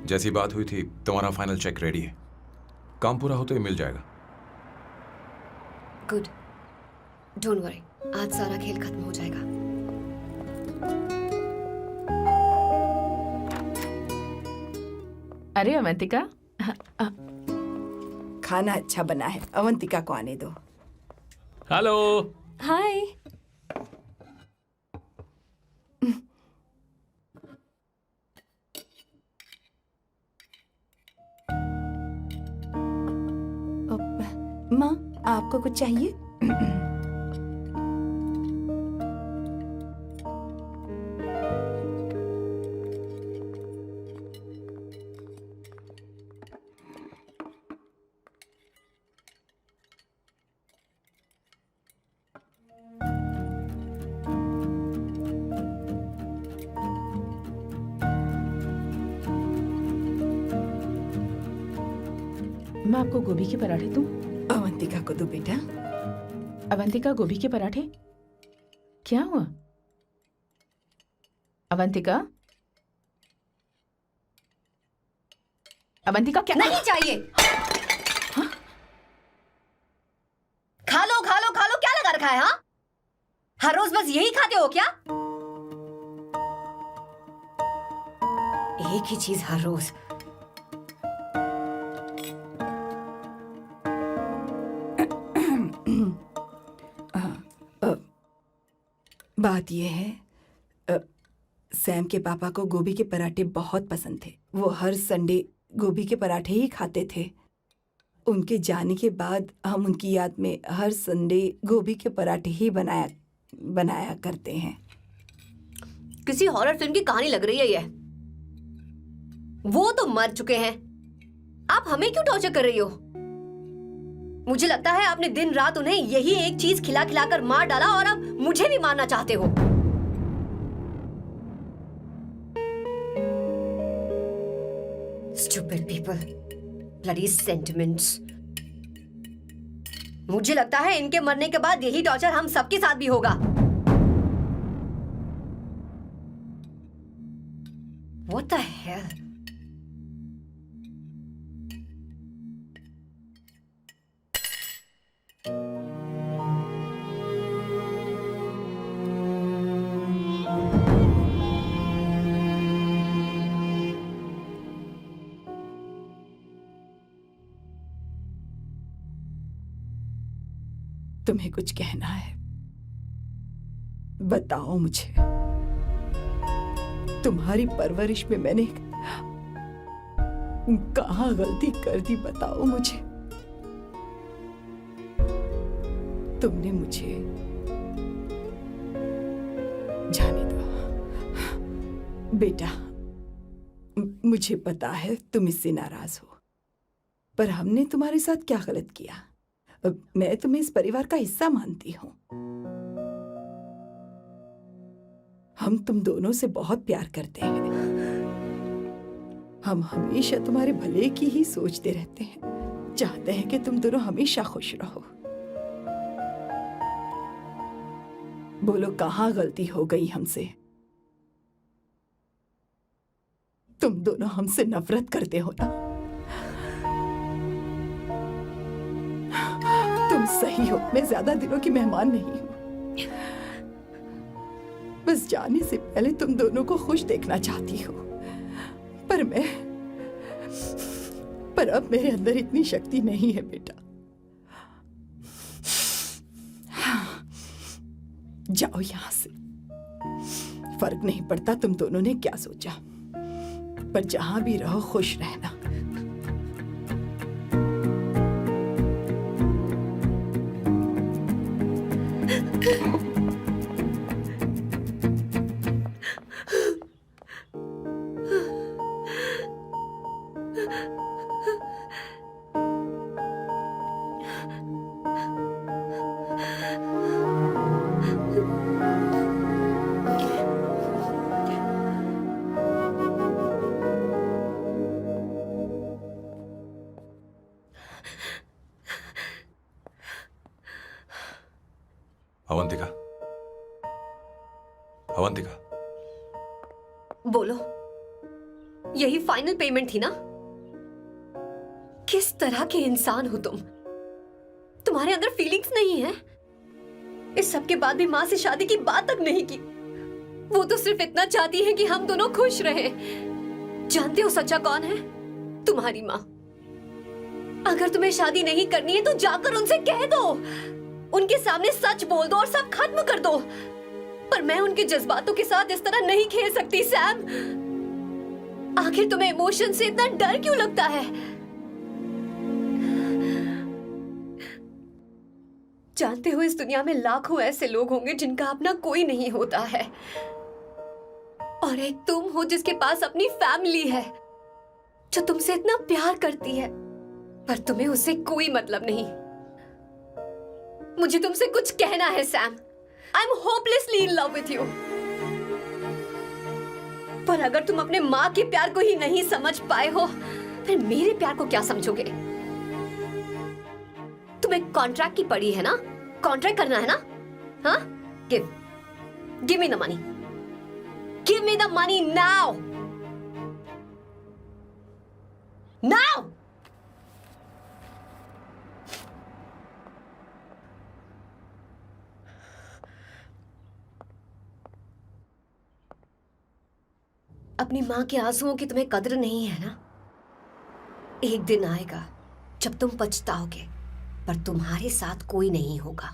जैसी बात हुई थी तुम्हारा फाइनल चेक रेडी है। काम पूरा होते ही मिल जाएगा। गुड, डोंट वरी, आज सारा खेल खत्म हो जाएगा। अरे अवंतिका, खाना अच्छा बना है, अवंतिका को आने दो। हेलो। हाय। माँ, आपको कुछ चाहिए? मैं आपको गोभी के पराठे दूं? अवंतिका को दो बेटा। अवंतिका, गोभी के पराठे? क्या हुआ अवंतिका? अवंतिका क्या? नहीं चाहिए। खा लो खा लो खा लो, क्या लगा रखा है? हाँ, हर रोज बस यही खाते हो क्या? एक ही चीज हर रोज। बात यह है, सैम के पापा को गोभी के पराठे बहुत पसंद थे। वो हर संडे गोभी के पराठे ही खाते थे। उनके जाने के बाद हम उनकी याद में हर संडे गोभी के पराठे ही बनाया करते हैं। किसी हॉरर फिल्म की कहानी लग रही है ये। वो तो मर चुके हैं, आप हमें क्यों टॉर्चर कर रही हो? मुझे लगता है आपने दिन रात उन्हें यही एक चीज खिला खिला कर मार डाला और अब मुझे भी मारना चाहते हो। Stupid people, bloody sentiments. मुझे लगता है इनके मरने के बाद यही टॉर्चर हम सबके साथ भी होगा। What the hell? तुम्हें कुछ कहना है? बताओ मुझे। तुम्हारी परवरिश में मैंने कहाँ गलती कर दी, बताओ मुझे। तुमने मुझे जाने दो बेटा। मुझे पता है तुम इससे नाराज हो, पर हमने तुम्हारे साथ क्या गलत किया? मैं तुम्हें इस परिवार का हिस्सा मानती हूँ। हम तुम दोनों से बहुत प्यार करते हैं। हम हमेशा तुम्हारे भले की ही सोचते रहते हैं, चाहते हैं कि तुम दोनों हमेशा खुश रहो। बोलो कहाँ गलती हो गई हमसे? तुम दोनों हमसे नफरत करते हो ना? तुम सही हो, मैं ज्यादा दिनों की मेहमान नहीं हूं। बस जाने से पहले तुम दोनों को खुश देखना चाहती हूँ, पर अब मेरे अंदर इतनी शक्ति नहीं है बेटा। जाओ यहां से। फर्क नहीं पड़ता तुम दोनों ने क्या सोचा, पर जहां भी रहो खुश रहना। अवंतिका, अवंतिका, बोलो, यही फाइनल पेमेंट थी ना? किस तरह के इंसान हो तुम? तुम्हारे अंदर फीलिंग्स नहीं है? इस सब के बाद भी माँ से शादी की बात तक नहीं की। वो तो सिर्फ इतना चाहती है कि हम दोनों खुश रहें। जानते हो सच्चा कौन है? तुम्हारी माँ। अगर तुम्हें शादी नहीं करनी है तो जाकर उनसे कह दो, उनके सामने सच बोल दो और सब खत्म कर दो। पर मैं उनके जज्बातों के साथ इस तरह नहीं खेल सकती सैम। आखिर तुम्हें इमोशन से इतना डर क्यों लगता है? जानते हो इस दुनिया में लाखों ऐसे लोग होंगे जिनका अपना कोई नहीं होता है, और एक तुम हो जिसके पास अपनी फैमिली है जो तुमसे इतना प्यार करती है, पर तुम्हें उससे कोई मतलब नहीं। मुझे तुमसे कुछ कहना है Sam. I am hopelessly in love with you. पर अगर तुम अपने माँ के प्यार को ही नहीं समझ पाए हो, फिर मेरे प्यार को क्या समझोगे? तुम्हें कॉन्ट्रैक्ट की पड़ी है ना? कॉन्ट्रैक्ट करना है ना? हाँ? Give me the money. Give me the money now. Now. अपनी माँ के आंसुओं की तुम्हें कदर नहीं है ना? एक दिन आएगा जब तुम पछताओगे, पर तुम्हारे साथ कोई नहीं होगा।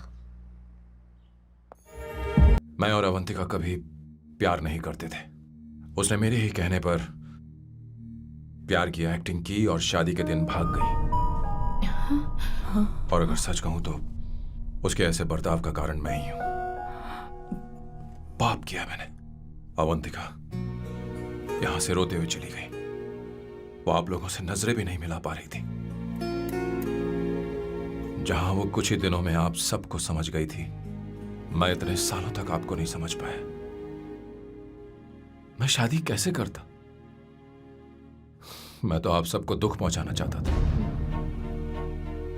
मैं और अवंतिका कभी प्यार नहीं करते थे। उसने मेरे ही कहने पर प्यार की एक्टिंग की और शादी के दिन भाग गई। और अगर सच कहूं तो उसके ऐसे बर्ताव का कारण मैं ही हूं। पाप किया मैंने। अवंतिका यहां से रोते हुए चली गई। वो आप लोगों से नजरें भी नहीं मिला पा रही थी। जहां वो कुछ ही दिनों में आप सबको समझ गई थी, मैं इतने सालों तक आपको नहीं समझ पाया। मैं शादी कैसे करता? मैं तो आप सबको दुख पहुंचाना चाहता था,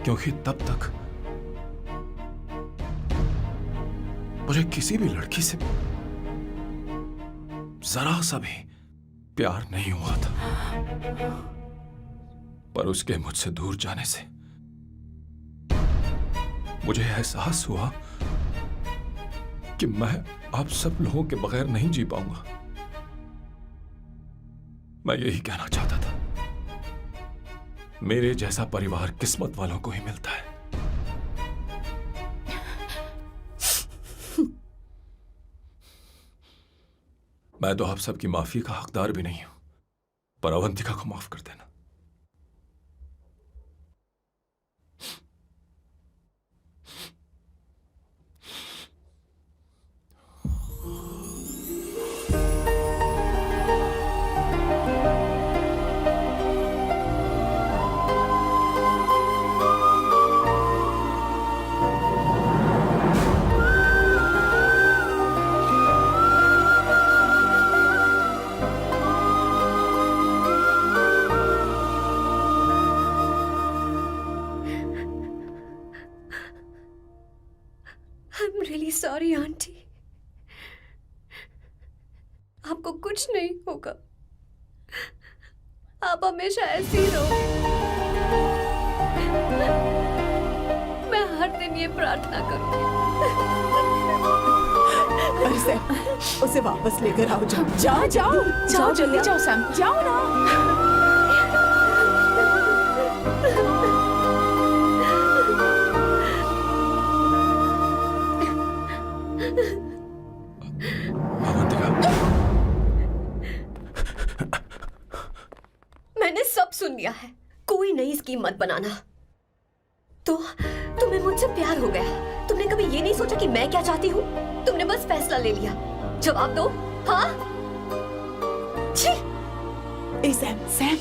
क्योंकि तब तक मुझे किसी भी लड़की से जरा सा भी प्यार नहीं हुआ था। पर उसके मुझसे दूर जाने से मुझे एहसास हुआ कि मैं आप सब लोगों के बगैर नहीं जी पाऊंगा। मैं यही कहना चाहता था, मेरे जैसा परिवार किस्मत वालों को ही मिलता है। मैं तो आप सबकी माफी का हकदार भी नहीं हूं, पर अवंतिका को माफ कर देना। I'm really sorry, aunty. आपको कुछ नहीं होगा। आप हमेशा ऐसी ही रहोगे। मैं हर दिन ये प्रार्थना करूंगी। अरे सैम, उसे वापस लेकर आओ। जाओ जाओ जाओ जल्दी जाओ सैम। जाओ ना। मैंने सब सुन लिया है। कोई नई स्कीम मत बनाना। तो तुम्हें मुझसे प्यार हो गया। तुमने कभी ये नहीं सोचा कि मैं क्या चाहती हूँ? तुमने बस फैसला ले लिया। जवाब दो। हाँ? छी! ए सैम, सैम